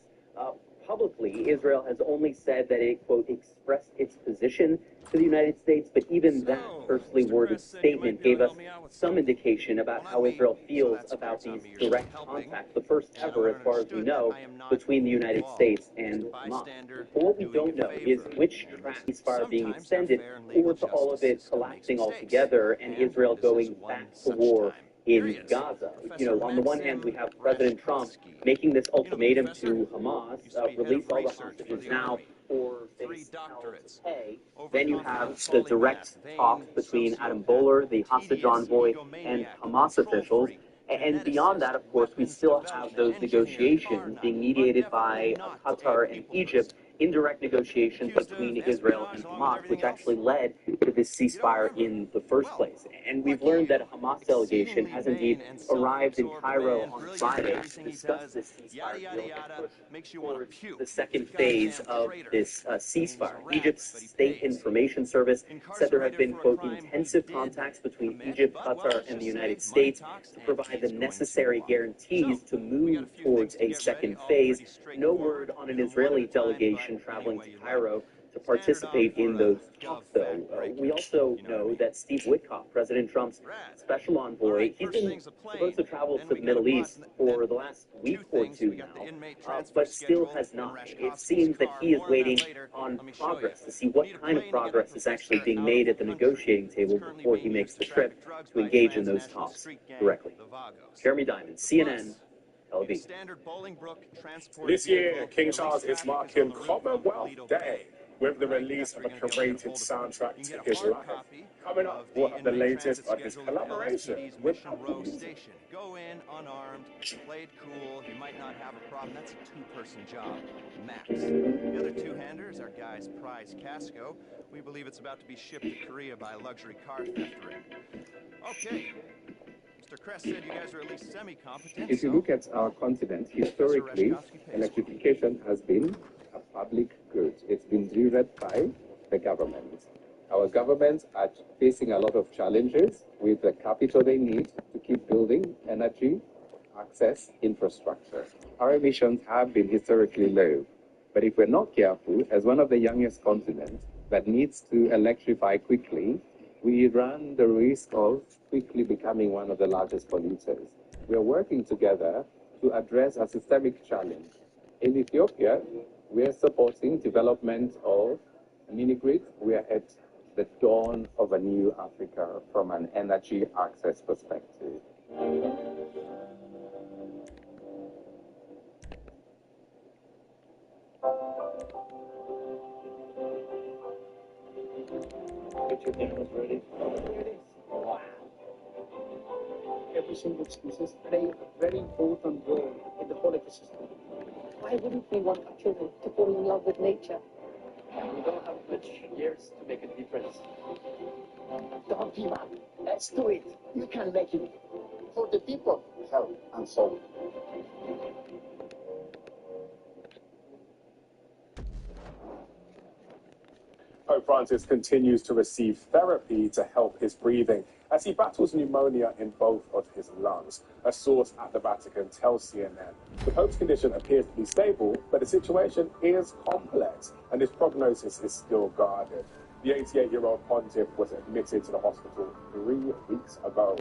Publicly, Israel has only said that it, quote, expressed its position to the United States, but even that tersely worded statement gave us some indication about how Israel feels about these direct contacts, the first ever, as far as we know, between the United States and Hamas. But what we don't know is which track is far being extended, or to all of it collapsing altogether and Israel going back to war in Gaza. You know, on the one hand, we have President Trump making this ultimatum to Hamas, release all the hostages now or face hell to pay. Then you have the direct talks between Adam Boehler, the hostage envoy, and Hamas officials. And beyond that, of course, we still have those negotiations being mediated by Qatar and Egypt, indirect negotiations between Israel and Hamas, which actually led to this ceasefire in the first place. And we've learned that a Hamas delegation has indeed arrived in Cairo on Friday to discuss this ceasefire deal and push towards the second phase of this ceasefire. Egypt's State Information Service said there have been, quote, intensive contacts between Egypt, Qatar, and the United States to provide the necessary guarantees to move towards a second phase. No word on an Israeli delegation traveling to Cairo to participate in those talks, though. We also know that Steve Witkoff, President Trump's special envoy, he's been supposed to travel to the Middle East for the last week or two now, but still has not. It seems that he is waiting on progress to see what kind of progress is actually being made at the negotiating table before he makes the trip to engage in those talks directly. Jeremy Diamond, CNN, Tel Aviv. This year, King Charles is marking Commonwealth Day with the release of a curated soundtrack to his life. Coming up, we'll have the latest on his collaboration with Apple Music. Go in unarmed, play it cool, you might not have a problem. That's a two-person job, max. The other two-hander is our guy's prize Casco. We believe it's about to be shipped to Korea by a luxury car theft ring. Okay. Mr. Kress said you guys are at least semi-competent. If you look at our continent, historically, electrification has been a public good. It's been driven by the government. Our governments are facing a lot of challenges with the capital they need to keep building energy, access, infrastructure. Our emissions have been historically low. But if we're not careful, as one of the youngest continents that needs to electrify quickly, we run the risk of quickly becoming one of the largest polluters. We are working together to address a systemic challenge. In Ethiopia, we are supporting development of mini-grid. We are at the dawn of a new Africa from an energy access perspective. Your dinner was ready. Here it is. Wow. Every single species play a very important role in the whole ecosystem. Why wouldn't we want our children to fall in love with nature? We don't have much years to make a difference. Don't give up. Let's do it. You can make it. For the people, health and soul. Pope Francis continues to receive therapy to help his breathing as he battles pneumonia in both of his lungs. A source at the Vatican tells CNN. The Pope's condition appears to be stable, but the situation is complex and his prognosis is still guarded. The 88-year-old pontiff was admitted to the hospital 3 weeks ago.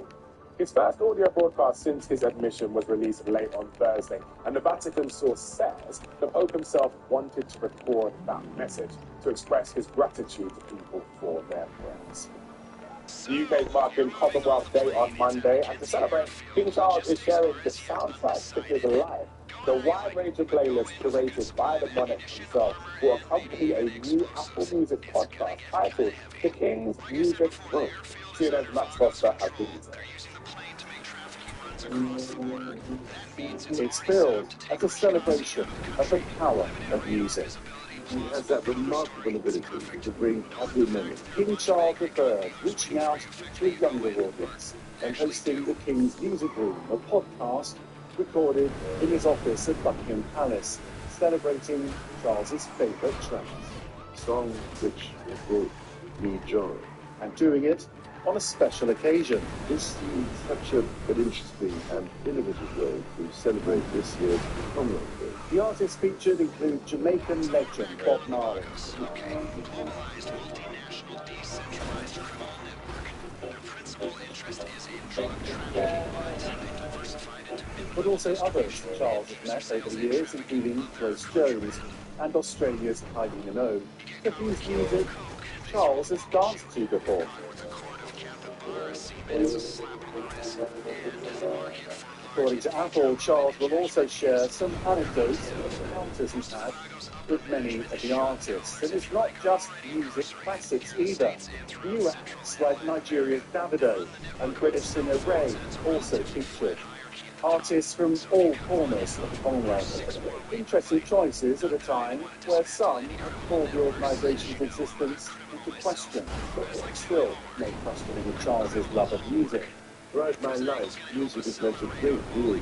His first audio broadcast since his admission was released late on Thursday, and the Vatican source says the Pope himself wanted to record that message to express his gratitude to people for their prayers. The UK is marking Commonwealth Day on Monday, and to celebrate, King Charles is sharing the soundtrack to his life. The wide range of playlists curated by the monarch himself will accompany a new Apple Music podcast titled The King's Music Room. CNN's Max Foster has the details. It's billed as a celebration of the power of music. He has that remarkable ability to bring happy memories. King Charles III reaching out to a younger audience and hosting the King's Music Room, a podcast recorded in his office at Buckingham Palace, celebrating Charles's favourite tracks. Songs which brought me joy. And doing it on a special occasion. This seems such an interesting and innovative way to celebrate this year's Commonwealth Day. The artists featured include Jamaican legend Bob Marley, but also others Charles has met over the years, including Grace Jones and Australia's Kylie Minogue, to whose music Charles has danced to before. According to Apple, Charles will also share some anecdotes of encounters he's had with many of the artists. And it's not just music classics either. New acts like Nigeria's Davido and British singer Ray also featured. Artists from all corners of the Commonwealth. Interesting choices at a time where some have called the organisation's existence into question, but still no questioning of Charles's love of music. Throughout my life, music has meant a great deal.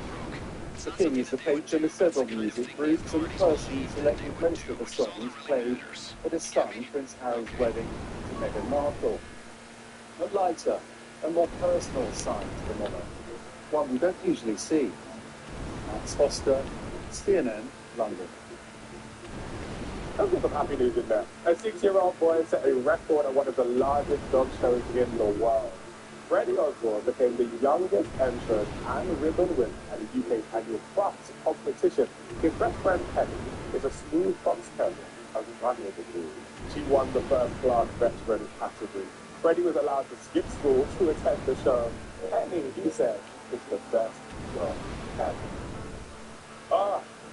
The King is the patron of several music groups and the person selected most of the songs played at his son Prince Harry's wedding to Meghan Markle. A lighter and more personal side to the monarch, one we don't usually see. Max Foster, CNN, London. Let's get some happy news in there. A 6-year-old boy set a record at one of the largest dog shows in the world. Freddie Osborne became the youngest entrant and ribbon winner at the UK's annual crafts competition. His best friend Penny is a smooth fox terrier and running the group. She won the first-class veteran category. Freddie was allowed to skip school to attend the show. Penny, he said, is the best dog ever.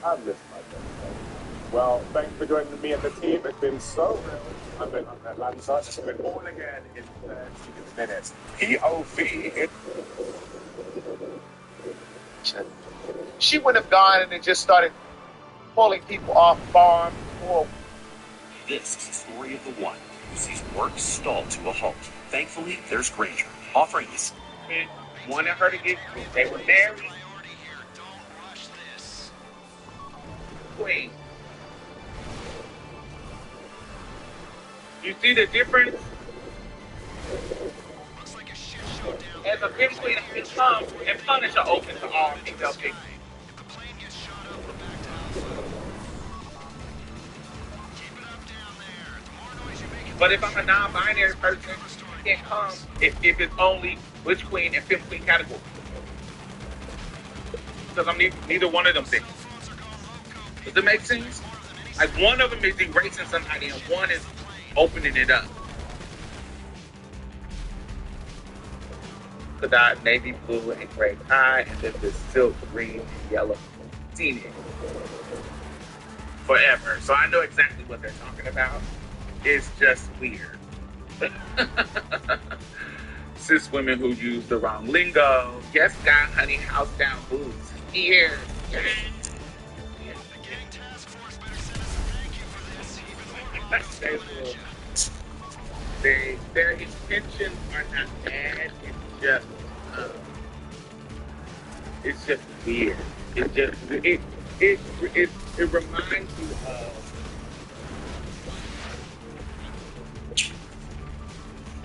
I miss my best friend. Well, thanks for joining me and the team. It's been so real. I've been on Atlanta. It's been all again in 30 minutes. POV. She would have gone and just started pulling people off farms. Or... This is the story of the one who sees work stalled to a halt. Thankfully, there's Granger, offering this. Wanted her to get, they were married. Wait. You see the difference? As a pimp queen, I can come and punish are open to all female victims. But if I'm a non-binary person, I can't come if it's only witch queen and pimp queen category. Because I'm neither one of them things. Does it make sense? Like one of them is erasing somebody and one is opening it up. The dot navy blue and gray tie, and then this silk green and yellow. Seen it forever. So I know exactly what they're talking about. It's just weird. Cis women who use the wrong lingo. Yes, God, honey, house down boots. Here. Their intentions are not bad. It's just weird. It reminds you of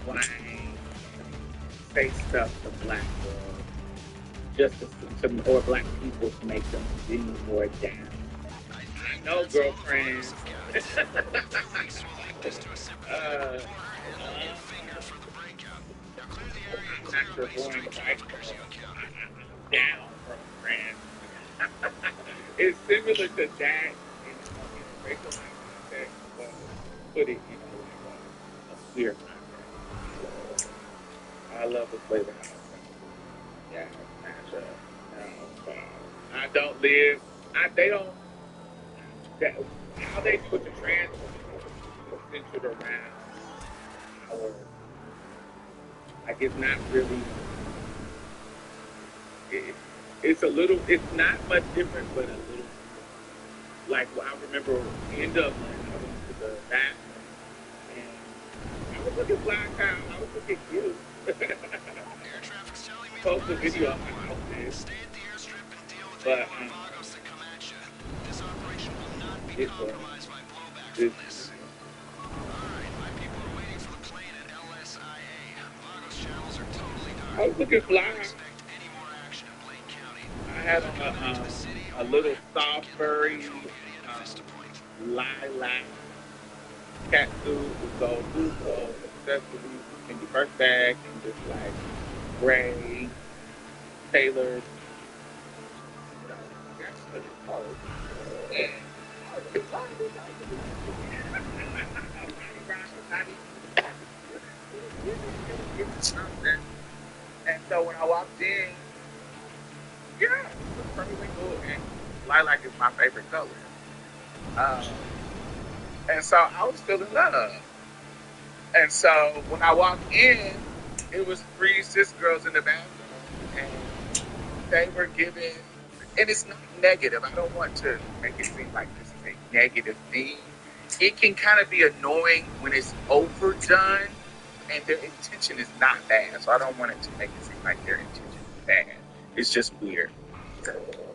why say stuff to black girls just or black people to make them feel more down. I know, girlfriends. I'm not sure going right down from France. It's similar to that in a racialized context, but put it in a clear context. I love the flavor house. Yeah, matchup. I don't live. They don't. That, how they put the trans centered around our, like it's not really. It's a little. It's not much different, but a little. Like I remember in Dublin, I went to the bathroom and I was looking fly town. I was looking cute. Post a video of my outfit, but it was. I was looking fly. I had on a little soft furry lilac cat suit with gold accessories in the first bag and just like gray tailored. And so when I walked in, yeah, it was perfectly cool. And lilac is my favorite color. And so I was feeling love. And so when I walked in, it was 3 cis girls in the bathroom, and they were giving, and it's not negative. I don't want to make it seem like this is a negative thing. It can kind of be annoying when it's overdone, and their intention is not bad. So I don't want it to make it seem like their intention is bad. It's just weird.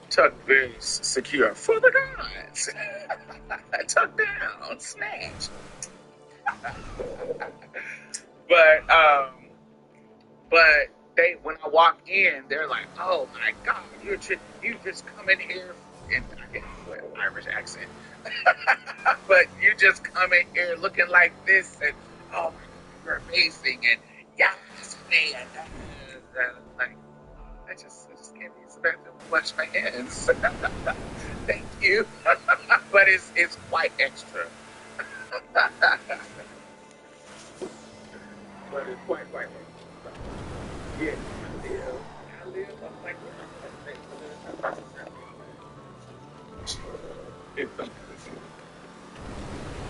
Tucked very secure for the gods. Tucked down, snatched. But they, when I walk in, they're like, "Oh my God, you just come in here," and I can't do an Irish accent, but you just come in here looking like this, and oh, you're amazing, and yes, man, like I just can't be so bad to wash my hands. Thank you, but it's quite extra. But it's quite extra. Yeah, I live. I'm like, it's something.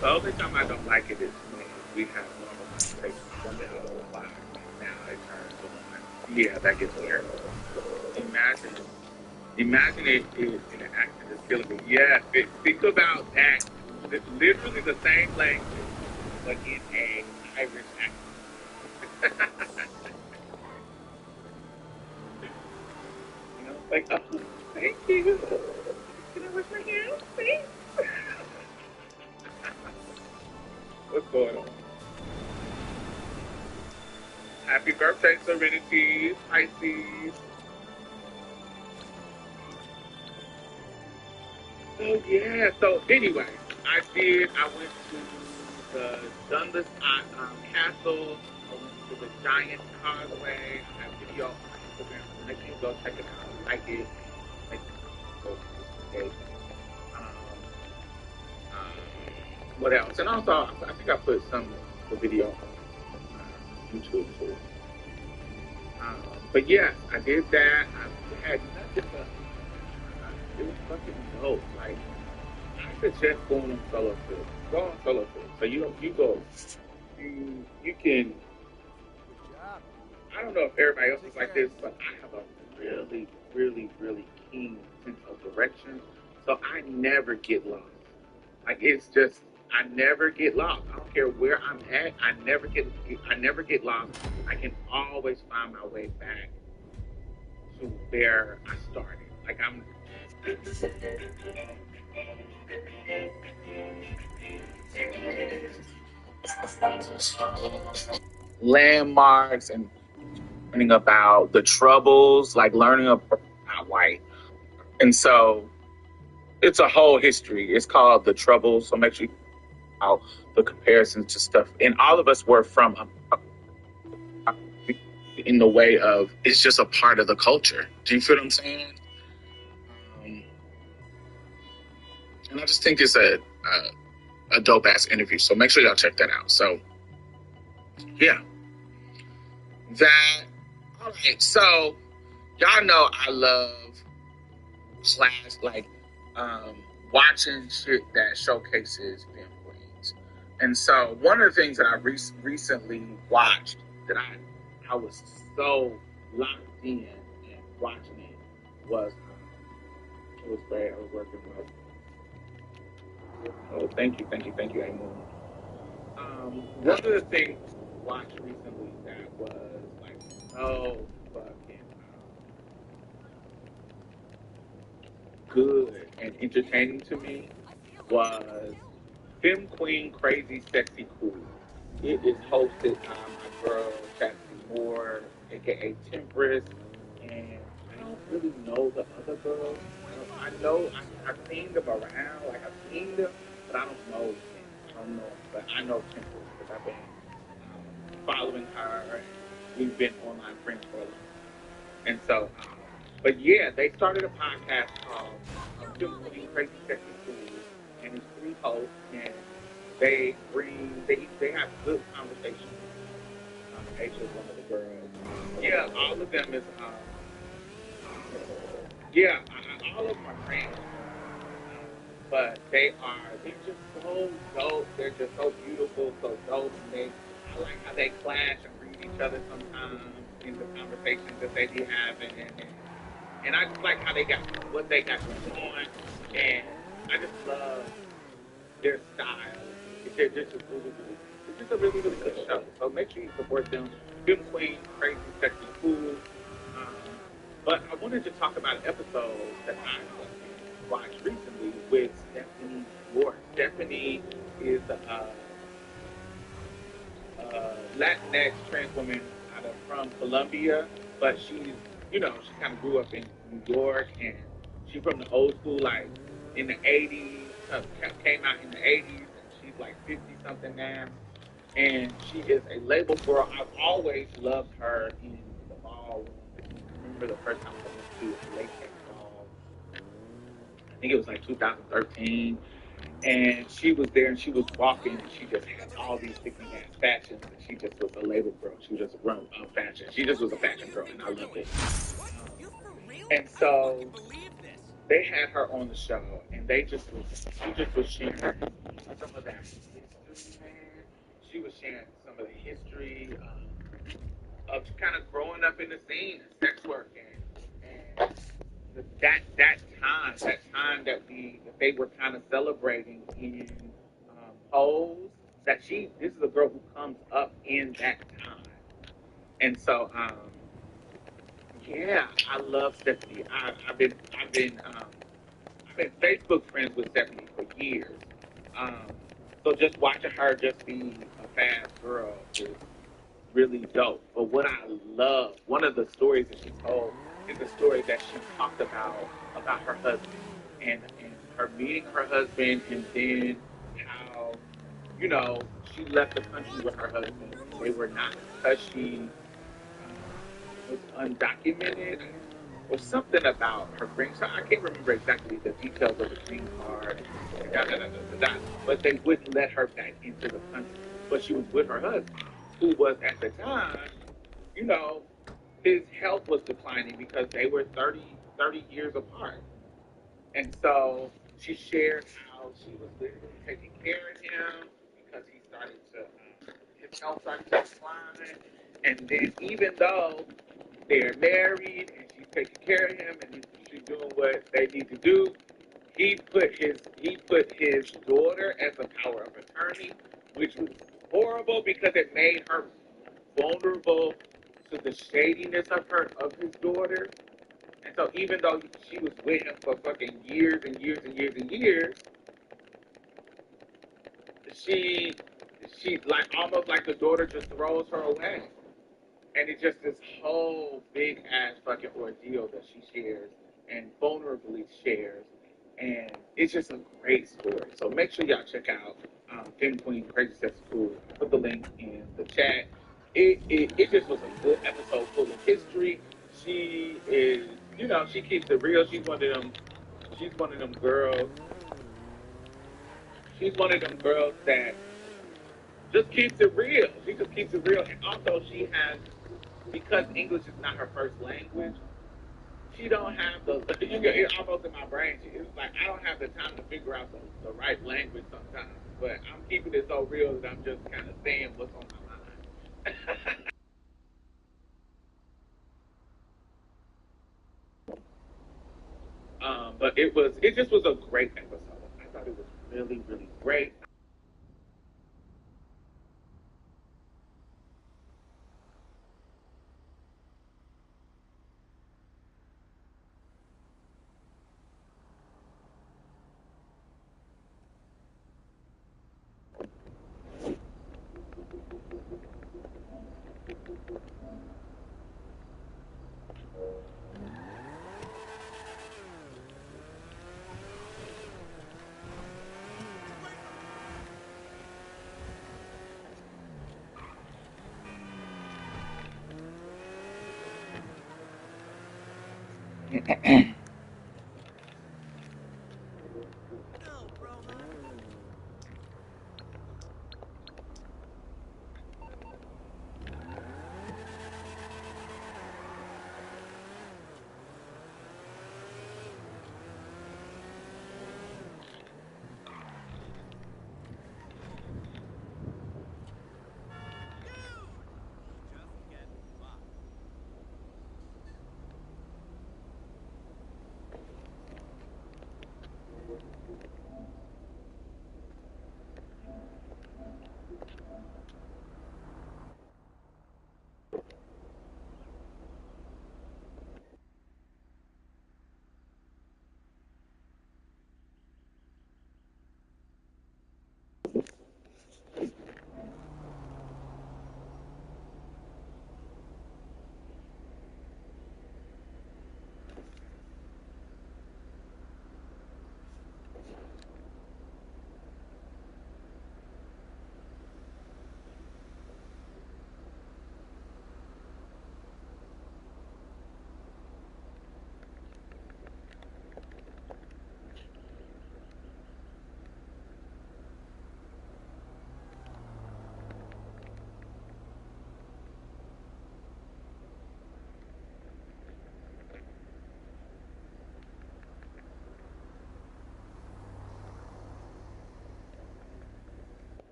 The only time I don't like it is when we have normal conversations from the other side. Now it turns on. Yeah, that gets weird. Imagine it in an accent that's killing me. Yeah, think about that. It's literally the same language, but in an Irish accent. You know, like, oh, thank you. Can I wash my hands? Thanks. What's going on? Happy birthday, Serenity, Pisces. Oh yeah. So anyway, I went to the Dundas Castle. I went to the Giant Causeway. I have video on my Instagram. I can go check it out. I did. What else? And also, I think I put some of the video on YouTube too. But yes, I did that. I had nothing but it was fucking dope. Like, I suggest going on solo trip. Go on solo trip. So you can. I don't know if everybody else is like this, but I have a really, really, really keen sense of direction. So I never get lost. Like, it's just, I never get lost. I don't care where I'm at. I never get lost. I can always find my way back to where I started. Like, I'm. Landmarks and learning about the troubles, like learning about white. And so it's a whole history. It's called The Troubles. So make sure you how the comparisons to stuff, and all of us were from in the way of it's just a part of the culture. Do you feel what I'm saying? And I just think it's a dope ass interview. So make sure y'all check that out. So yeah, that. All right. So y'all know I love class, like watching shit that showcases femme queens. And so one of the things that I recently watched that I was so locked in and watching it was it was great. I was working with. Oh, thank you, Amoon. One of the things I watched recently that was like so fucking good and entertaining to me was Femme Queen Crazy Sexy Cool. It is hosted by my girl Chastity Moore, aka Temperance, and I don't really know the other girls. I know I've seen them around, like I've seen them, but I don't know them. I don't know, but I know Temperance because I've been following her, and we've been online friends for a long time. And so, but yeah, they started a podcast called Femme Queen Crazy Sexy Cool, and it's 3 hosts, and they have good conversations. Asia is one of the girls. Yeah, all of them is all of them are trans, but they're just so dope. They're just so beautiful, so dope. And I like how they clash and read each other sometimes in the conversations that they be having, and I just like how they got what they got going on, and I just love their style. They're just it's just a really, really good show. So make sure you support them. Femme Queen, Crazy Sexy Cool. But I wanted to talk about an episode that I watched recently with Stephanie Ward. Stephanie is a Latinx trans woman from Colombia, but she kind of grew up in New York, and she's from the old school, like in the 80s, came out in the 80s, and she's like 50 something now, and she is a label girl. I've always loved her in the ballroom. I remember the first time I went to a latex ball, I think it was like 2013, and she was there, and she was walking, and she just had all these sickening ass fashions, and she just was a label girl. She was just a run of fashion. She just was a fashion girl, and I loved it. And so they had her on the show, and she just was sharing some of that history, man. She was sharing some of the history of kind of growing up in the scene and sex work, and that time that they were kind of celebrating in Pose, this is a girl who comes up in that time. And so I love Stephanie. I've been Facebook friends with Stephanie for years. So just watching her just be a fast girl is really dope. But what I love, one of the stories that she told is the story that she talked about her husband and her meeting her husband, and then how, she left the country with her husband. They were not, because she was undocumented or something about her green card. I can't remember exactly the details of the green card, but they wouldn't let her back into the country. But she was with her husband, who was at the time, his health was declining because they were 30 years apart. And so she shared how she was literally taking care of him because he started to, his health started to decline. And then even though they're married and she's taking care of him and she's doing what they need to do, he put his daughter as a power of attorney, which was horrible because it made her vulnerable to the shadiness of his daughter. And so even though she was with him for fucking years and years and years and years, she like almost like the daughter just throws her away. And it's just this whole big ass fucking ordeal that she shares and vulnerably shares. And it's just a great story. So make sure y'all check out King Queen Crazy Sexy Cool. Put the link in the chat. It just was a good episode full of history. She is, she keeps it real. She's one of them. She's one of them girls. She's one of them girls that just keeps it real. She just keeps it real. And also she has, because English is not her first language, she don't have it's almost in my brain. It's like I don't have the time to figure out the right language sometimes. But I'm keeping it so real that I'm just kind of saying what's on my mind. But it just was a great episode. I thought it was really, really great.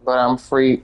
But I'm free.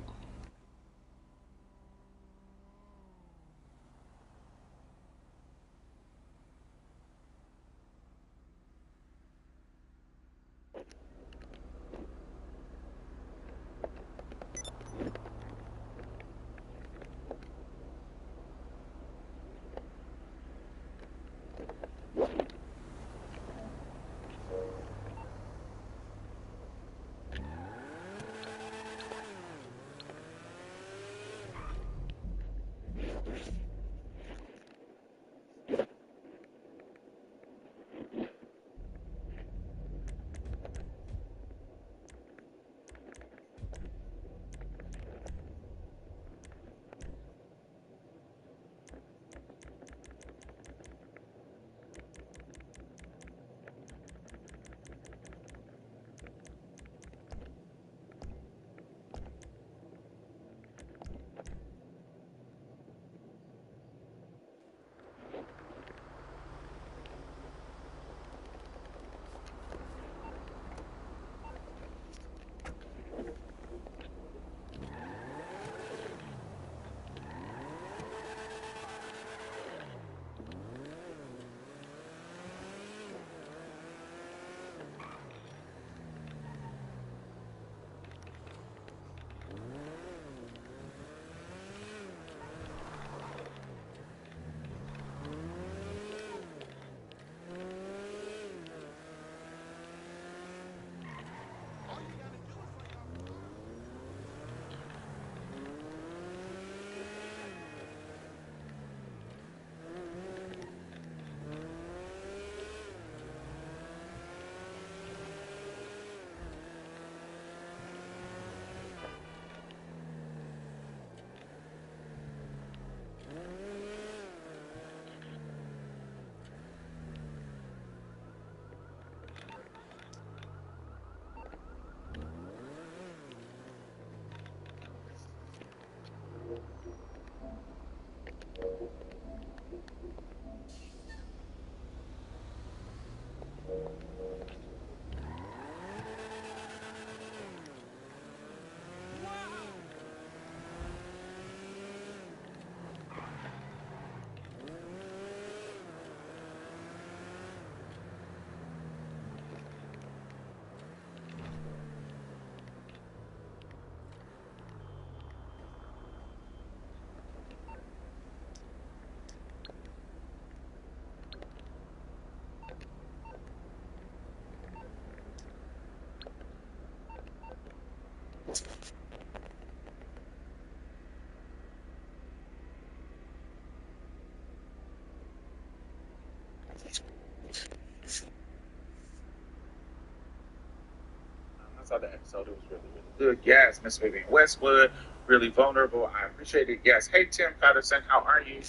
I saw the episode. It was really, really good. Yes, Miss Vivian Westwood, really vulnerable. I appreciate it. Yes. Hey, Tim Patterson, how are you?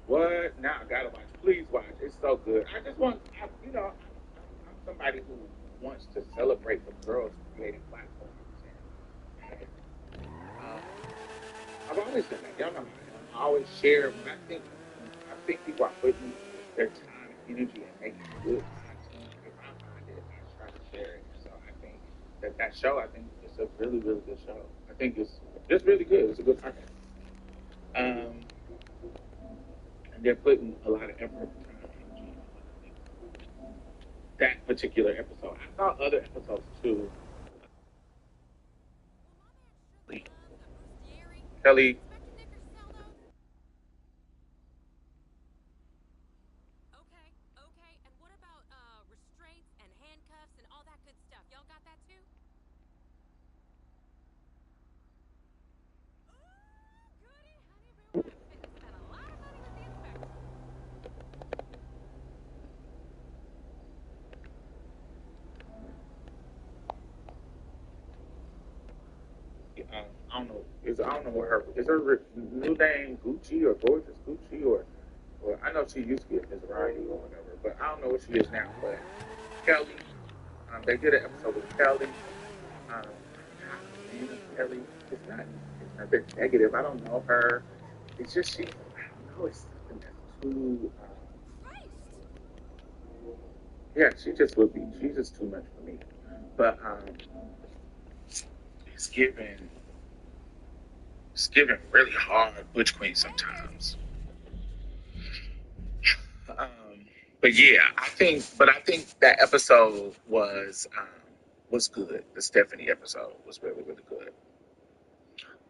What? Now I gotta watch. Please watch. It's so good. I just want, I'm somebody who wants to celebrate the girls creating platforms. And I've always done that. Y'all know I always share. When I think people are putting their time and energy and making good content. If I find it, I try to share it. So I think that show, I think it's a really, really good show. I think it's just really good. It's a good content. And they're putting a lot of effort, time, energy into that particular episode. I saw other episodes too. Kelly. I don't know. I don't know what her new name Gucci or Gorgeous Gucci or I know she used to be a Miss Variety or whatever, but I don't know what she is now. But Kelly, they did an episode with Kelly. Kelly, it's not a bit negative. I don't know her. It's just I don't know. It's something that's too. Yeah, she just would be. She's just too much for me. But it's giving really hard Butch Queen sometimes. But yeah, I think that episode was good. The Stephanie episode was really, really good.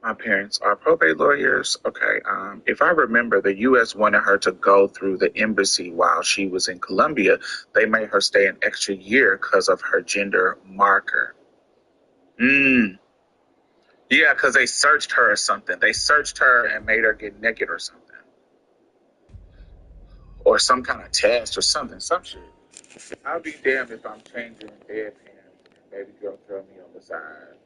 My parents are probate lawyers. Okay. If I remember, the U.S. wanted her to go through the embassy while she was in Colombia. They made her stay an extra year because of her gender marker. Yeah, because they searched her or something. They searched her and made her get naked or something. Or some kind of test or something. Some shit. I'll be damned if I'm changing deadpan and baby girl throw me on the side.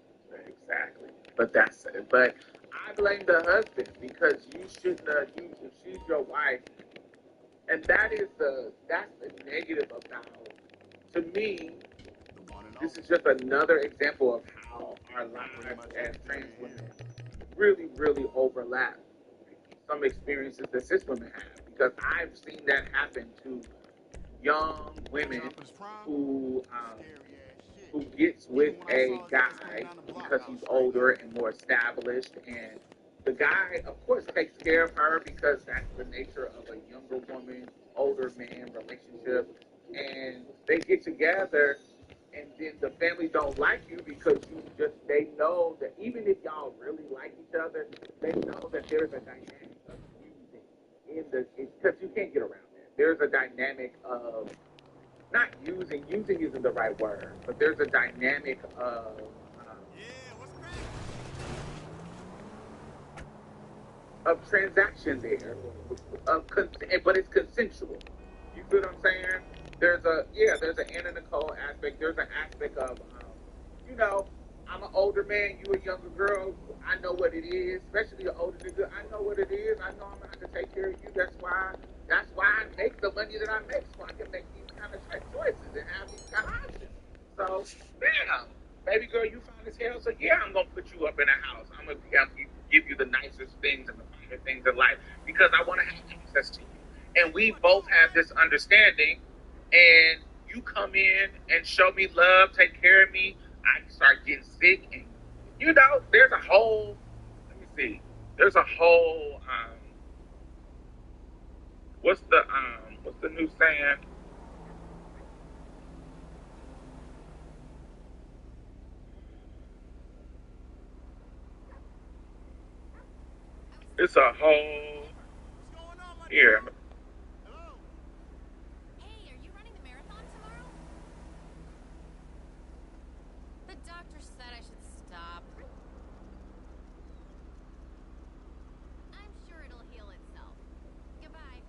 Exactly. But I blame the husband because you shouldn't have if she's your wife. And that's the negative about, to me, this is just another example of how our lives as trans women really, really overlap some experiences that cis women have. Because I've seen that happen to young women who gets with a guy because he's older and more established, and the guy, of course, takes care of her because that's the nature of a younger woman, older man relationship, and they get together, and then the family don't like you because they know that even if y'all really like each other, they know that there's a dynamic of using because you can't get around that. There's a dynamic of not using isn't the right word, but there's a dynamic of transaction there, but it's consensual. You feel what I'm saying? There's an Anna Nicole aspect. There's an aspect of, I'm an older man, you a younger girl. I know what it is, especially an older nigga. I know what it is. I know I'm gonna have to take care of you. That's why I make the money that I make, so I can make these kind of choices and have these kind of options. So, damn, baby girl, you fine as hell. So yeah, I'm gonna put you up in a house. I'm gonna give you the nicest things and the finer things in life because I want to have access to you. And we both have this understanding and you come in and show me love, take care of me, I start getting sick. And, you know, there's a whole, let me see, there's a whole, what's the new saying? It's a whole, here, The doctor said I should stop. I'm sure it'll heal itself. Goodbye.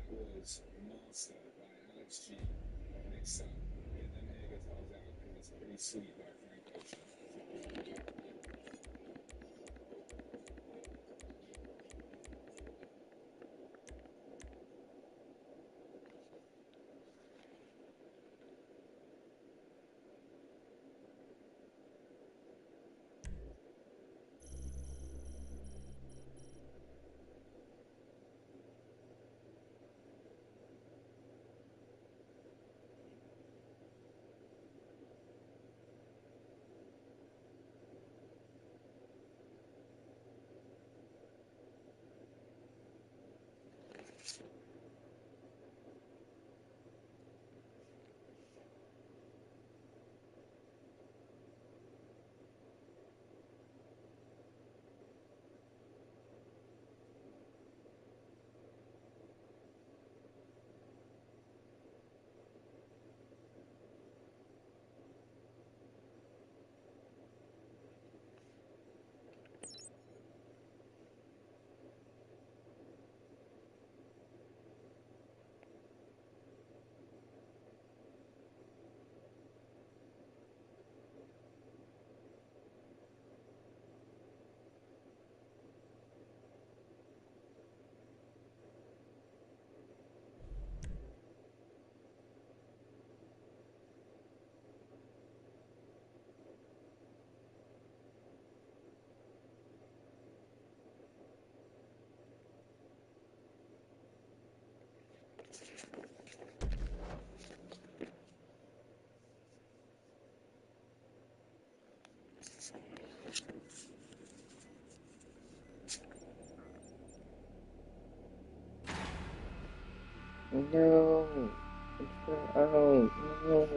Was mastered by Alex G. Next up, get them air guitars out because it's pretty sweet by Frank Ocean. No. Oh, no.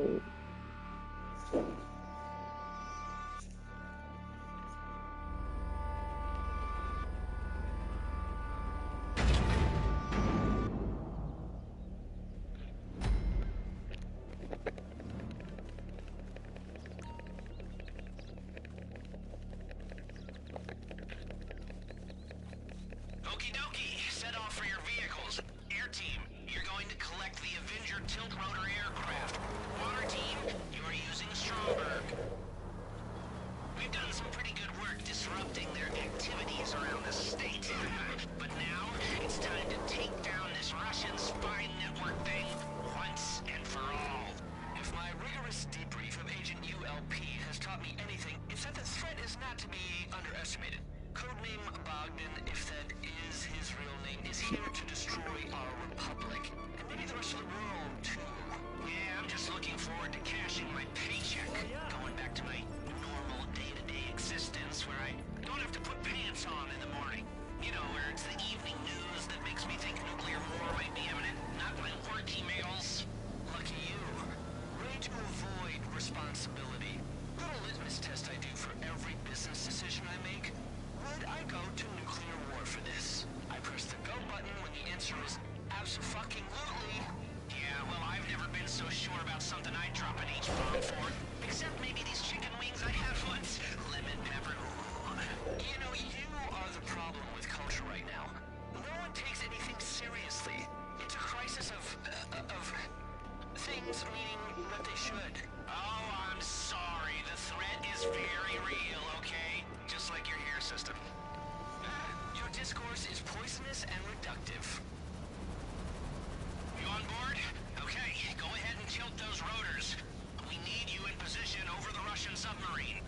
Okie dokie, set off for your vehicles. Air team, you're going to collect the Avenger tilt rotor aircraft. Water team, you are using Stromberg. We've done some pretty good work disrupting their activities around the state. But now, it's time to take down this Russian spy network thing once and for all. If my rigorous debrief of Agent ULP has taught me anything, it's that the threat is not to be underestimated. Codename Bogdan, if that is his real name, is here to destroy our republic. And maybe the rest of the world, too. Yeah, I'm just looking forward to cashing my paycheck. Going back to my normal day-to-day existence where I don't have to put pants on in the morning. You know, where it's the evening news that makes me think nuclear war might be imminent, not my work emails. Lucky you. Ready to avoid responsibility. Little litmus test I do for every business decision I make. Would I go to nuclear war for this? I press the go button when the answer is abso-fucking-lutely. Yeah, well, I've never been so sure about something I'd drop an H-bomb for. Except maybe these chicken wings I had once. Lemon pepper. You know, you are the problem with culture right now. No one takes anything seriously. It's a crisis of things meaning that they should. Oh, I'm sorry. The threat is very real, okay? Just like your hair system. Your discourse is poisonous and reductive. You on board? Okay, go ahead and tilt those rotors. We need you in position over the Russian submarine.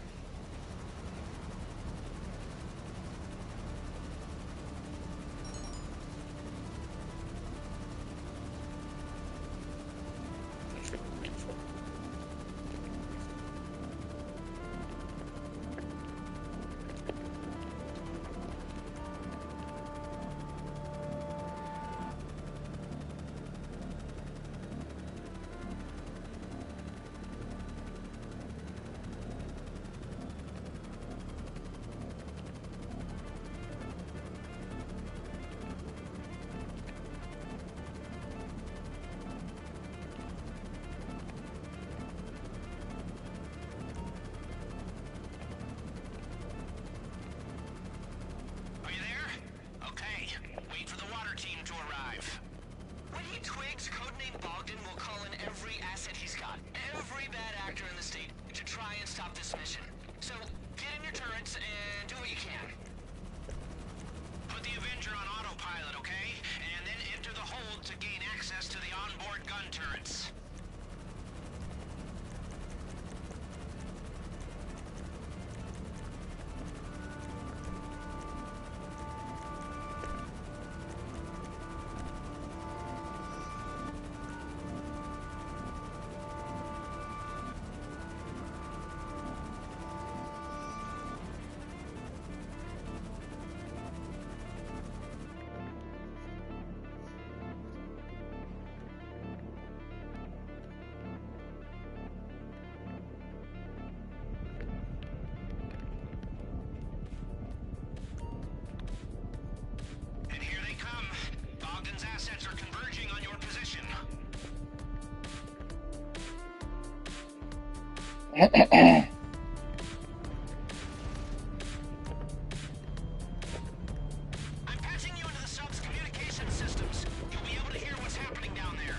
Wait for the water team to arrive. When he twigs, codename Bogdan will call in every asset he's got, every bad actor in the state, to try and stop this mission. So, get in your turrets and do what you can. Put the Avenger on autopilot, okay? And then enter the hold to gain access to the onboard gun turrets. Assets are converging on your position. I'm patching you into the sub's communication systems. You'll be able to hear what's happening down there.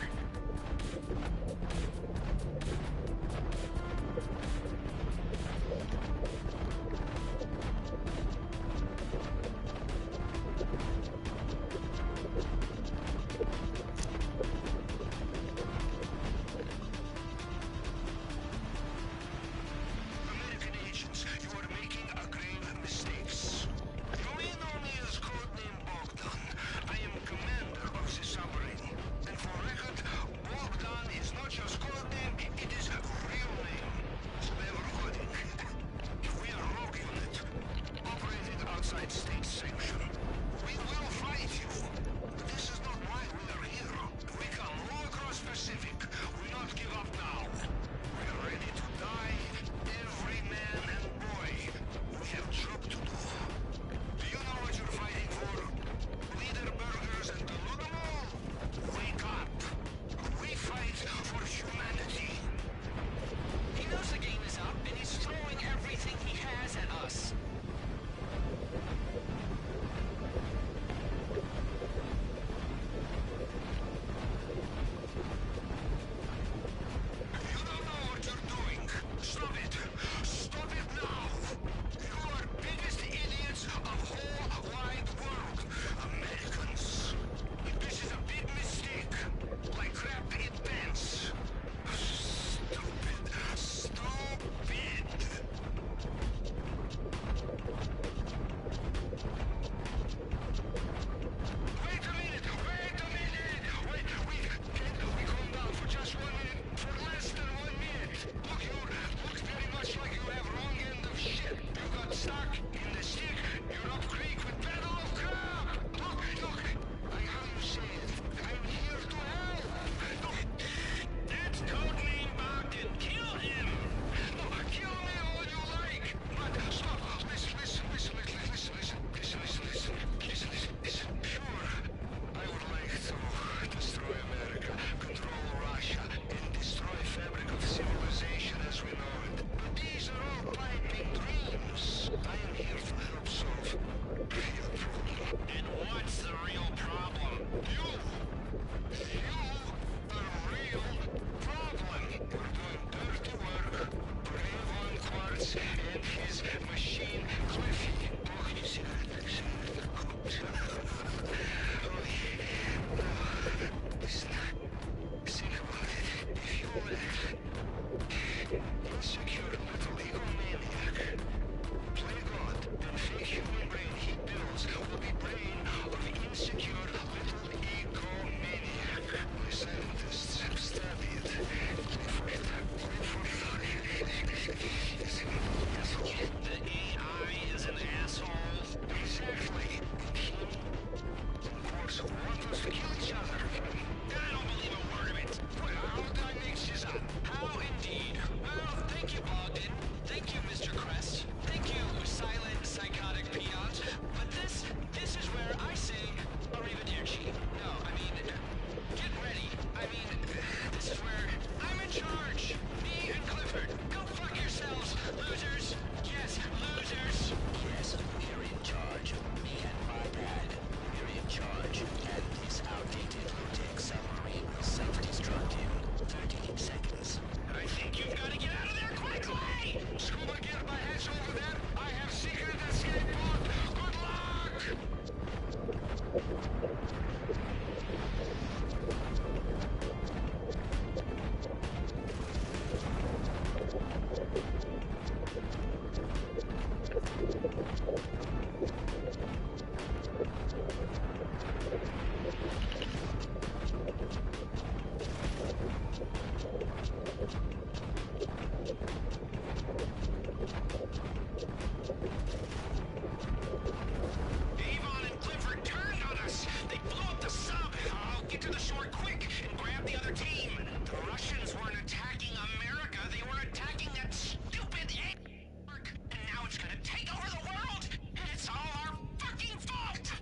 Get to the shore quick and grab the other team. The Russians weren't attacking America. They were attacking that stupid network. And now it's gonna take over the world. And it's all our fucking fault.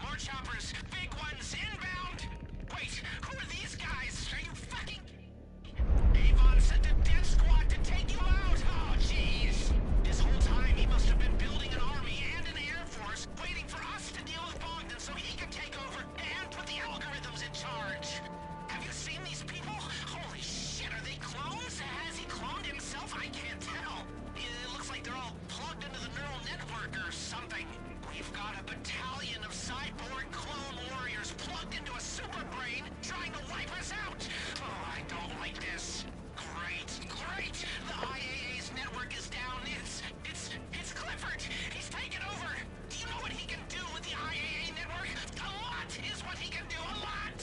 More choppers. Big ones inbound. Wait, who are these guys? Are you fucking... Avon sent a death squad to take you out. Oh, jeez. This whole time he must have been building an army and an air force, waiting for us to deal with Bogdan so he can take over and put the algorithms in charge. Have you seen these people? Holy shit, are they clones? Has he cloned himself? I can't tell. It looks like they're all plugged into the neural network or something. We've got a battalion of cyborg clone warriors plugged into a super brain trying to wipe us out. Oh, I don't like this. Great. The IAA's network is down. It's Clifford. He's taken over. Do you know what he can do with the IAA network? A lot is what he can do. A lot.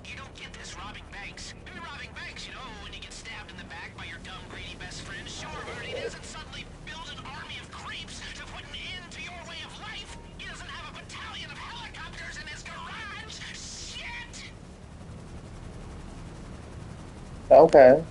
You don't get this robbing banks. Maybe robbing banks, you know, when you get stabbed in the back by your dumb, greedy best friend. Sure, but he doesn't suddenly build an army of creeps to put an end to your way of life. He doesn't have a battalion of helicopters in his garage. Shit! Okay.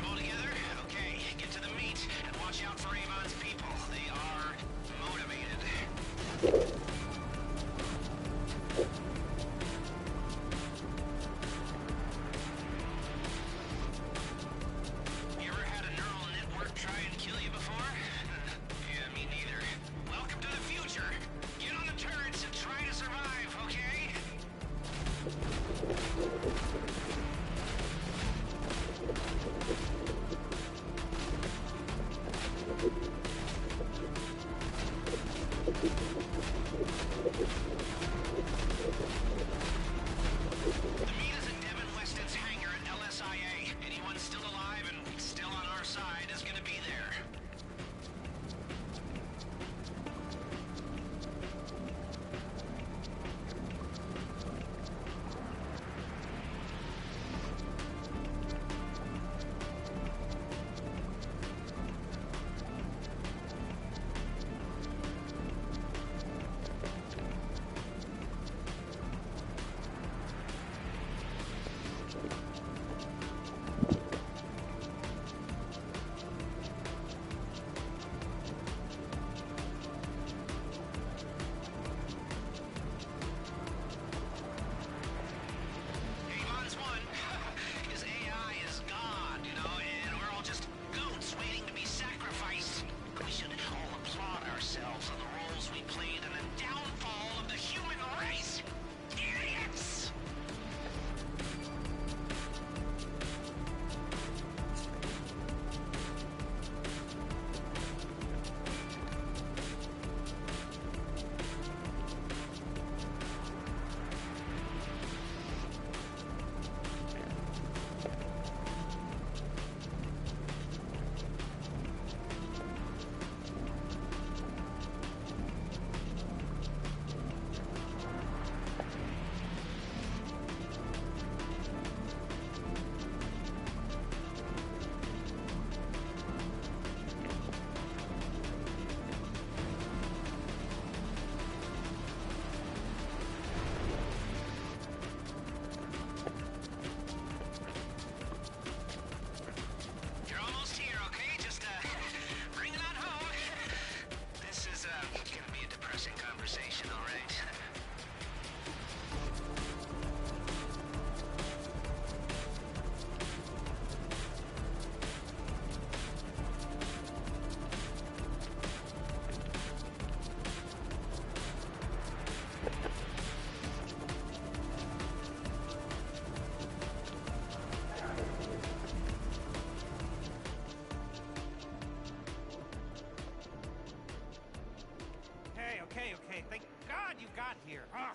All together? Okay, get to the meat and watch out for Avon's people. They are motivated. You ever had a neural network try and kill you before? Yeah, me neither. Welcome to the future. Get on the turrets and try to survive, okay? The meat is in Devin Weston's hangar at LSIA. Anyone still alive and still on our side is gonna be there. okay. Thank God you got here. Oh,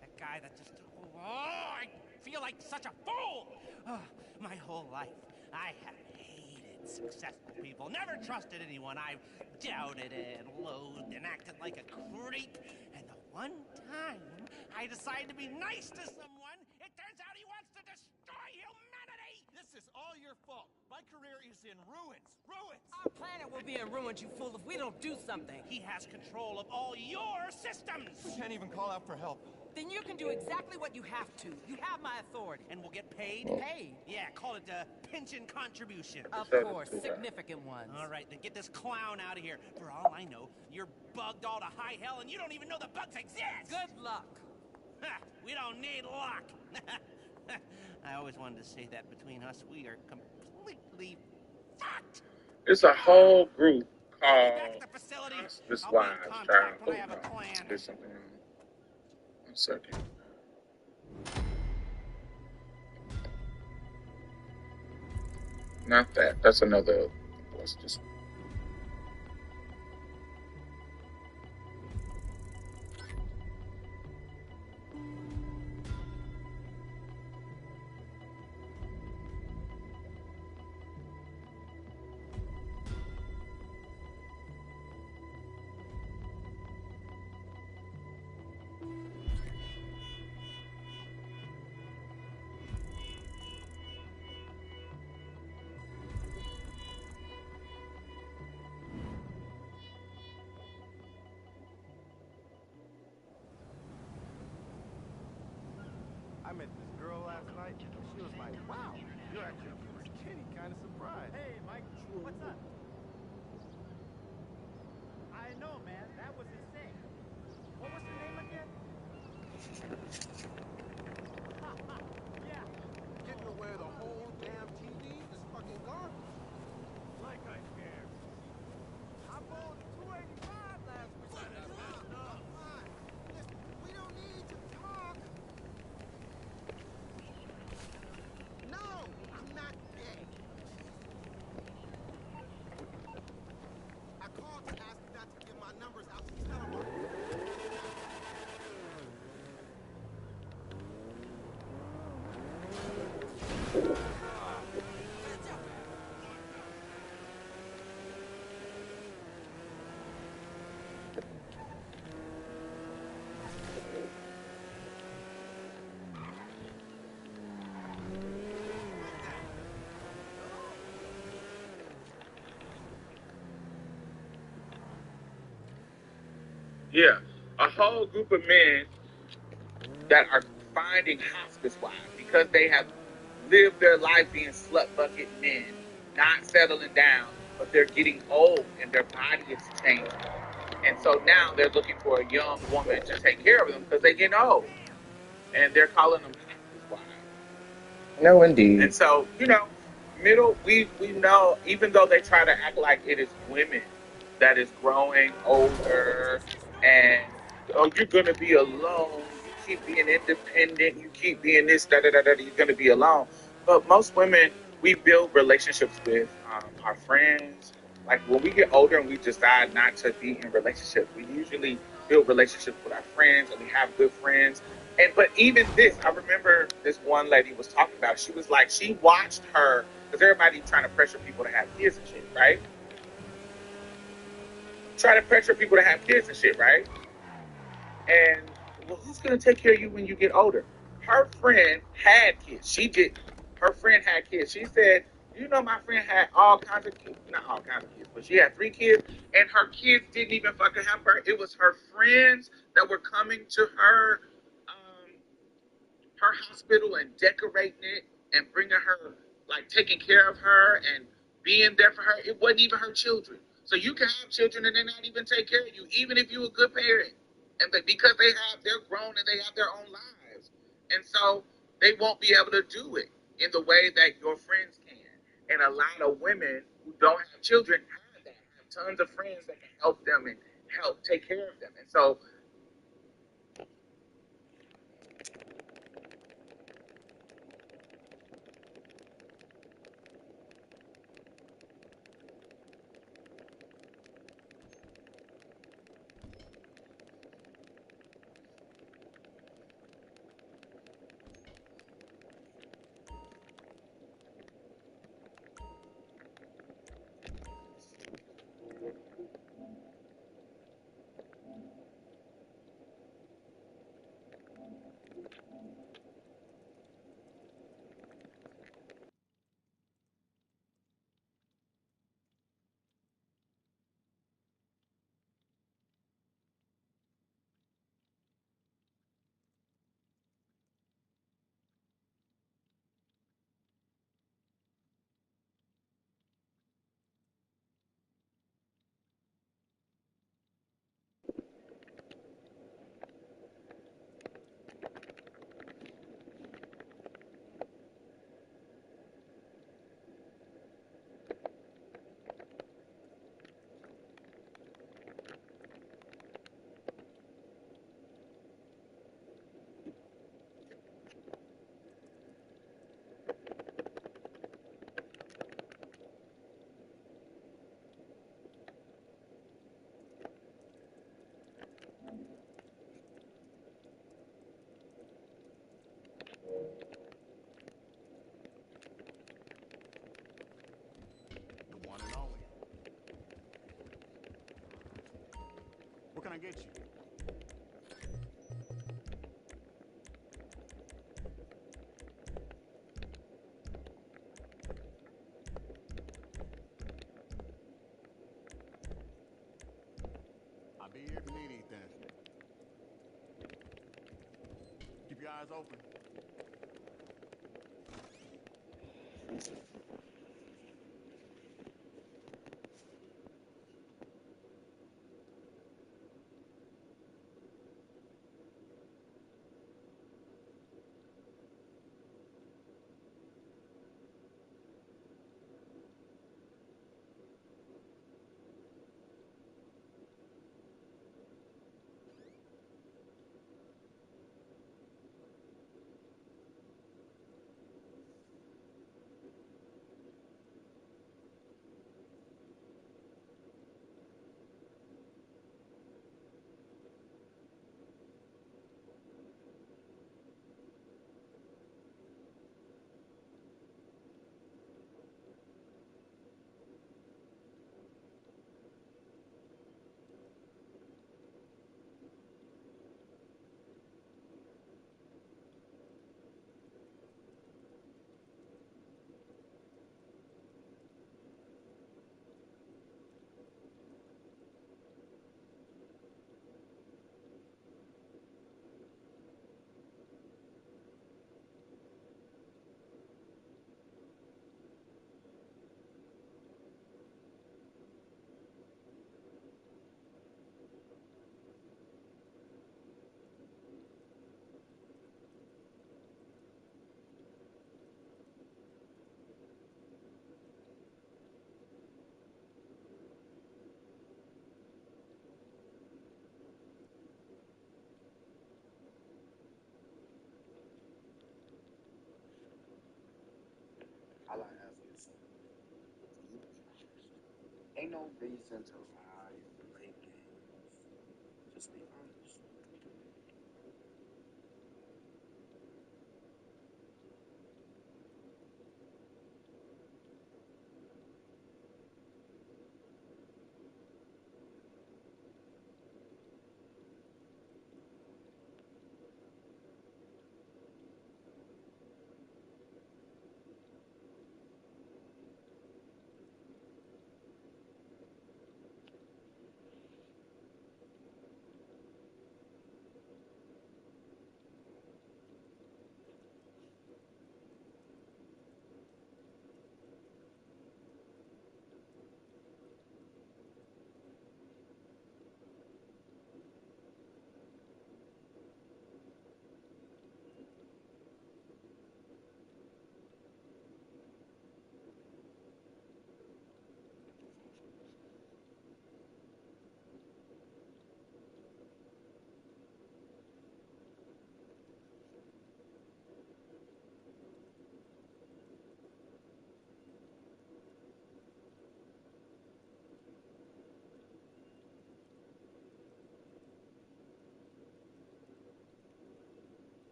that guy that just... Oh, I feel like such a fool. Oh, my whole life, I have hated successful people. Never trusted anyone. I've doubted and loathed and acted like a creep. And the one time I decide to be nice to someone, it turns out he wants to destroy humanity! This is all your fault. My career is in ruins. Ruins! Our planet will be in ruins, you fool, if we don't do something. He has control of all your systems! We can't even call out for help. Then you can do exactly what you have to. You have my authority. And we'll get paid? Paid? Yeah, call it a pension contribution. Of course, significant ones. All right, then get this clown out of here. For all I know, you're bugged all to high hell and you don't even know the bugs exist! Good luck. Ha, we don't need luck. I always wanted to say that between us, we are completely fucked. It's a whole group called Hospice Wives, child. Oh, no. There's something wrong. 1 second. Not that. That's another. Let's just. I met this girl last night, and she was like, wow, you're actually skinny, kind of surprised. Hey, Mike, what's up? I know, man, that was insane. What was her name again? Yeah. Getting away the whole damn TV is fucking garbage. Like I care. I bought 285 last week. Listen, we don't need to talk. No, I'm not gay. I called to ask not to give my numbers out to telemarketers. Yeah, a whole group of men that are finding hospice wives because they have lived their life being slut bucket men, not settling down, but they're getting old and their body is changing. And so now they're looking for a young woman to take care of them because they're getting old. And they're calling them hospice wives. No, indeed. And so, we know, even though they try to act like it is women that is growing older and, oh, you're going to be alone, you keep being independent, you keep being this, you're going to be alone. But most women, we build relationships with our friends. Like when we get older and we decide not to be in relationships, we usually build relationships with our friends and we have good friends. But even this, I remember this one lady was talking about, she was like, she watched her, because everybody trying to pressure people to have kids and shit, right? Try to pressure people to have kids and shit, right? And, well, who's going to take care of you when you get older? Her friend had kids. She didn't. Her friend had kids. She said, my friend had all kinds of kids. Not all kinds of kids, but she had 3 kids, and her kids didn't even fucking help her. It was her friends that were coming to her hospital and decorating it and bringing her, like taking care of her and being there for her. It wasn't even her children. So you can have children and they not even take care of you, even if you're a good parent. And because they're grown and they have their own lives. And so they won't be able to do it in the way that your friends can. And a lot of women who don't have children have that. Have tons of friends that can help them and help take care of them. And so can I get you? I'll be here if you need anything. Keep your eyes open. All I ask is, you be honest. Ain't no reason to lie or play games. Just be honest.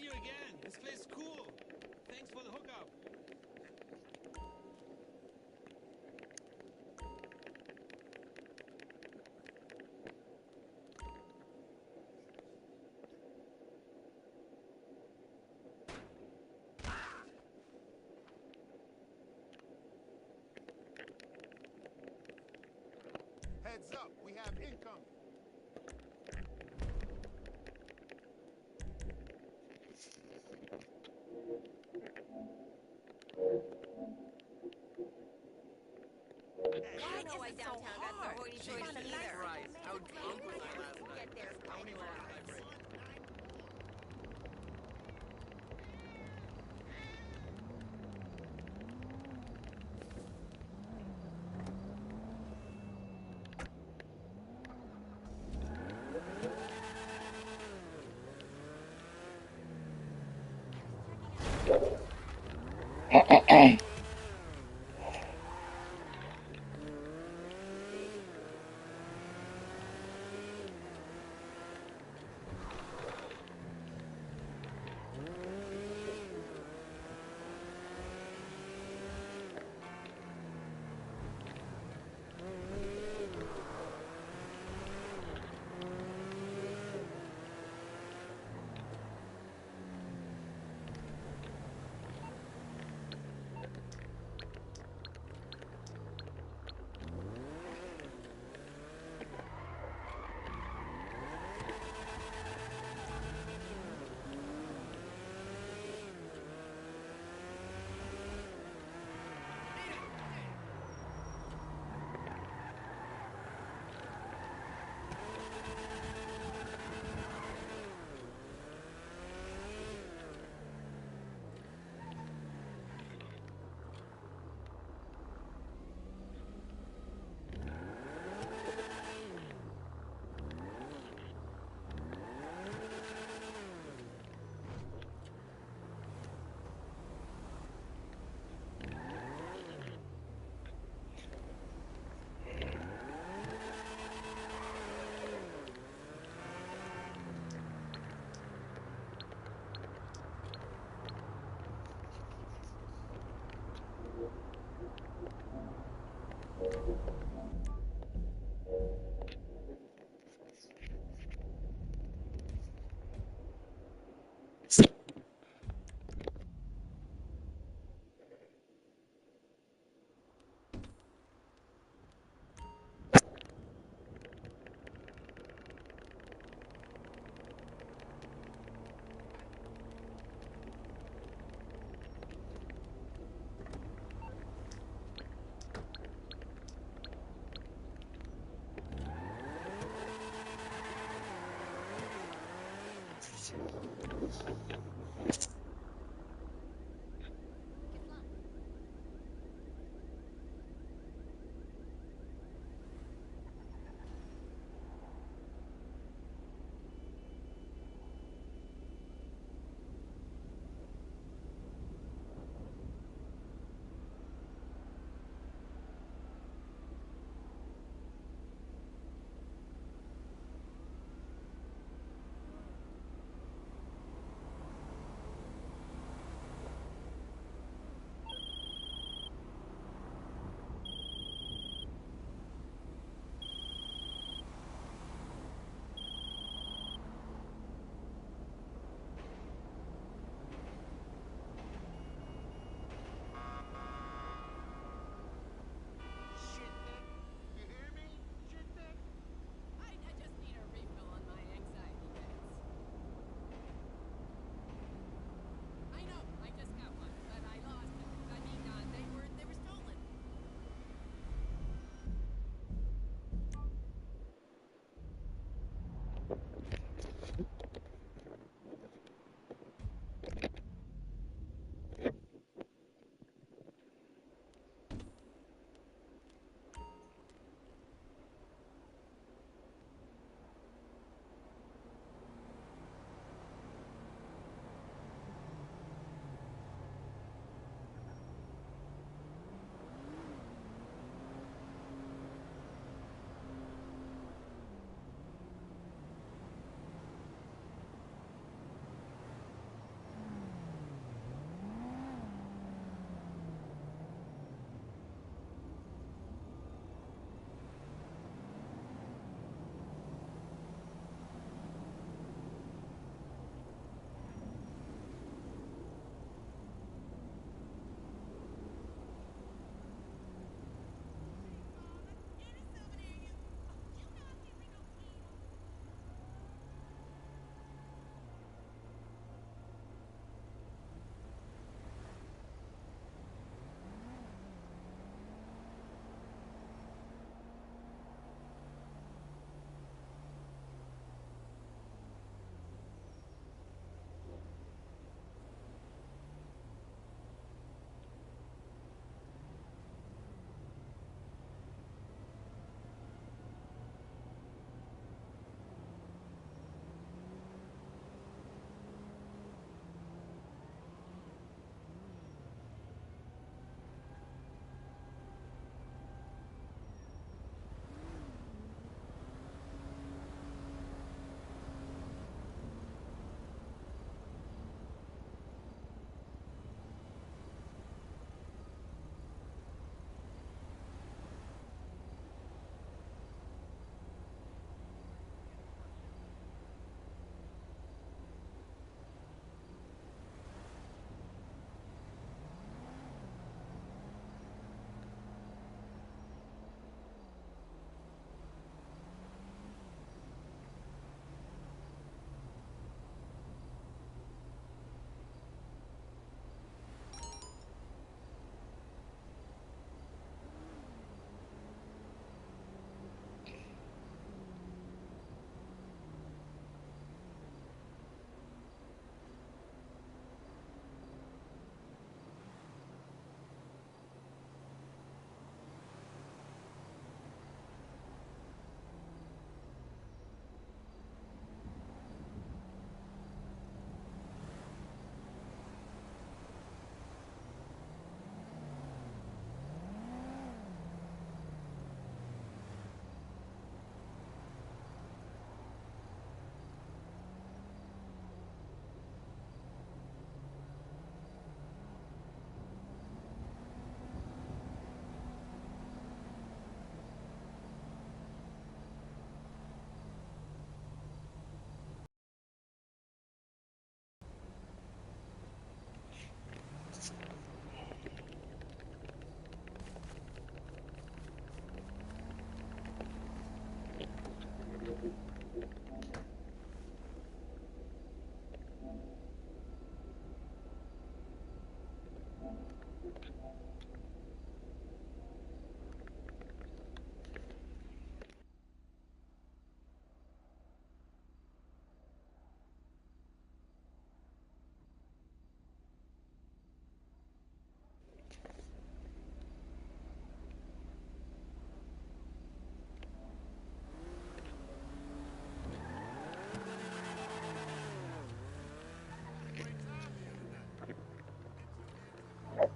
you again. This place is cool. Thanks for the hookup. Heads up, we have income. Why know why downtown got the hoity-toity either? Christ, how drunk was I last night? Get there How many anywhere. hours did I break?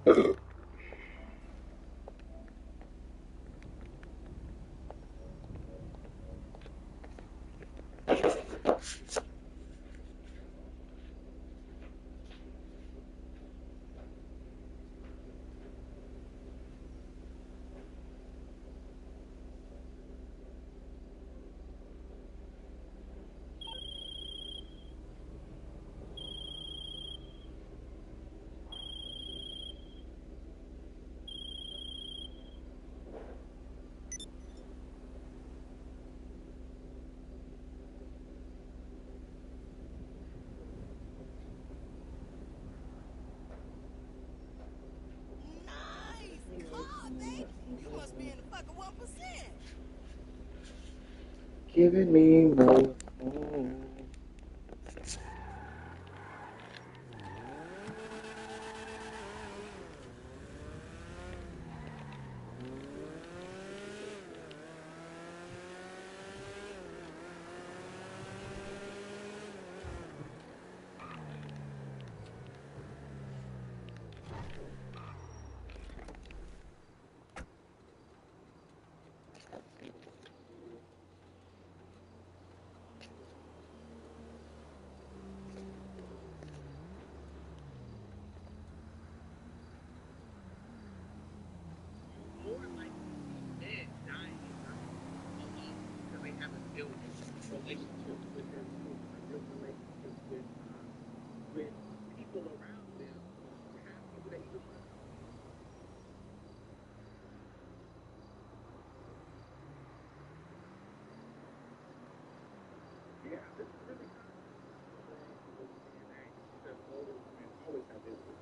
You must be in the fucking 1%. Giving me more.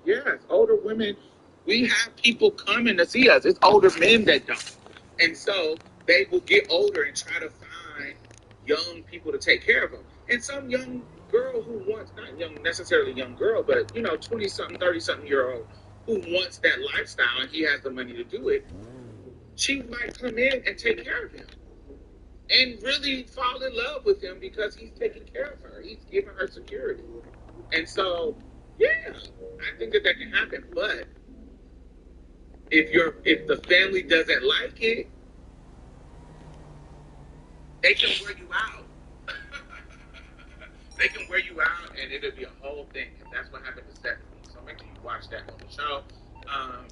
Yes, older women. We have people coming to see us. It's older men that don't. And so they will get older and try to find young people to take care of them. And some young girl who wants, not young, necessarily young girl, but, 20 something, 30 something year old who wants that lifestyle and he has the money to do it, she might come in and take care of him and really fall in love with him because he's taking care of her. He's giving her security. And so, yeah, I think that can happen. But if the family doesn't like it, they can wear you out. They can wear you out, and it'll be a whole thing. And that's what happened to Stephanie. So make sure you watch that on the show.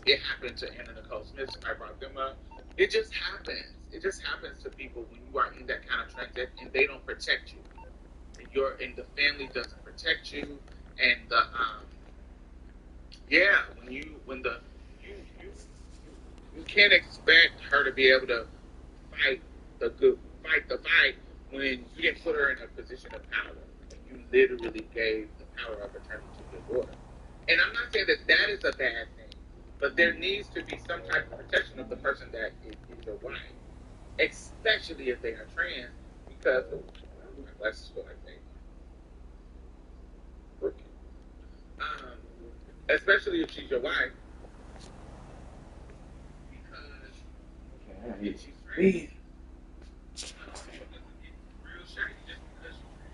It happened to Anna Nicole Smith. Somebody brought them up. It just happens. It just happens to people when you are in that kind of transit, and they don't protect you. And the family doesn't protect you, and the you can't expect her to be able to fight fight the fight when you didn't put her in a position of power. You literally gave the power of attorney to your daughter. And I'm not saying that is a bad thing, but there needs to be some type of protection of the person that is your wife, especially if they are trans, because my glasses feel like they working. Especially if she's your wife, because if she's trans, real shady just because she's trans.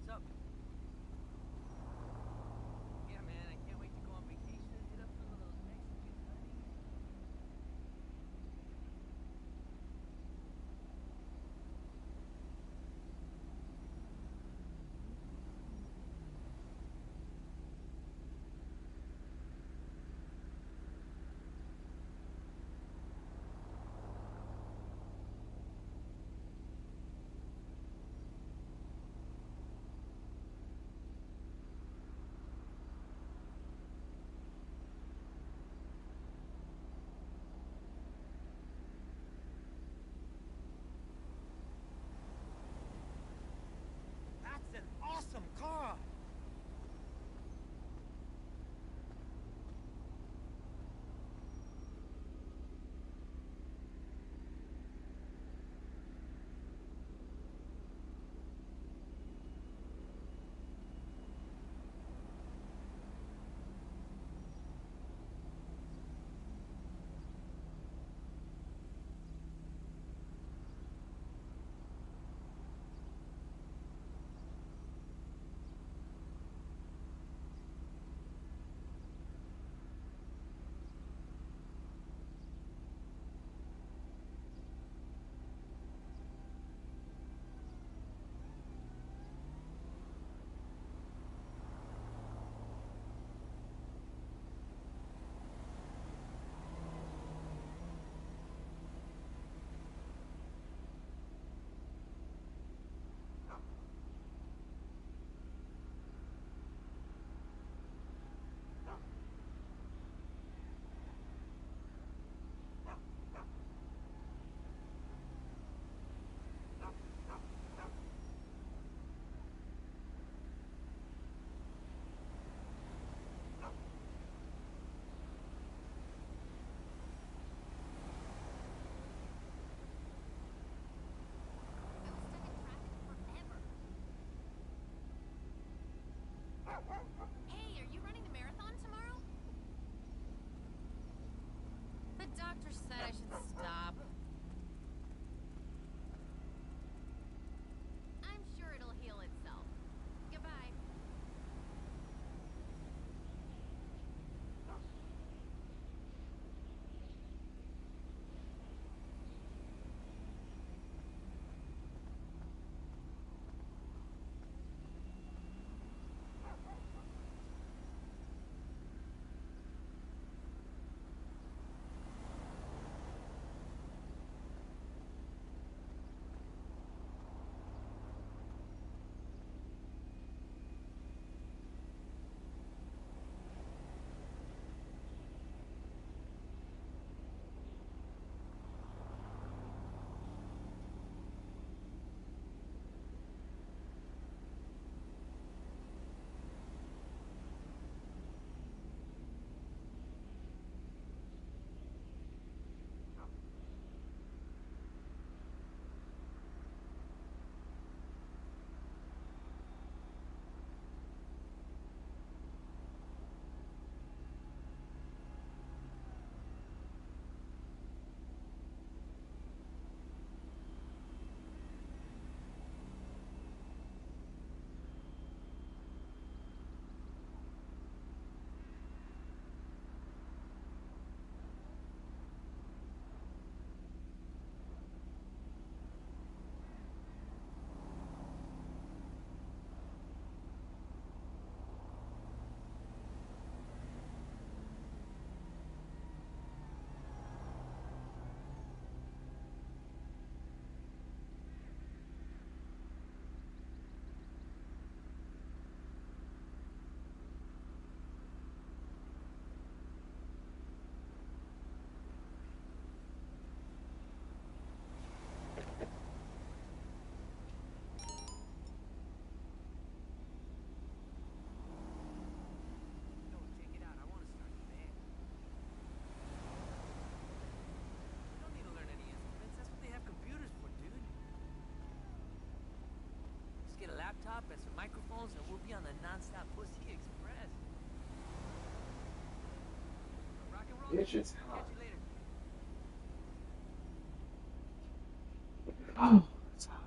up? Yeah, man, I can't wait to go on vacation and hit up some of those Mexican honeys. That's an awesome car! Hey, are you running the marathon tomorrow? The doctor said I should stop. I'm sure it'll heal itself. Goodbye. Laptop and some microphones, and we'll be on the non-stop Pussy Express. Rock and roll. It's just hot. Catch you later. Oh, it's hot.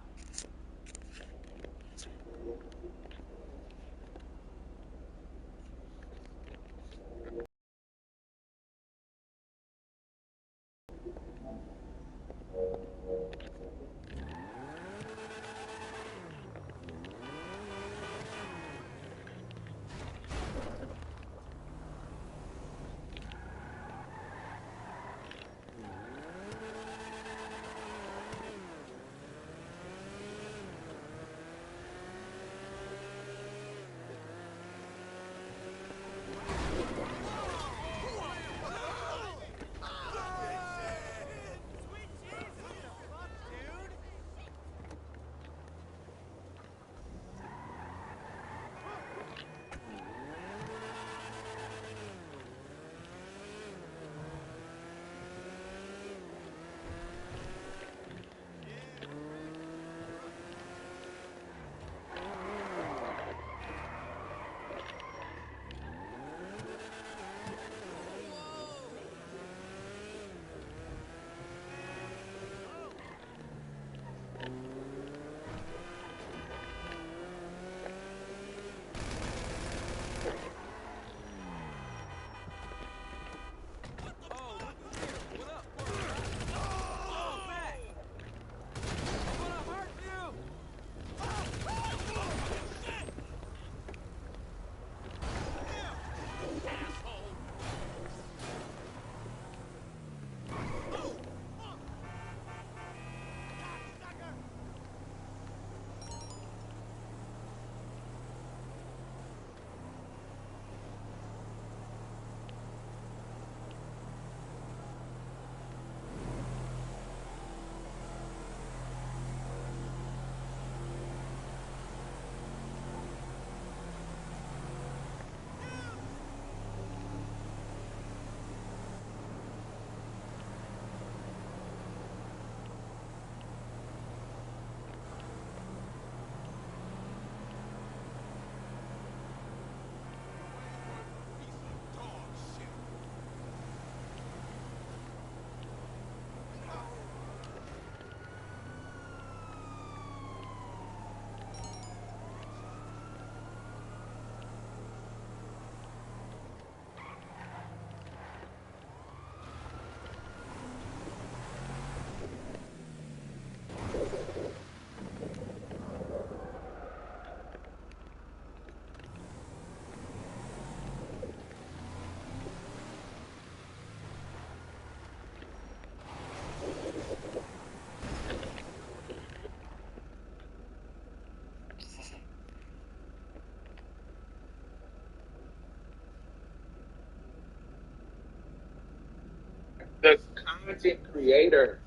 content creator.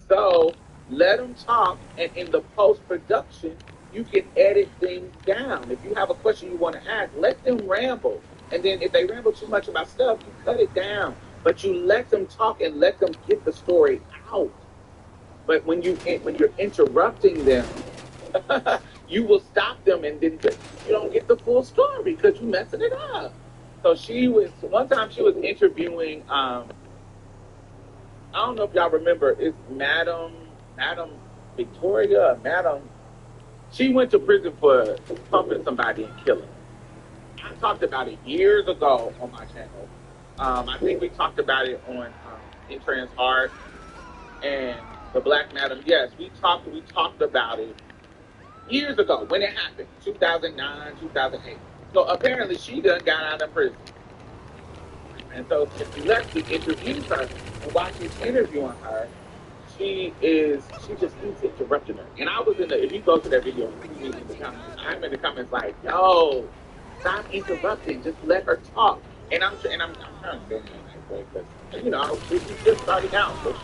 So let them talk, and in the post-production, you can edit things down. If you have a question you want to ask, let them ramble. And then if they ramble too much about stuff, you cut it down. But you let them talk and let them get the story out. But when you're interrupting them, you will stop them, and then you don't get the full story because you're messing it up. So one time she was interviewing, I don't know if y'all remember, it's Madam Victoria, she went to prison for pumping somebody and killing. I talked about it years ago on my channel. I think we talked about it on Intrans Heart and the Black Madam. Yes, we talked about it years ago when it happened, 2009, 2008. So apparently she done got out of prison. And so if you let me interview her and watch this interview on her, she just keeps interrupting her. And I was if you go to that video, you see me in the comments. I'm in the comments like, yo, stop interrupting. Just let her talk. And I'm trying to do it in a nice way because, she's just starting out. So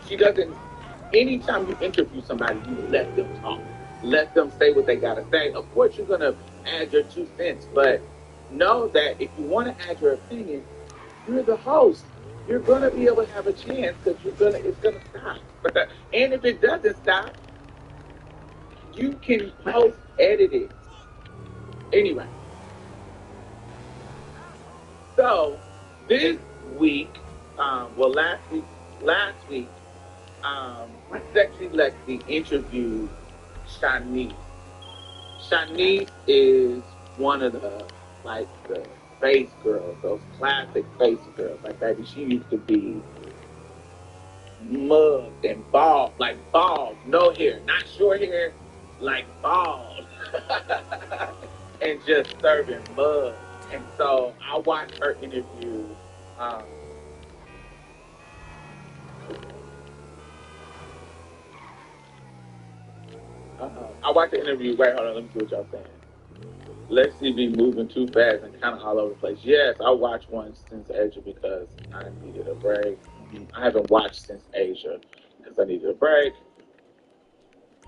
she doesn't, anytime you interview somebody, you let them talk. Let them say what they got to say. Of course, you're going to add your 2 cents, but know that if you want to add your opinion, you're the host. You're going to be able to have a chance because it's going to stop. And if it doesn't stop, you can post-edit it. Anyway, so this week, last week, Sexy Lexi interviewed Shanice. Shanice is one of the face girls, those classic face girls. Like, baby, she used to be mugged and bald, no hair, not short hair, like bald, and just serving mud. And so I watched her interview. I watched the interview. Wait, hold on, let me see what y'all saying. Lexi be moving too fast and kind of all over the place. Yes, I watched one since Asia because I needed a break. I haven't watched since Asia because I needed a break.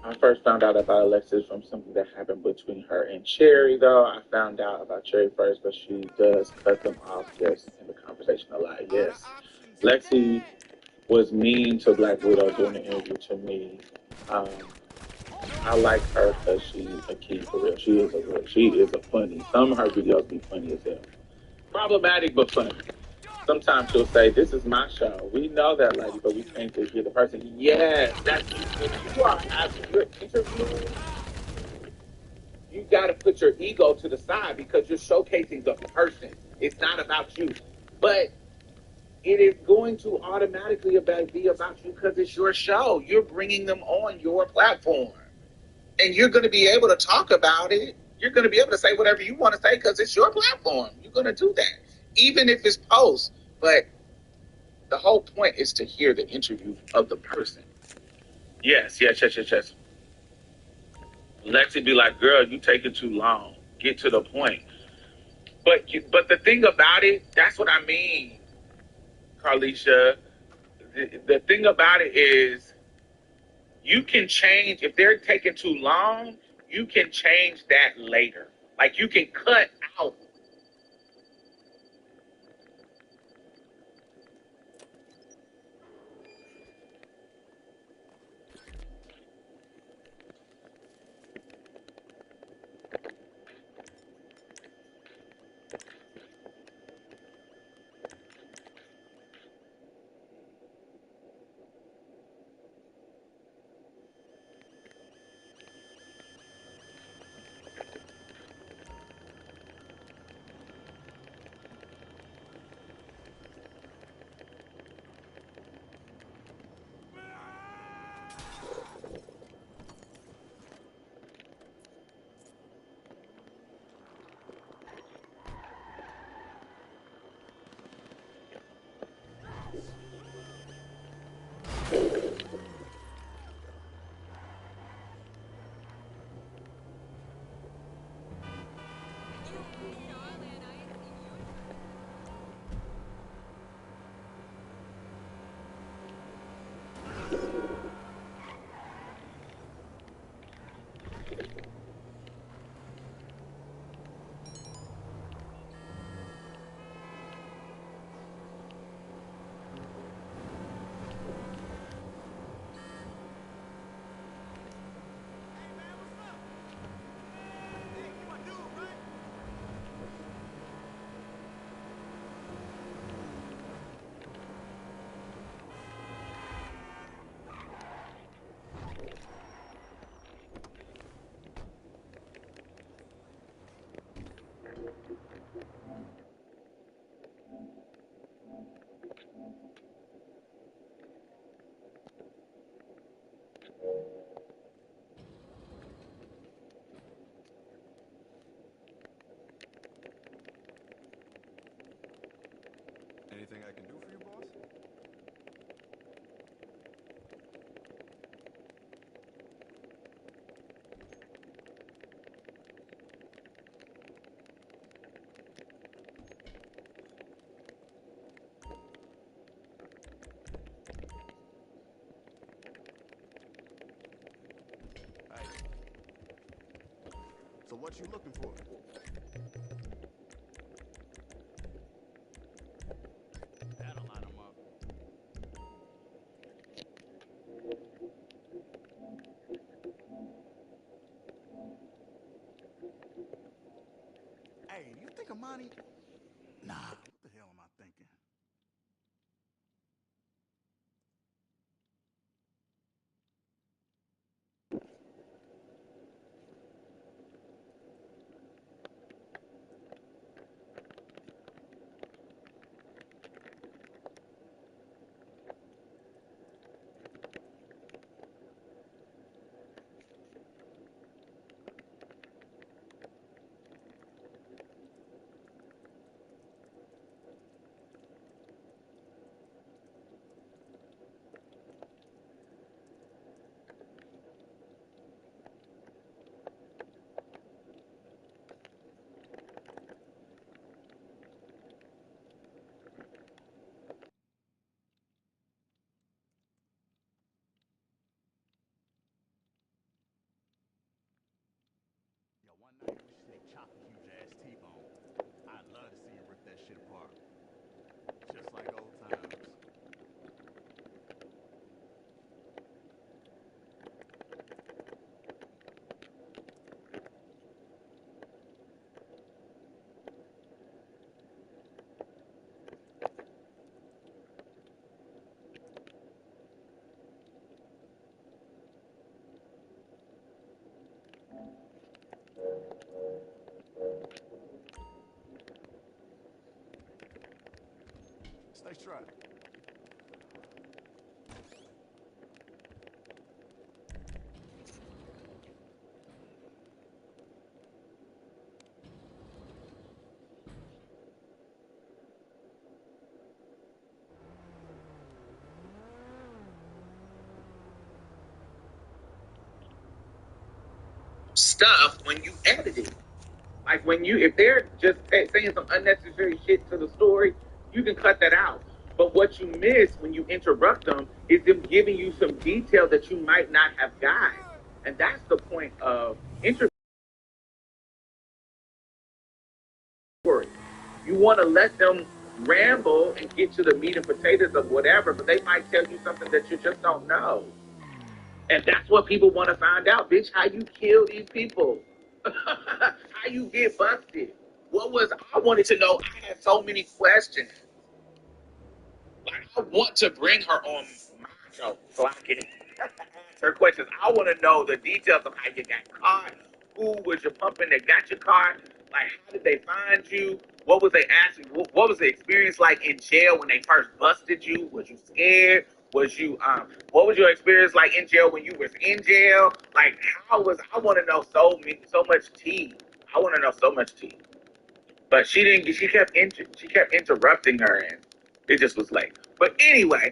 I first found out about Alexis from something that happened between her and Cherry, though. I found out about Cherry first, but she does cut them off just in the conversation a lot. Yes. Lexi was mean to Black Widow during the interview to me. I like her because she's a key for real. She is a funny. Some of her videos be funny as hell. Problematic, but funny. Sometimes she'll say, "This is my show." We know that, lady, but we can't just hear the person. Yes, that's if you are having your interview, you got to put your ego to the side because you're showcasing the person. It's not about you, but it is going to automatically be about you because it's your show. You're bringing them on your platform, and you're going to be able to talk about it. You're going to be able to say whatever you want to say because it's your platform. You're going to do that, even if it's post, but the whole point is to hear the interview of the person. Yes. Lexi be like, girl, you taking too long. Get to the point. But the thing about it, that's what I mean, Carlisha. The thing about it is you can change, if they're taking too long, you can change that later. Like you can cut out. Anything I can do for you, boss? Hey. So what you looking for? That'll line 'em up. Hey, do you think Amani? Nah, what the hell am I thinking? Yo, one night I wish they chopped a huge ass T-bone. I'd love to see him rip that shit apart. Just like old times. Stay strapped. Stuff when you edit it. Like when you, if they're just saying some unnecessary shit to the story, you can cut that out. But what you miss when you interrupt them is them giving you some detail that you might not have got. And that's the point of interview. You want to let them ramble and get to the meat and potatoes of whatever, but they might tell you something that you just don't know. And that's what people want to find out, bitch, how you kill these people. How you get busted. What was, I wanted to know, I had so many questions. Like, I want to bring her on my show so I can ask her questions. I want to know the details of how you got caught. Who was your pumping that got you caught? Like, how did they find you? What was they asking? What was the experience like in jail when they first busted you? Was you scared? Was you what was your experience like in jail when you was in jail? Like, how was, I want to know so much tea. I want to know so much tea. But she didn't. She kept interrupting her, and it just was late. But anyway,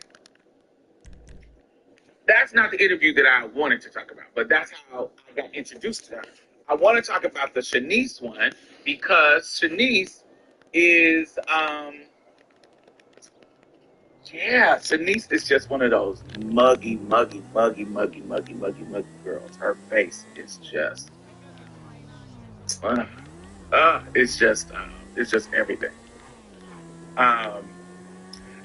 that's not the interview that I wanted to talk about. But that's how I got introduced to her. I want to talk about the Shanice one because Shanice is yeah, Shanice is just one of those muggy girls. Her face is just, uh, it's just everything. Um,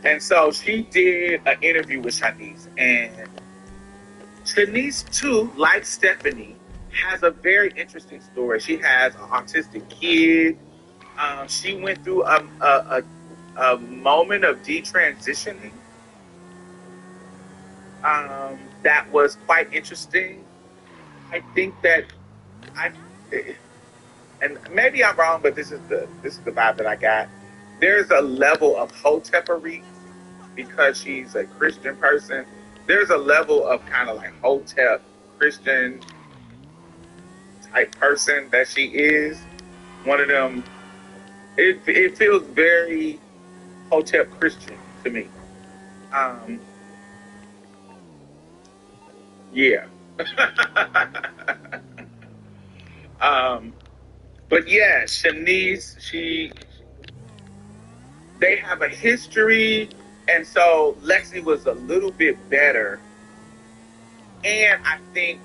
and so she did an interview with Shanice, and Shanice too, like Stephanie, has a very interesting story. She has an autistic kid. She went through a moment of detransitioning that was quite interesting. I think that I, and maybe I'm wrong, but this is the vibe that I got. There's a level of hotepery because she's a Christian person. There's a level of kind of like hotep Christian type person that she is. One of them. It feels very hotep Christian to me. Um, yeah. um, but yeah, Shanice, they have a history, and so Lexi was a little bit better, and I think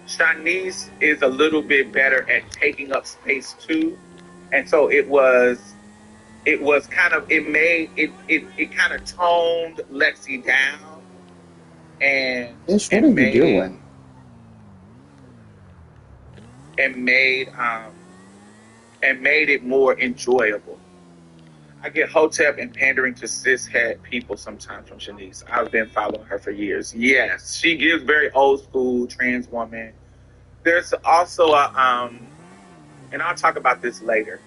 Shanice is a little bit better at taking up space too, and so it was kind of it kind of toned Lexi down and Bitch, what are and you made it doing? and made and made it more enjoyable. I get hotep and pandering to cishet people sometimes from Shanice. I've been following her for years. Yes, she gives very old school trans woman. There's also and I'll talk about this later.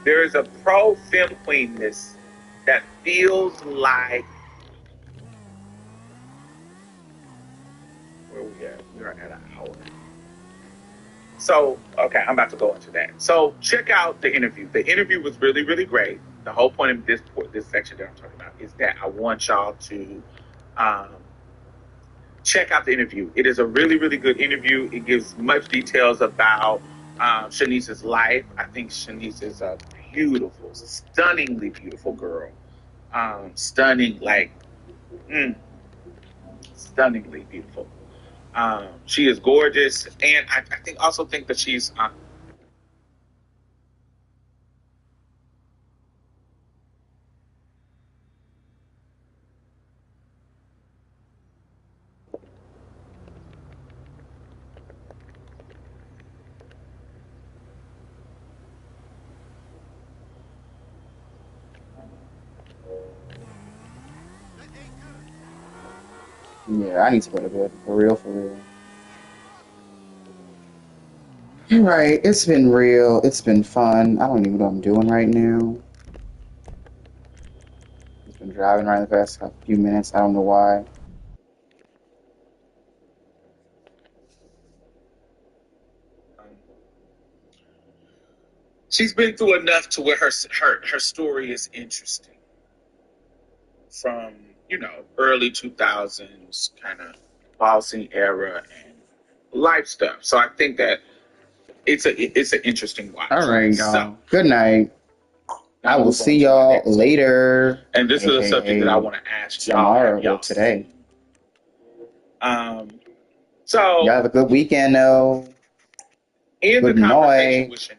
There is a pro femme queenness that feels like where we at? We're at an hour. So, okay, I'm about to go into that. So, check out the interview. The interview was really, really great. The whole point of this section that I'm talking about is that I want y'all to um, check out the interview. It is a really, really good interview. It gives much details about Shanice's life. I think Shanice is a beautiful, stunningly beautiful girl. Stunning, like, stunningly beautiful. She is gorgeous, and I think that she's Yeah, I need to go to bed. For real, for real. All right, it's been real. It's been fun. I don't even know what I'm doing right now. Just been driving around the past few minutes. I don't know why. she's been through enough to where her story is interesting from early 2000s kind of bossing era and life stuff. So I think that it's an interesting All watch. right, So y'all. Good night. I will see y'all later. and this is a subject that I want to ask y'all. Have Tomorrow or y'all today. So Y'all have a good weekend, though. in the Good conversation night. with Shanice,